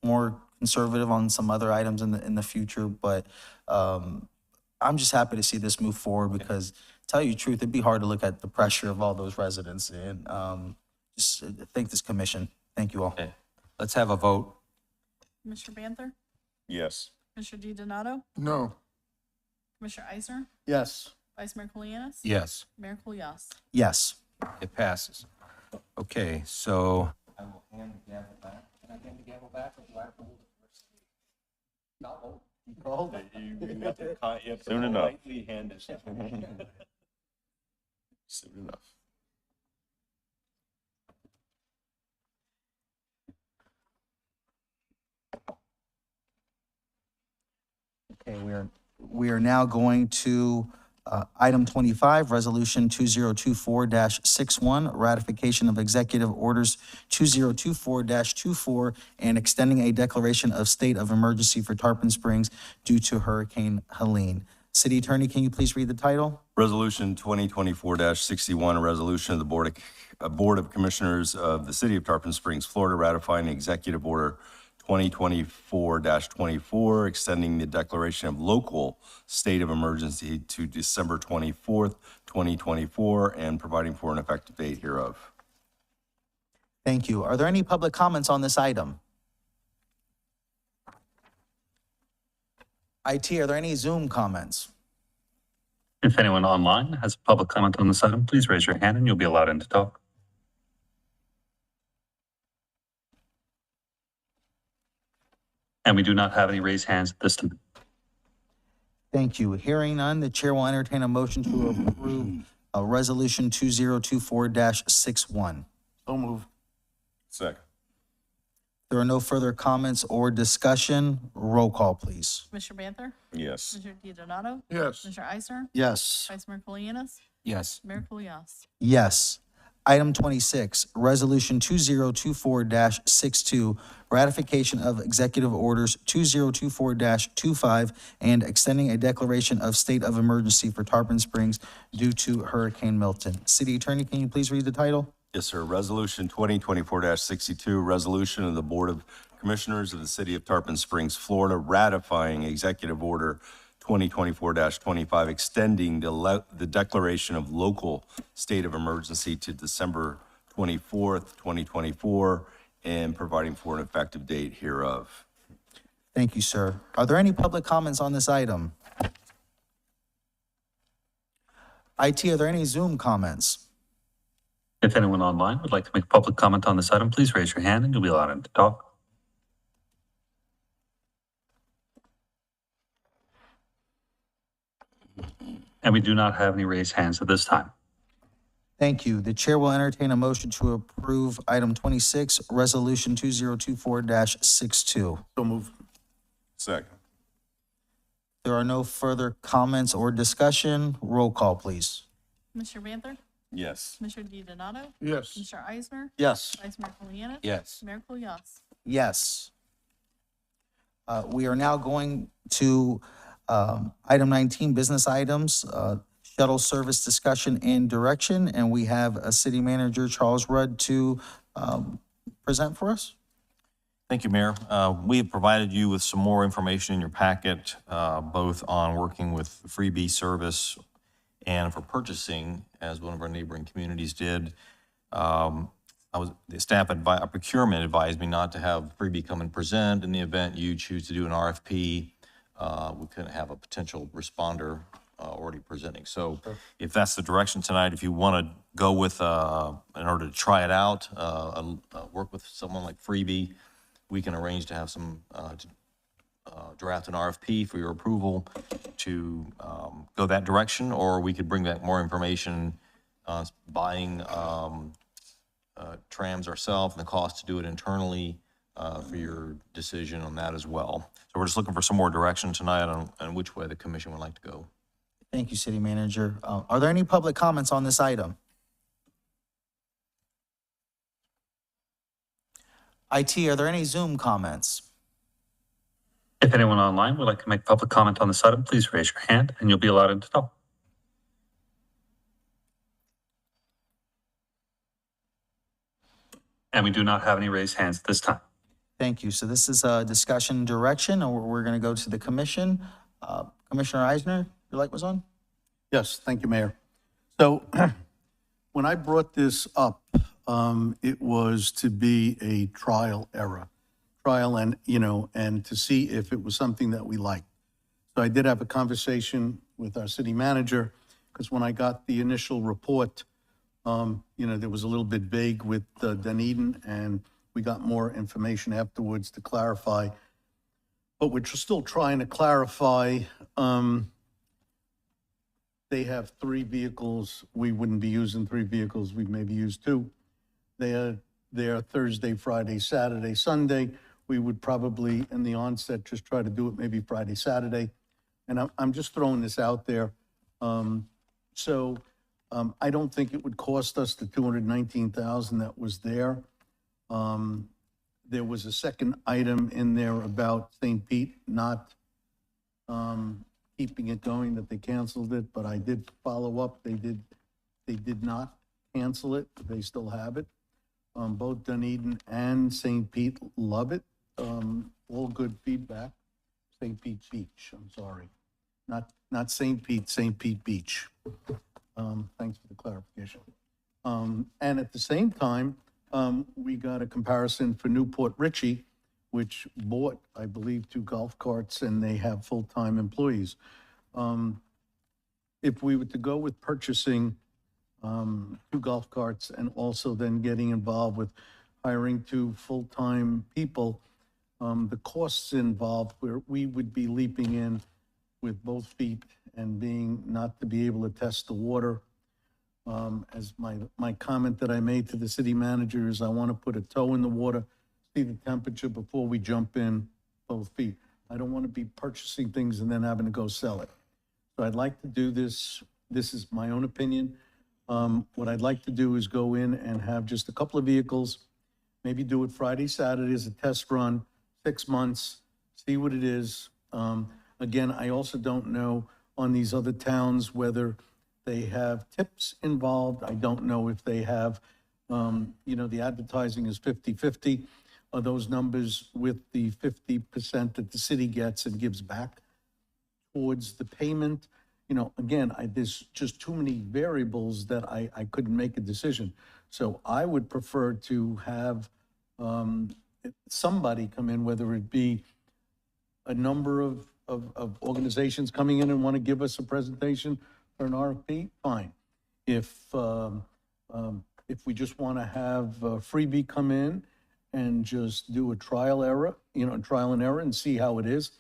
more conservative on some other items in the future, but I'm just happy to see this move forward because tell you the truth, it'd be hard to look at the pressure of all those residents and just thank this commission. Thank you all. Okay, let's have a vote. Commissioner Banther? Yes. Commissioner DiDonato? No. Commissioner Eisner? Yes. Vice Mayor Colianis? Yes, Mayor Kulyas? Yes. it passes. Okay, so. I will hand the gavel back. Can I hand the gavel back, or do I have to hold it first? Not hold. You can hold it. You have to Soon enough. politely hand it. Soon enough. Okay, we are now going to item 25, Resolution 2024-61, ratification of Executive Orders 2024-24, and extending a declaration of state of emergency for Tarpon Springs due to Hurricane Helene. City Attorney, can you please read the title? Resolution 2024-61, a resolution of the Board of Commissioners of the City of Tarpon Springs, Florida, ratifying Executive Order 2024-24, extending the declaration of local state of emergency to December 24th, 2024, and providing for an effective date hereof. Thank you. Are there any public comments on this item? IT, are there any Zoom comments? If anyone online has a public comment on this item, please raise your hand and you'll be allowed in to talk. And we do not have any raised hands at this time. Thank you. Hearing none, the chair will entertain a motion to approve Resolution 2024-61. So moved. Second. There are no further comments or discussion. Roll call, please. Commissioner Banther? Yes. Commissioner DiDonato? Yes. Commissioner Eisner? Yes. Vice Mayor Colianis? Yes, Mayor Kulyas? Yes. Item 26, Resolution 2024-62, ratification of Executive Orders 2024-25 and extending a declaration of state of emergency for Tarpon Springs due to Hurricane Milton. City Attorney, can you please read the title? Yes, sir. Resolution 2024-62, resolution of the Board of Commissioners of the City of Tarpon Springs, Florida, ratifying Executive Order 2024-25, extending the declaration of local state of emergency to December 24th, 2024, and providing for an effective date hereof. Thank you, sir. Are there any public comments on this item? IT, are there any Zoom comments? If anyone online would like to make a public comment on this item, please raise your hand and you'll be allowed in to talk. And we do not have any raised hands at this time. Thank you. The chair will entertain a motion to approve item 26, Resolution 2024-62. So moved. Second. There are no further comments or discussion. Roll call, please. Commissioner Banther? Yes. Commissioner DiDonato? Yes. Commissioner Eisner? Yes. Vice Mayor Colianis? yes. Mayor Kulyas? Yes. We are now going to item 19, business items, shuttle service discussion and direction. And we have City Manager Charles Rudd to present for us. Thank you, Mayor. We have provided you with some more information in your packet, both on working with the freebie service and for purchasing, as one of our neighboring communities did. The staff procurement advised me not to have freebie come and present in the event you choose to do an RFP. We couldn't have a potential responder already presenting. So if that's the direction tonight, if you want to go with, in order to try it out, work with someone like freebie, we can arrange to have some, draft an RFP for your approval to go that direction, or we could bring back more information, buying trams ourselves and the cost to do it internally for your decision on that as well. So we're just looking for some more direction tonight on which way the commission would like to go. Thank you, City Manager. Are there any public comments on this item? IT, are there any Zoom comments? If anyone online would like to make public comment on this item, please raise your hand and you'll be allowed in to talk. And we do not have any raised hands at this time. Thank you. So this is a discussion direction, and we're going to go to the commission. Commissioner Eisner, your light was on? Yes, thank you, Mayor. So when I brought this up, it was to be a trial and, and to see if it was something that we liked. So I did have a conversation with our city manager, because when I got the initial report, there was a little bit vague with Dunedin, and we got more information afterwards to clarify. But we're still trying to clarify. They have 3 vehicles. We wouldn't be using 3 vehicles. We'd maybe use 2. They are there Thursday, Friday, Saturday, Sunday. We would probably, in the onset, just try to do it maybe Friday, Saturday. And I'm just throwing this out there. I don't think it would cost us the $219,000 that was there. There was a second item in there about St. Pete not keeping it going, that they canceled it, but I did follow up. They did not cancel it. They still have it. Both Dunedin and St. Pete love it. All good feedback. St. Pete Beach, I'm sorry. Not St. Pete, St. Pete Beach. Thanks for the clarification. And at the same time, we got a comparison for Newport Richey, which bought, I believe, 2 golf carts, and they have full-time employees. If we were to go with purchasing 2 golf carts and also then getting involved with hiring 2 full-time people, the costs involved, where we would be leaping in with both feet and being not to be able to test the water. As my comment that I made to the city manager is, I want to put a toe in the water, see the temperature before we jump in both feet. I don't want to be purchasing things and then having to go sell it. So I'd like to do this. This is my own opinion. What I'd like to do is go in and have just a couple of vehicles, maybe do it Friday, Saturday as a test run, 6 months, see what it is. Again, I also don't know on these other towns whether they have tips involved. I don't know if they have, the advertising is 50-50. Are those numbers with the 50% that the city gets and gives back towards the payment? Again, there's just too many variables that I couldn't make a decision. So I would prefer to have somebody come in, whether it be a number of organizations coming in and want to give us a presentation for an RFP, fine. If we just want to have Freebie come in and just do a trial and error and see how it is,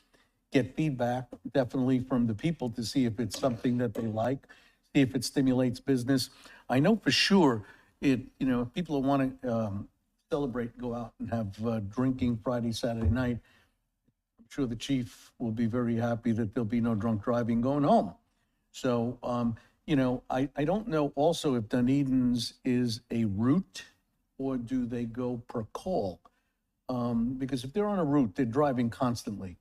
get feedback definitely from the people to see if it's something that they like, see if it stimulates business. I know for sure if people want to celebrate, go out and have drinking Friday, Saturday night, I'm sure the chief will be very happy that there'll be no drunk driving going home. So, I don't know also if Dunedin's is a route or do they go per call? Because if they're on a route, they're driving constantly.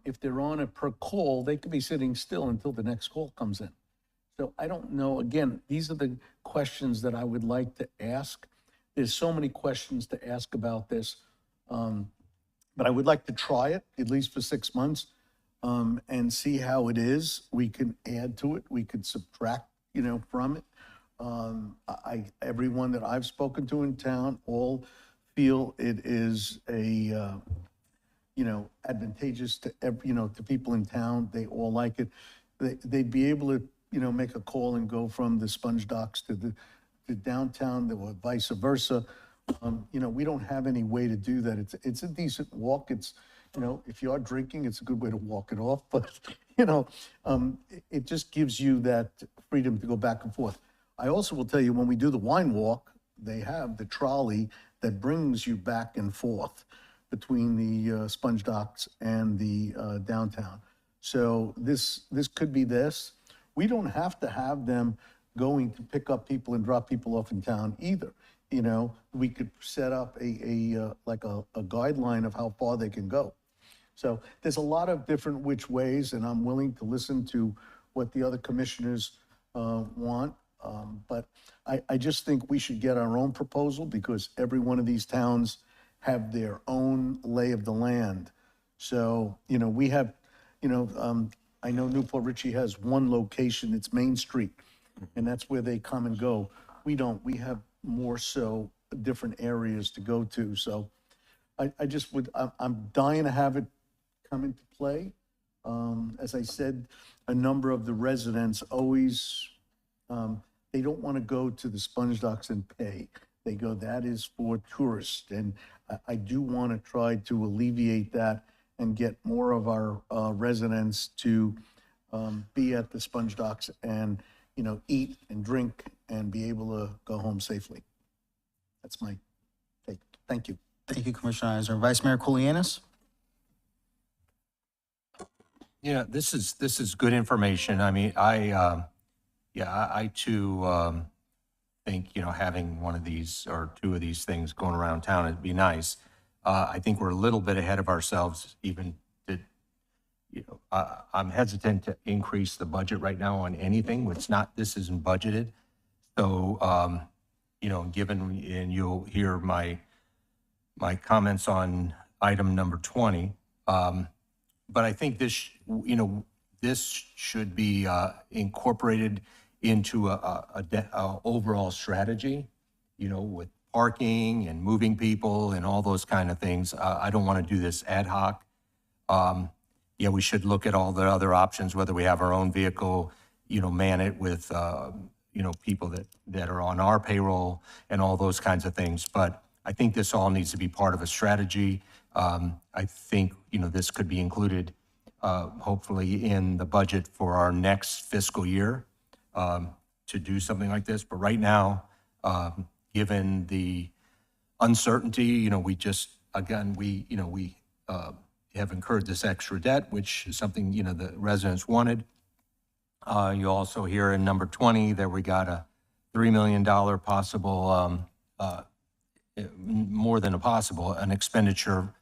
If they're on a per call, they could be sitting still until the next call comes in. So I don't know. Again, these are the questions that I would like to ask. There's so many questions to ask about this. But I would like to try it, at least for 6 months, and see how it is. We can add to it. We could subtract, from it. Everyone that I've spoken to in town all feel it is a, advantageous to to people in town. They all like it. They'd be able to, make a call and go from the sponge docks to downtown, or vice versa. We don't have any way to do that. It's a decent walk. It's, if you are drinking, it's a good way to walk it off. But, it just gives you that freedom to go back and forth. I also will tell you, when we do the wine walk, they have the trolley that brings you back and forth between the sponge docks and the downtown. So this could be this. We don't have to have them going to pick up people and drop people off in town either. We could set up a guideline of how far they can go. So there's a lot of different which ways, and I'm willing to listen to what the other commissioners want. But I just think we should get our own proposal, because every one of these towns have their own lay of the land. So, we have, I know Newport Richey has one location, it's Main Street. and that's where they come and go. We don't, we have more so different areas to go to, so I just would, I'm dying to have it come into play. As I said, a number of the residents always, they don't want to go to the sponge docks and pay. They go, that is for tourists, and I do want to try to alleviate that and get more of our residents to be at the sponge docks and, eat and drink and be able to go home safely. That's my take. Thank you. Thank you, Commissioner Eisner. Vice Mayor Kulianis? Yeah, this is good information. I mean, I too think, having one of these or two of these things going around town, it'd be nice. I think we're a little bit ahead of ourselves even to, I'm hesitant to increase the budget right now on anything. This isn't budgeted. So, given, and you'll hear my comments on item number 20, but I think this should be incorporated into a overall strategy, with parking and moving people and all those kind of things. I don't want to do this ad hoc. We should look at all the other options, whether we have our own vehicle, man it with, people that are on our payroll and all those kinds of things. But I think this all needs to be part of a strategy. I think, this could be included, hopefully in the budget for our next fiscal year, to do something like this. But right now, given the uncertainty, we just, again, we have incurred this extra debt, which is something, the residents wanted. You also hear in number 20 that we got a $3 million possible, more than a possible, an expenditure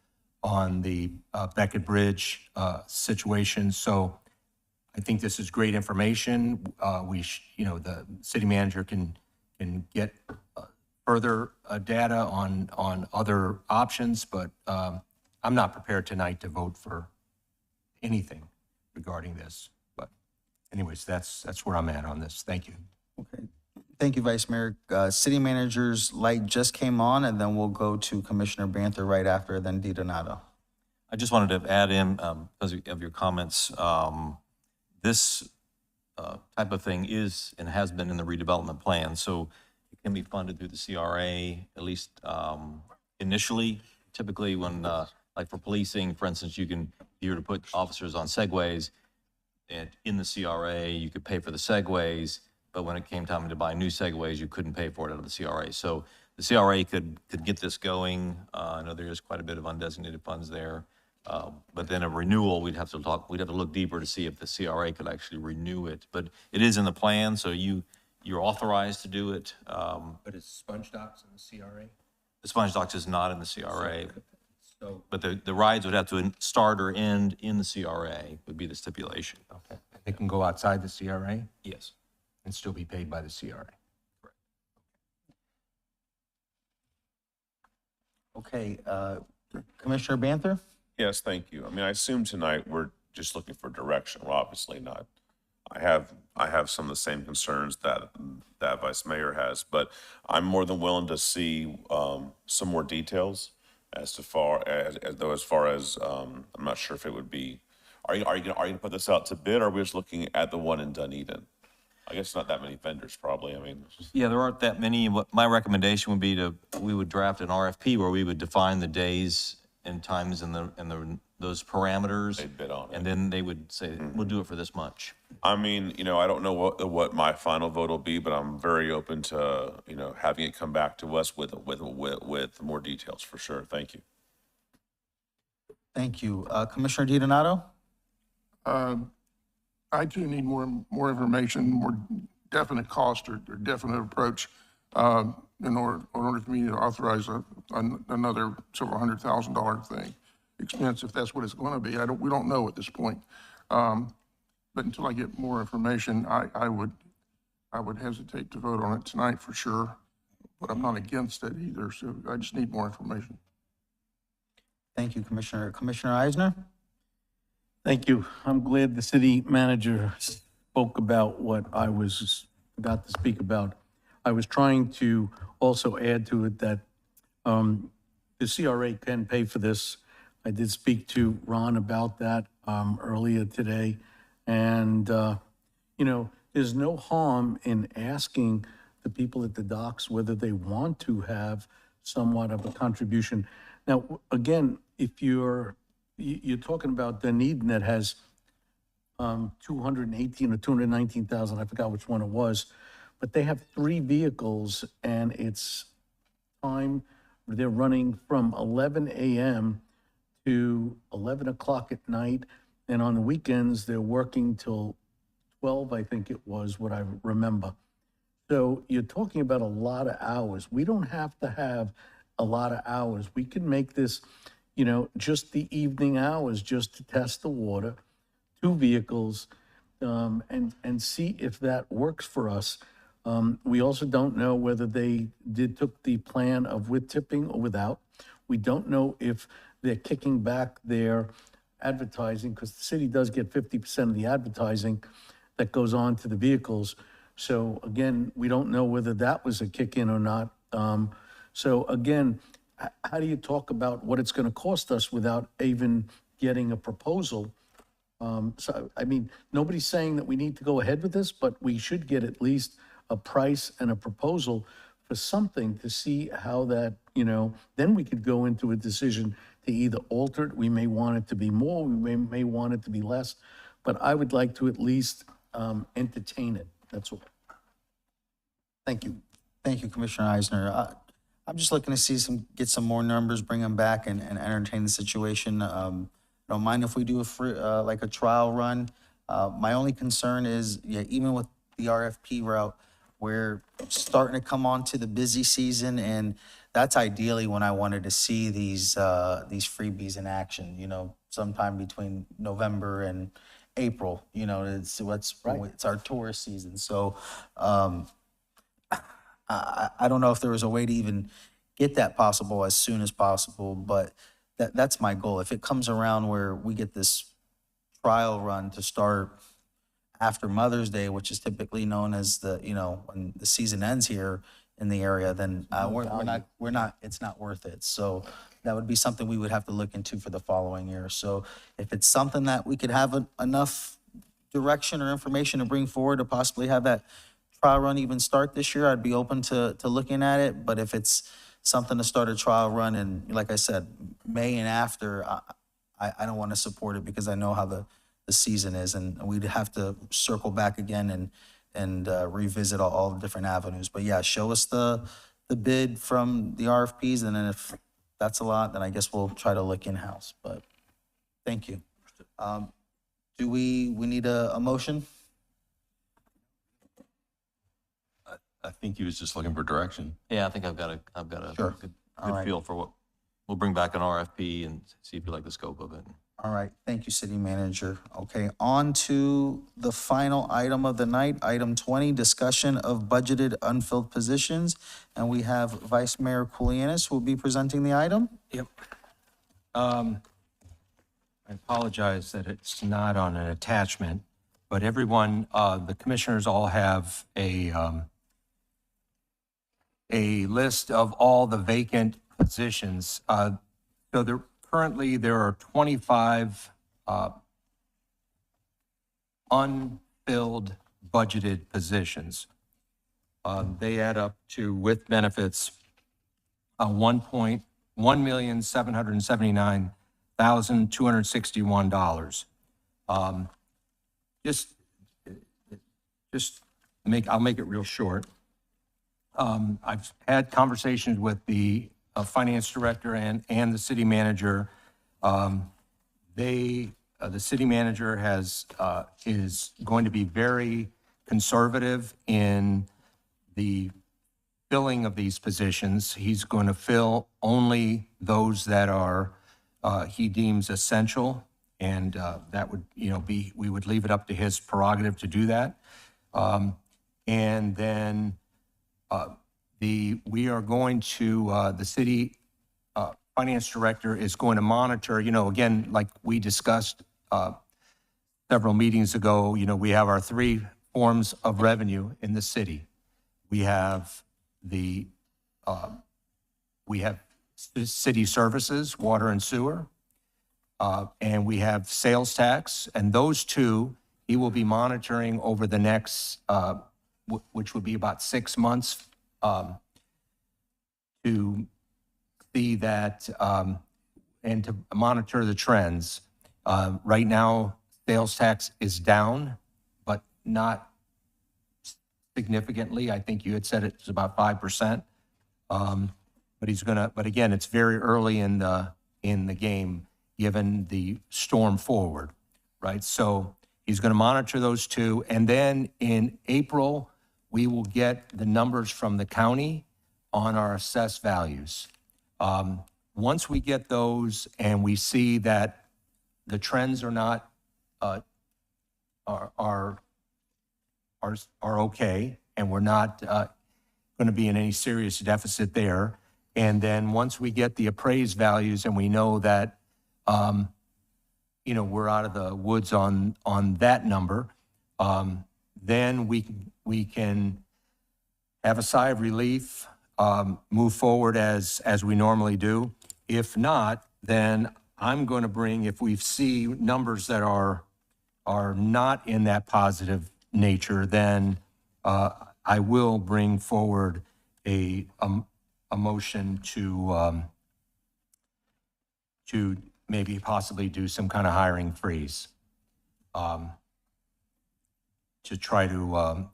on the Beckett Bridge situation. So I think this is great information. The city manager can get further data on other options, but I'm not prepared tonight to vote for anything regarding this. But anyways, that's where I'm at on this. Thank you. Okay. Thank you, Vice Mayor. City Manager's light just came on, and then we'll go to Commissioner Banther right after, then DiDonato. I just wanted to add in, because of your comments, this type of thing is and has been in the redevelopment plan, so it can be funded through the CRA, at least initially. Typically when, like for policing, for instance, if you were to put officers on segways, and in the CRA, you could pay for the segways, but when it came time to buy new segways, you couldn't pay for it out of the CRA. So the CRA could get this going. I know there is quite a bit of undesignated funds there. But then a renewal, we'd have to look deeper to see if the CRA could actually renew it. But it is in the plan, so you're authorized to do it. But is Sponge Docks in the CRA? The Sponge Docks is not in the CRA. So, But the rides would have to start or end in the CRA, would be the stipulation. okay. They can go outside the CRA Yes. and still be paid by the CRA. Okay, Commissioner Banther? Yes, thank you. I mean, I assume tonight we're just looking for direction. Well, obviously not. I have some of the same concerns that Vice Mayor has, but I'm more than willing to see some more details as far as I'm not sure if it would be. Are you gonna put this out to bid, or are we just looking at the one in Dunedin? I guess not that many vendors, probably. I mean, Yeah, there aren't that many. What my recommendation would be we would draft an RFP where we would define the days and times and those parameters. they'd bid on it. And then they would say, we'll do it for this much. I mean, I don't know what my final vote will be, but I'm very open to, having it come back to us with more details for sure. Thank you. Thank you. Commissioner DiDonato? I too need more information, more definite cost or definite approach in order for me to authorize another several $100,000 thing expense, if that's what it's going to be. We don't know at this point. But until I get more information, I would hesitate to vote on it tonight for sure. But I'm not against it either. So I just need more information. Thank you, Commissioner. Commissioner Eisner? Thank you. I'm glad the city manager spoke about what I was forgot to speak about. I was trying to also add to it that the CRA can pay for this. I did speak to Ron about that earlier today. And, there's no harm in asking the people at the docks whether they want to have somewhat of a contribution. Now, again, if you're talking about Dunedin that has 218 or 219,000, I forgot which one it was, but they have 3 vehicles and it's time, they're running from 11 a.m. to 11 o'clock at night. And on the weekends, they're working till 12, I think it was, what I remember. So you're talking about a lot of hours. We don't have to have a lot of hours. We can make this, just the evening hours just to test the water, 2 vehicles, and see if that works for us. We also don't know whether they took the plan of with tipping or without. We don't know if they're kicking back their advertising, because the city does get 50% of the advertising that goes on to the vehicles. So again, we don't know whether that was a kick-in or not. So again, how do you talk about what it's going to cost us without even getting a proposal? So, I mean, nobody's saying that we need to go ahead with this, but we should get at least a price and a proposal for something to see how that, then we could go into a decision to either alter it. We may want it to be more, we may want it to be less, but I would like to at least entertain it. That's all. Thank you. Thank you, Commissioner Eisner. I'm just looking to get some more numbers, bring them back and entertain the situation. I don't mind if we do a free, like a trial run. My only concern is, even with the RFP route, we're starting to come on to the busy season, and that's ideally when I wanted to see these freebies in action, sometime between November and April, it's our tourist season. So, I don't know if there was a way to even get that possible as soon as possible, but that's my goal. If it comes around where we get this trial run to start after Mother's Day, which is typically known as when the season ends here in the area, then it's not worth it. So that would be something we would have to look into for the following year. So if it's something that we could have enough direction or information to bring forward to possibly have that trial run even start this year, I'd be open to looking at it. But if it's something to start a trial run, and like I said, May and after, I don't want to support it because I know how the season is, and we'd have to circle back again and revisit all the different avenues. But yeah, show us the bid from the RFPs, and then if that's a lot, then I guess we'll try to look in-house. But thank you. Do we need a motion? I think he was just looking for direction. Yeah, I think I've got a Sure. good All right. feel for what, we'll bring back an RFP and see if you like the scope of it. All right, thank you, City Manager. Okay, on to the final item of the night, item 20, discussion of budgeted unfilled positions. And we have Vice Mayor Kulianis who will be presenting the item. Yep. I apologize that it's not on an attachment, but everyone, the commissioners all have a list of all the vacant positions. So currently there are 25 unfilled budgeted positions. They add up to, with benefits, $1,779,261. I'll make it real short. I've had conversations with the finance director and the city manager. The city manager is going to be very conservative in the filling of these positions. He's going to fill only those that are he deems essential, and that would we would leave it up to his prerogative to do that. And then we are going to the city finance director is going to monitor, again, like we discussed several meetings ago, we have our 3 forms of revenue in the city. We have city services, water and sewer, and we have sales tax, and those two he will be monitoring over the next, which would be about 6 months, to see that and to monitor the trends. Right now, sales tax is down, but not significantly. I think you had said it's about 5%. But again, it's very early in the game, given the storm forward, right? So he's going to monitor those two. And then in April, we will get the numbers from the county on our assessed values. Once we get those and we see that the trends are not, are okay, and we're not going to be in any serious deficit there. And then once we get the appraised values and we know that, we're out of the woods on that number, then we can have a sigh of relief, move forward as we normally do. If not, then I'm going to bring, if we see numbers that are not in that positive nature, then I will bring forward a motion to maybe possibly do some kind of hiring freeze to try to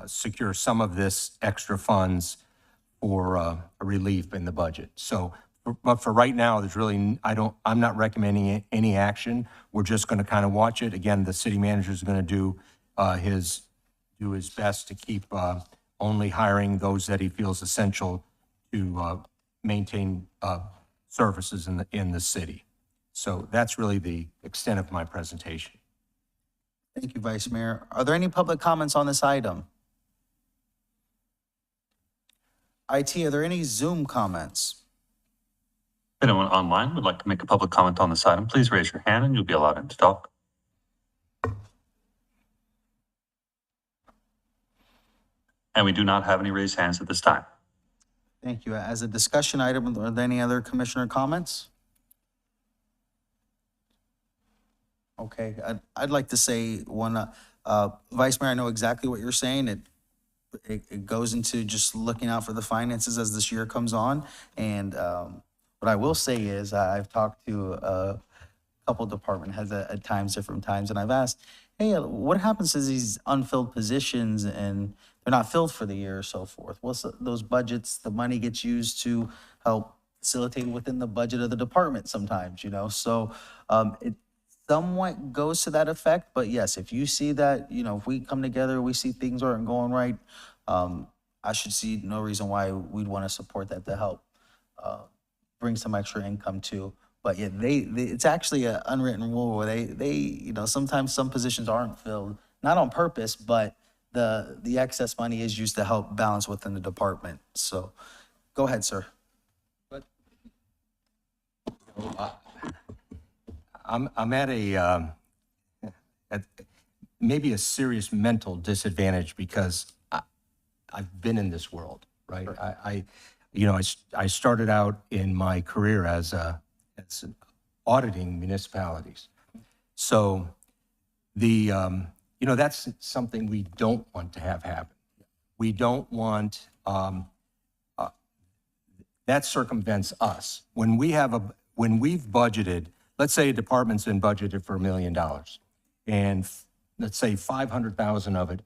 secure some of this extra funds for a relief in the budget. So, but for right now, there's really, I'm not recommending any action. We're just going to kind of watch it. Again, the city manager is going to do his best to keep only hiring those that he feels essential to maintain services in the city. So that's really the extent of my presentation. Thank you, Vice Mayor. Are there any public comments on this item? IT, are there any Zoom comments? If anyone online would like to make a public comment on this item, please raise your hand and you'll be allowed in to talk. And we do not have any raised hands at this time. Thank you. As a discussion item, are there any other commissioner comments? Okay, I'd like to say one, Vice Mayor, I know exactly what you're saying. It goes into just looking out for the finances as this year comes on. And what I will say is I've talked to a couple department heads at times, different times, and I've asked, hey, what happens to these unfilled positions and they're not filled for the year or so forth? What's those budgets, the money gets used to help facilitate within the budget of the department sometimes, So it somewhat goes to that effect. But yes, if you see that, if we come together, we see things aren't going right, I should see no reason why we'd want to support that to help bring some extra income too. But yeah, it's actually an unwritten rule where they sometimes some positions aren't filled, not on purpose, but the excess money is used to help balance within the department. So go ahead, sir. But I'm at maybe a serious mental disadvantage because I've been in this world, right? Sure. I started out in my career as auditing municipalities. So that's something we don't want to have happen. We don't want, that circumvents us. When we've budgeted, let's say a department's been budgeted for $1 million, and let's say 500,000 of it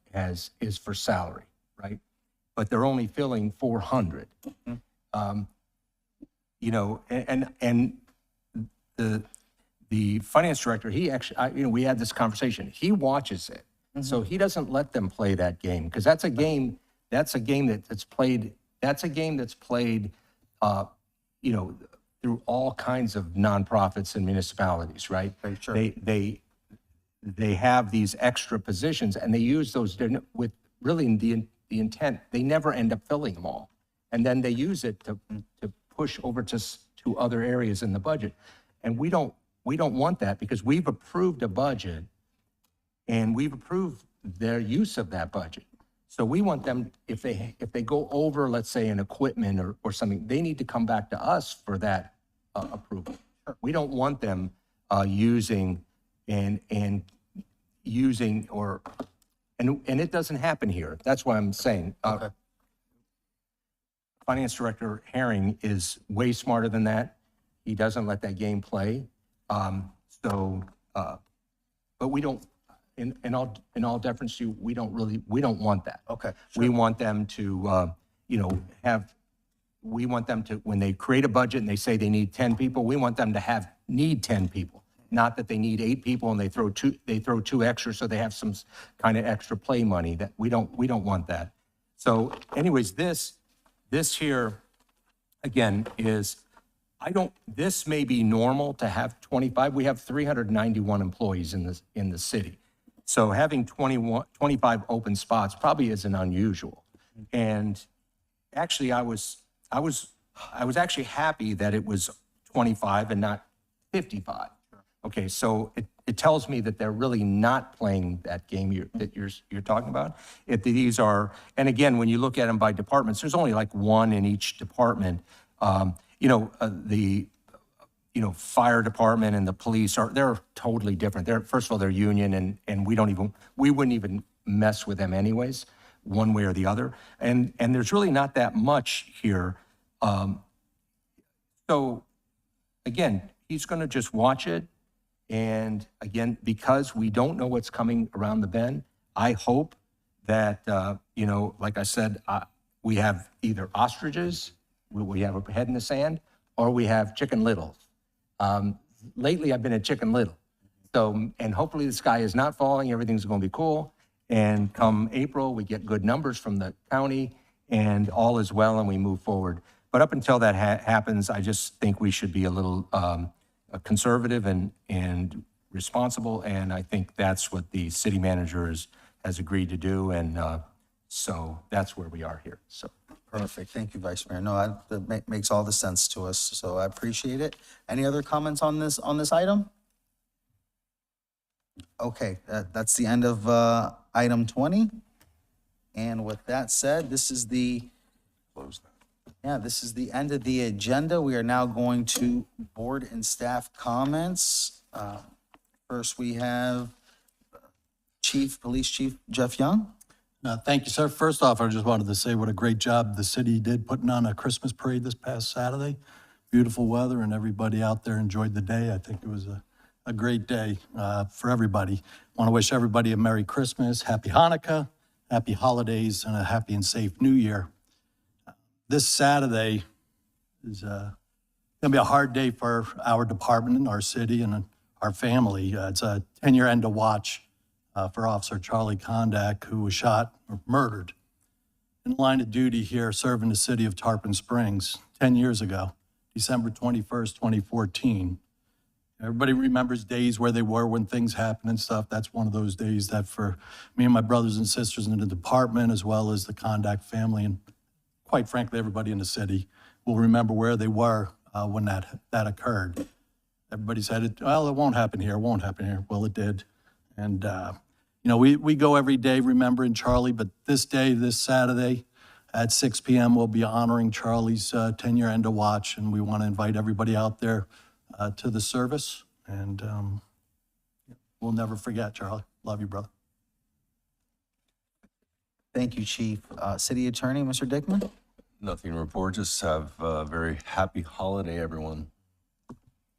is for salary, right? But they're only filling 400. And the finance director, he actually, we had this conversation. He watches it, so he doesn't let them play that game because that's a game that's played through all kinds of nonprofits and municipalities, right? Sure. They have these extra positions and they use those with really the intent. They never end up filling them all, and then they use it to push over to other areas in the budget. And we don't want that because we've approved a budget and we've approved their use of that budget. So we want them, if they go over, let's say, an equipment or something, they need to come back to us for that approval. We don't want them using and it doesn't happen here. That's why I'm saying. Finance Director Herring is way smarter than that. He doesn't let that game play. But we don't, in all deference to you, we don't want that. Okay. We want them to, we want them to, when they create a budget and they say they need 10 people, we want them to need 10 people. Not that they need 8 people and they throw two extra so they have some kind of extra play money. That we don't want that. So anyways, this here, again, is, this may be normal to have 25. We have 391 employees in the city. So having 25 open spots probably isn't unusual. And actually, I was actually happy that it was 25 and not 55. Okay, so it tells me that they're really not playing that game that you're talking about. If these are, and again, when you look at them by departments, there's only like one in each department. The fire department and the police they're totally different. First of all, they're union, and we wouldn't even mess with them anyways, one way or the other. And there's really not that much here. So again, he's going to just watch it. And again, because we don't know what's coming around the bend, I hope that, like I said, we have either ostriches, we have a head in the sand, or we have Chicken Littles. Lately, I've been at Chicken Little. So, and hopefully the sky is not falling, everything's going to be cool. And come April, we get good numbers from the county, and all is well, and we move forward. But up until that happens, I just think we should be a little conservative and responsible, and I think that's what the city manager has agreed to do, and so that's where we are here. So Perfect. Thank you, Vice Mayor. No, that makes all the sense to us, so I appreciate it. Any other comments on this item? Okay, that's the end of item 20. And with that said, this is the end of the agenda. We are now going to board and staff comments. First, we have Police Chief Jeff Young. Thank you, sir. First off, I just wanted to say what a great job the city did putting on a Christmas parade this past Saturday. Beautiful weather, and everybody out there enjoyed the day. I think it was a great day for everybody. I want to wish everybody a Merry Christmas, Happy Hanukkah, Happy Holidays, and a happy and safe New Year. This Saturday is going to be a hard day for our department and our city and our family. It's a 10-year end to watch for Officer Charlie Kondak, who was shot or murdered in line of duty here serving the city of Tarpon Springs 10 years ago, December 21st, 2014. Everybody remembers days where they were when things happened and stuff. That's one of those days that for me and my brothers and sisters in the department, as well as the Kondak family, and quite frankly, everybody in the city will remember where they were when that occurred. Everybody said, well, it won't happen here, it won't happen here. Well, it did. And, we go every day remembering Charlie, but this day, this Saturday at 6 p.m., we'll be honoring Charlie's 10-year end of watch, and we want to invite everybody out there to the service. And we'll never forget, Charlie. Love you, brother. Thank you, Chief. City Attorney, Mr. Dickman? Nothing to report. Just have a very happy holiday, everyone.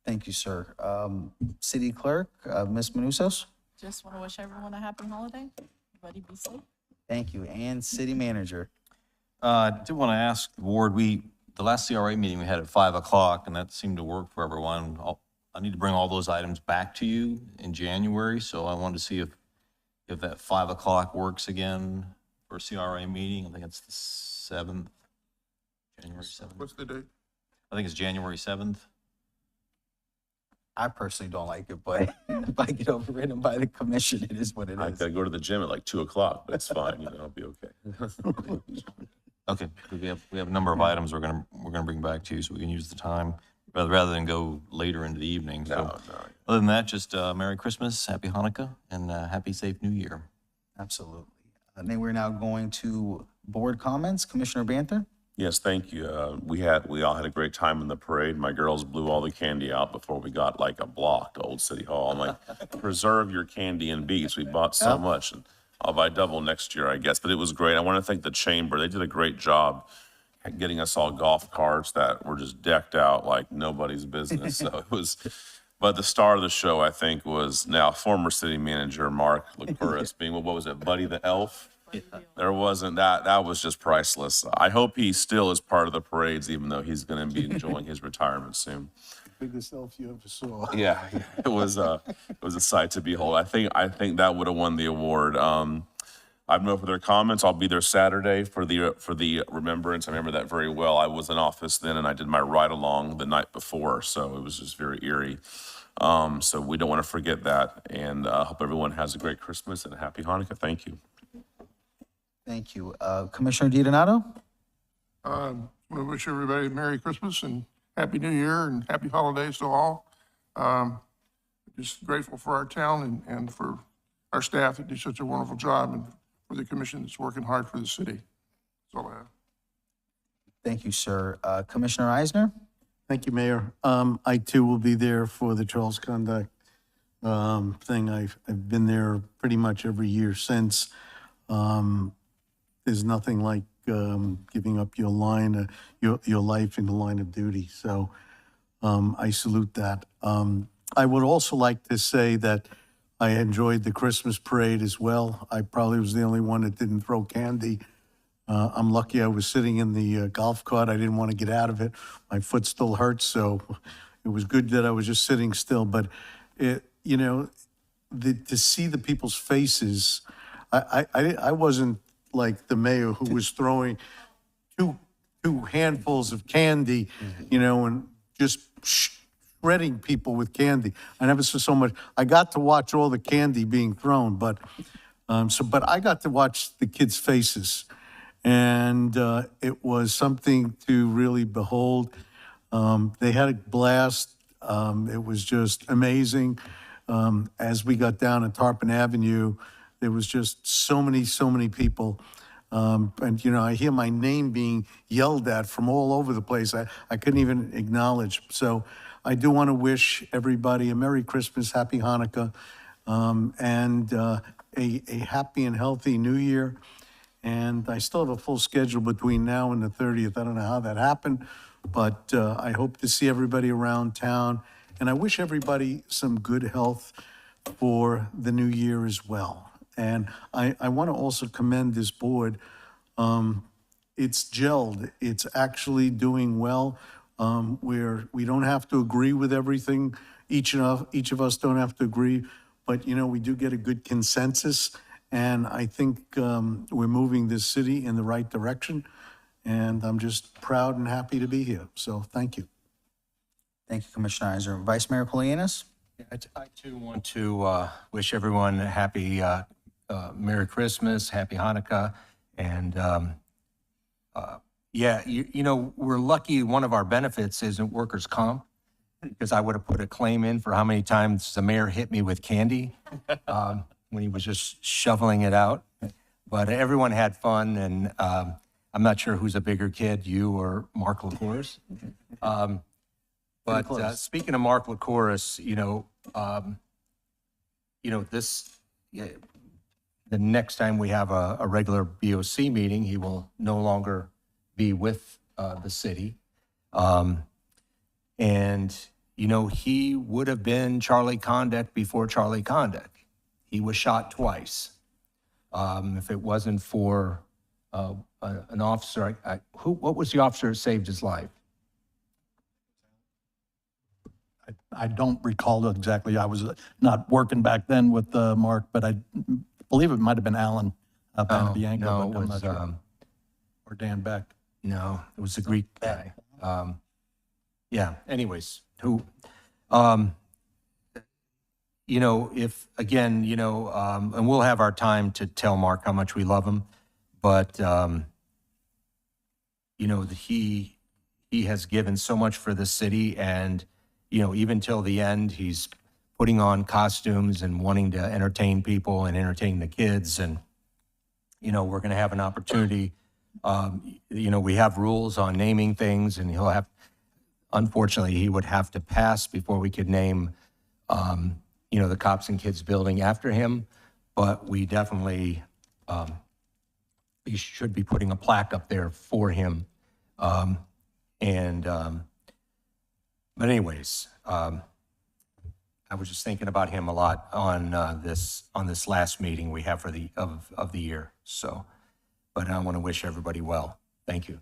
Thank you, sir. City Clerk, Ms. Manousos? Just want to wish everyone a happy holiday. Everybody be safe. Thank you. And City Manager? I did want to ask the board, the last CRA meeting we had at 5 o'clock, and that seemed to work for everyone. I need to bring all those items back to you in January, so I wanted to see if that 5 o'clock works again for a CRA meeting. I think it's the 7th, January 7th. What's the date? I think it's January 7th. I personally don't like it, but if I get overridden by the commission, it is what it I is. gotta go to the gym at like 2 o'clock, but it's fine, I'll be okay. Okay, we have a number of items we're gonna bring back to you, so we can use the time rather than go later into the evening. So, other than that, just Merry Christmas, Happy Hanukkah, and Happy Safe New Year. Absolutely. Then we're now going to board comments. Commissioner Banther? Yes, thank you. We all had a great time in the parade. My girls blew all the candy out before we got like a block to Old City Hall. I'm like, preserve your candy and beats. We bought so much, and I'll buy double next year, I guess. But it was great. I want to thank the chamber. They did a great job at getting us all golf carts that were just decked out like nobody's business. So it was, but the star of the show, I think, was now former city manager Mark Licouris being, what was it, Buddy the Elf? There wasn't that. That was just priceless. I hope he still is part of the parades, even though he's going to be enjoying his retirement soon. Biggest elf you ever saw. Yeah, it was a sight to behold. I think that would have won the award. I have no further comments. I'll be there Saturday for the remembrance. I remember that very well. I was in office then, and I did my ride along the night before, so it was just very eerie. So we don't want to forget that, and I hope everyone has a great Christmas and a happy Hanukkah. Thank you. Thank you. Commissioner DiDonato? I want to wish everybody a Merry Christmas and Happy New Year and Happy Holidays to all. Just grateful for our town and for our staff that do such a wonderful job, and for the commission that's working hard for the city. That's all I have. Thank you, sir. Commissioner Eisner? Thank you, Mayor. I too will be there for the Charles Conduct thing. I've been there pretty much every year since. There's nothing like giving up your line, your life in the line of duty. So I salute that. I would also like to say that I enjoyed the Christmas parade as well. I probably was the only one that didn't throw candy. I'm lucky I was sitting in the golf cart. I didn't want to get out of it. My foot still hurts, so it was good that I was just sitting still. But, to see the people's faces, I wasn't like the mayor who was throwing two handfuls of candy, and just shredding people with candy. I never saw so much. I got to watch all the candy being thrown, but I got to watch the kids' faces, and it was something to really behold. They had a blast. It was just amazing. As we got down at Tarpon Avenue, there was just so many people. And, I hear my name being yelled at from all over the place. I couldn't even acknowledge. So I do want to wish everybody a Merry Christmas, Happy Hanukkah, and a happy and healthy New Year. And I still have a full schedule between now and the 30th. I don't know how that happened, but I hope to see everybody around town. And I wish everybody some good health for the new year as well. And I want to also commend this board. It's gelled. It's actually doing well. We don't have to agree with everything. Each of us don't have to agree, but we do get a good consensus. And I think we're moving this city in the right direction. And I'm just proud and happy to be here. So thank you. Thank you, Commissioner Eisner. Vice Mayor Polianis? I too want to wish everyone a happy Merry Christmas, Happy Hanukkah, and we're lucky one of our benefits isn't workers' comp, because I would have put a claim in for how many times the mayor hit me with candy when he was just shoveling it out. But everyone had fun, and I'm not sure who's a bigger kid, you or Mark Licouris. But speaking of Mark Licouris, the next time we have a regular BOC meeting, he will no longer be with the city. He would have been Charlie Conduct before Charlie Conduct. He was shot twice. If it wasn't for an officer, what was the officer that saved his life? I don't recall exactly. I was not working back then with Mark, but I believe it might have been Alan Panabianco. No, but I'm it was, not sure. Or Dan Beck. No, it was the Greek guy. Anyways, if, again, and we'll have our time to tell Mark how much we love him, but, he has given so much for the city, and, even till the end, he's putting on costumes and wanting to entertain people and entertain the kids. And, we're going to have an opportunity. We have rules on naming things, and unfortunately, he would have to pass before we could name, the Cops and Kids building after him. But we definitely, we should be putting a plaque up there for him. But anyways, I was just thinking about him a lot on this last meeting we have for of the year. So, but I want to wish everybody well. Thank you.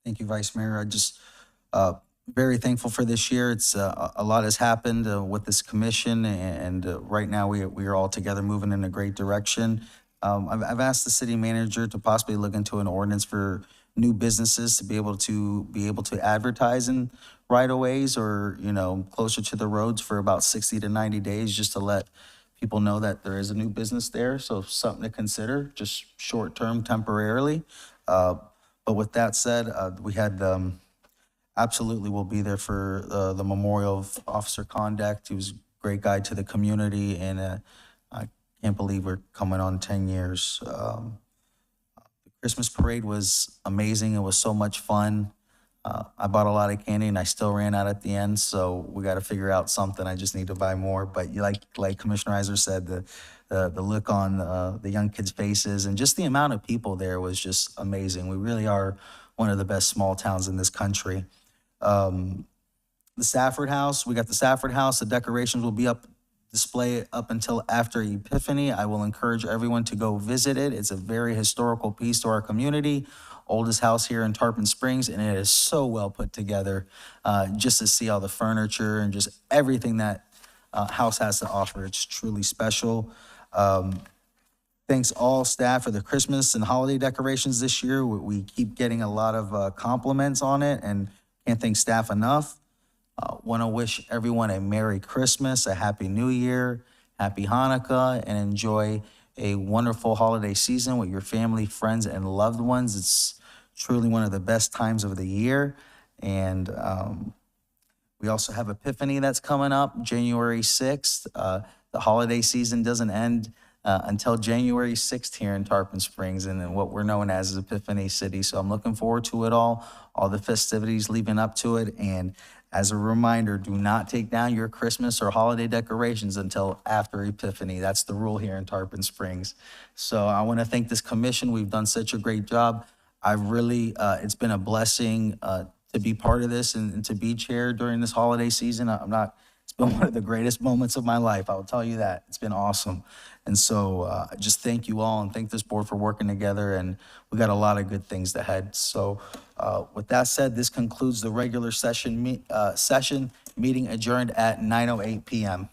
Thank you, Vice Mayor. I just very thankful for this year. It's a lot has happened with this commission, and right now we are all together moving in a great direction. I've asked the city manager to possibly look into an ordinance for new businesses to be able to advertise in right-of-ways or closer to the roads for about 60 to 90 days, just to let people know that there is a new business there. So something to consider, just short-term, temporarily. But with that said, we had absolutely will be there for the memorial of Officer Conduct. He was a great guy to the community, and I can't believe we're coming on 10 years. The Christmas parade was amazing. It was so much fun. I bought a lot of candy, and I still ran out at the end, so we got to figure out something. I just need to buy more. But like Commissioner Iser said, the look on the young kids' faces and just the amount of people there was just amazing. We really are one of the best small towns in this country. The Safford House, we got the Safford House. The decorations will be up display up until after Epiphany. I will encourage everyone to go visit it. It's a very historical piece to our community, oldest house here in Tarpon Springs, and it is so well put together. Just to see all the furniture and just everything that house has to offer, it's truly special. Thanks all staff for the Christmas and holiday decorations this year. We keep getting a lot of compliments on it, and can't thank staff enough. Want to wish everyone a Merry Christmas, a Happy New Year, Happy Hanukkah, and enjoy a wonderful holiday season with your family, friends, and loved ones. It's truly one of the best times of the year. And we also have Epiphany that's coming up January 6th. The holiday season doesn't end until January 6th here in Tarpon Springs, and in what we're known as Epiphany City. So I'm looking forward to it all the festivities leading up to it. And as a reminder, do not take down your Christmas or holiday decorations until after Epiphany. That's the rule here in Tarpon Springs. So I want to thank this commission. We've done such a great job. It's been a blessing to be part of this and to be chair during this holiday season. It's been one of the greatest moments of my life. I will tell you that. It's been awesome. And so just thank you all and thank this board for working together. And we got a lot of good things ahead. So with that said, this concludes the regular session meeting adjourned at 9:08 p.m.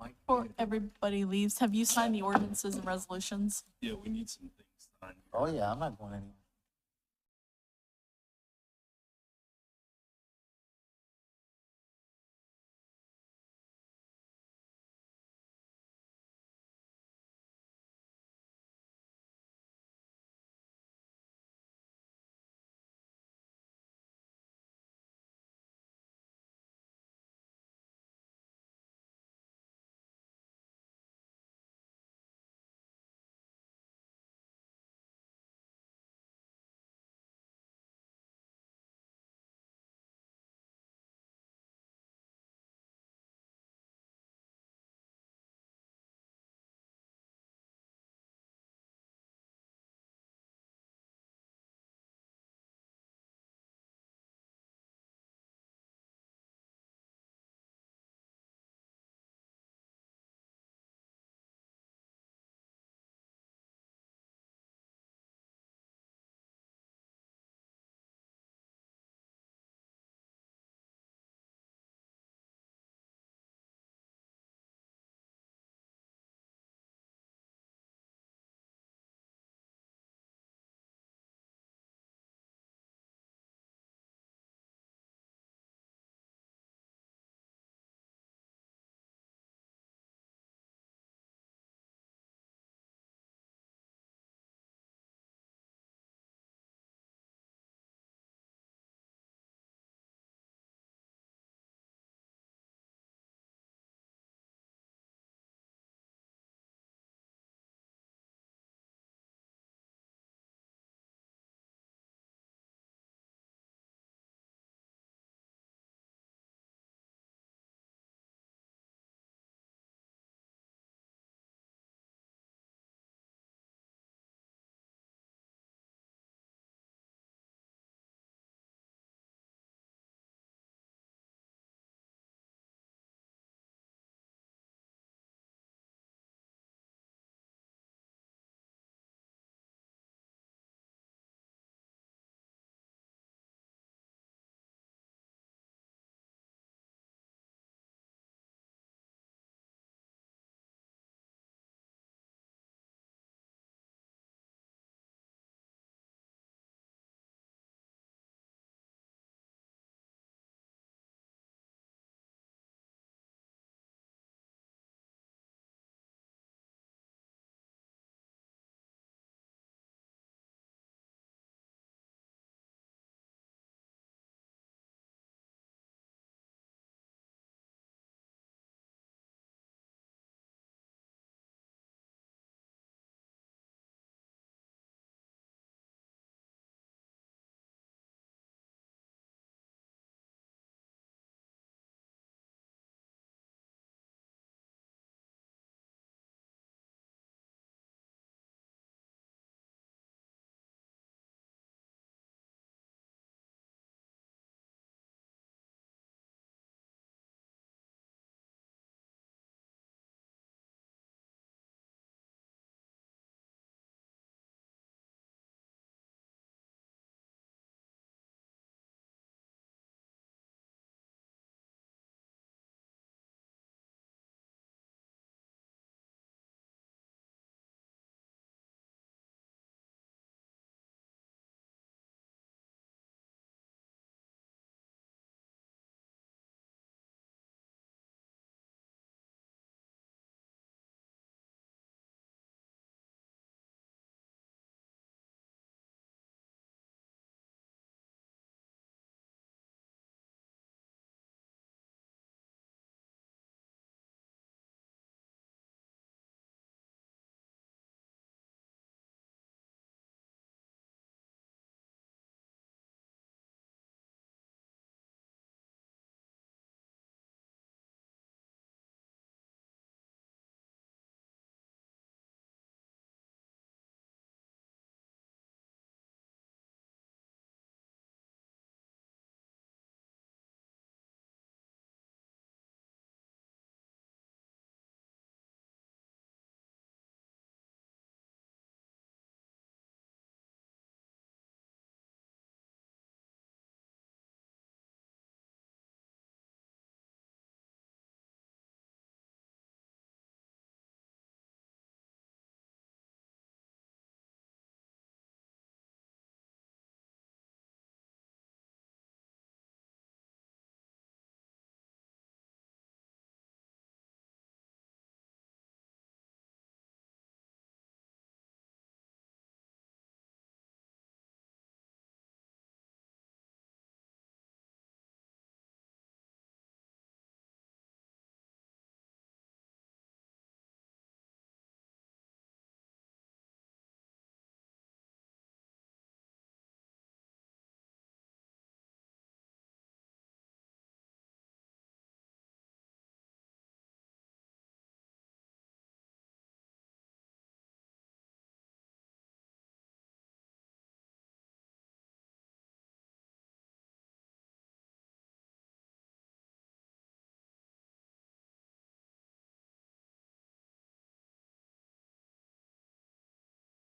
Before everybody leaves, have you signed the ordinances and resolutions? Yeah, we need some things signed. Oh, yeah, I'm not going anywhere.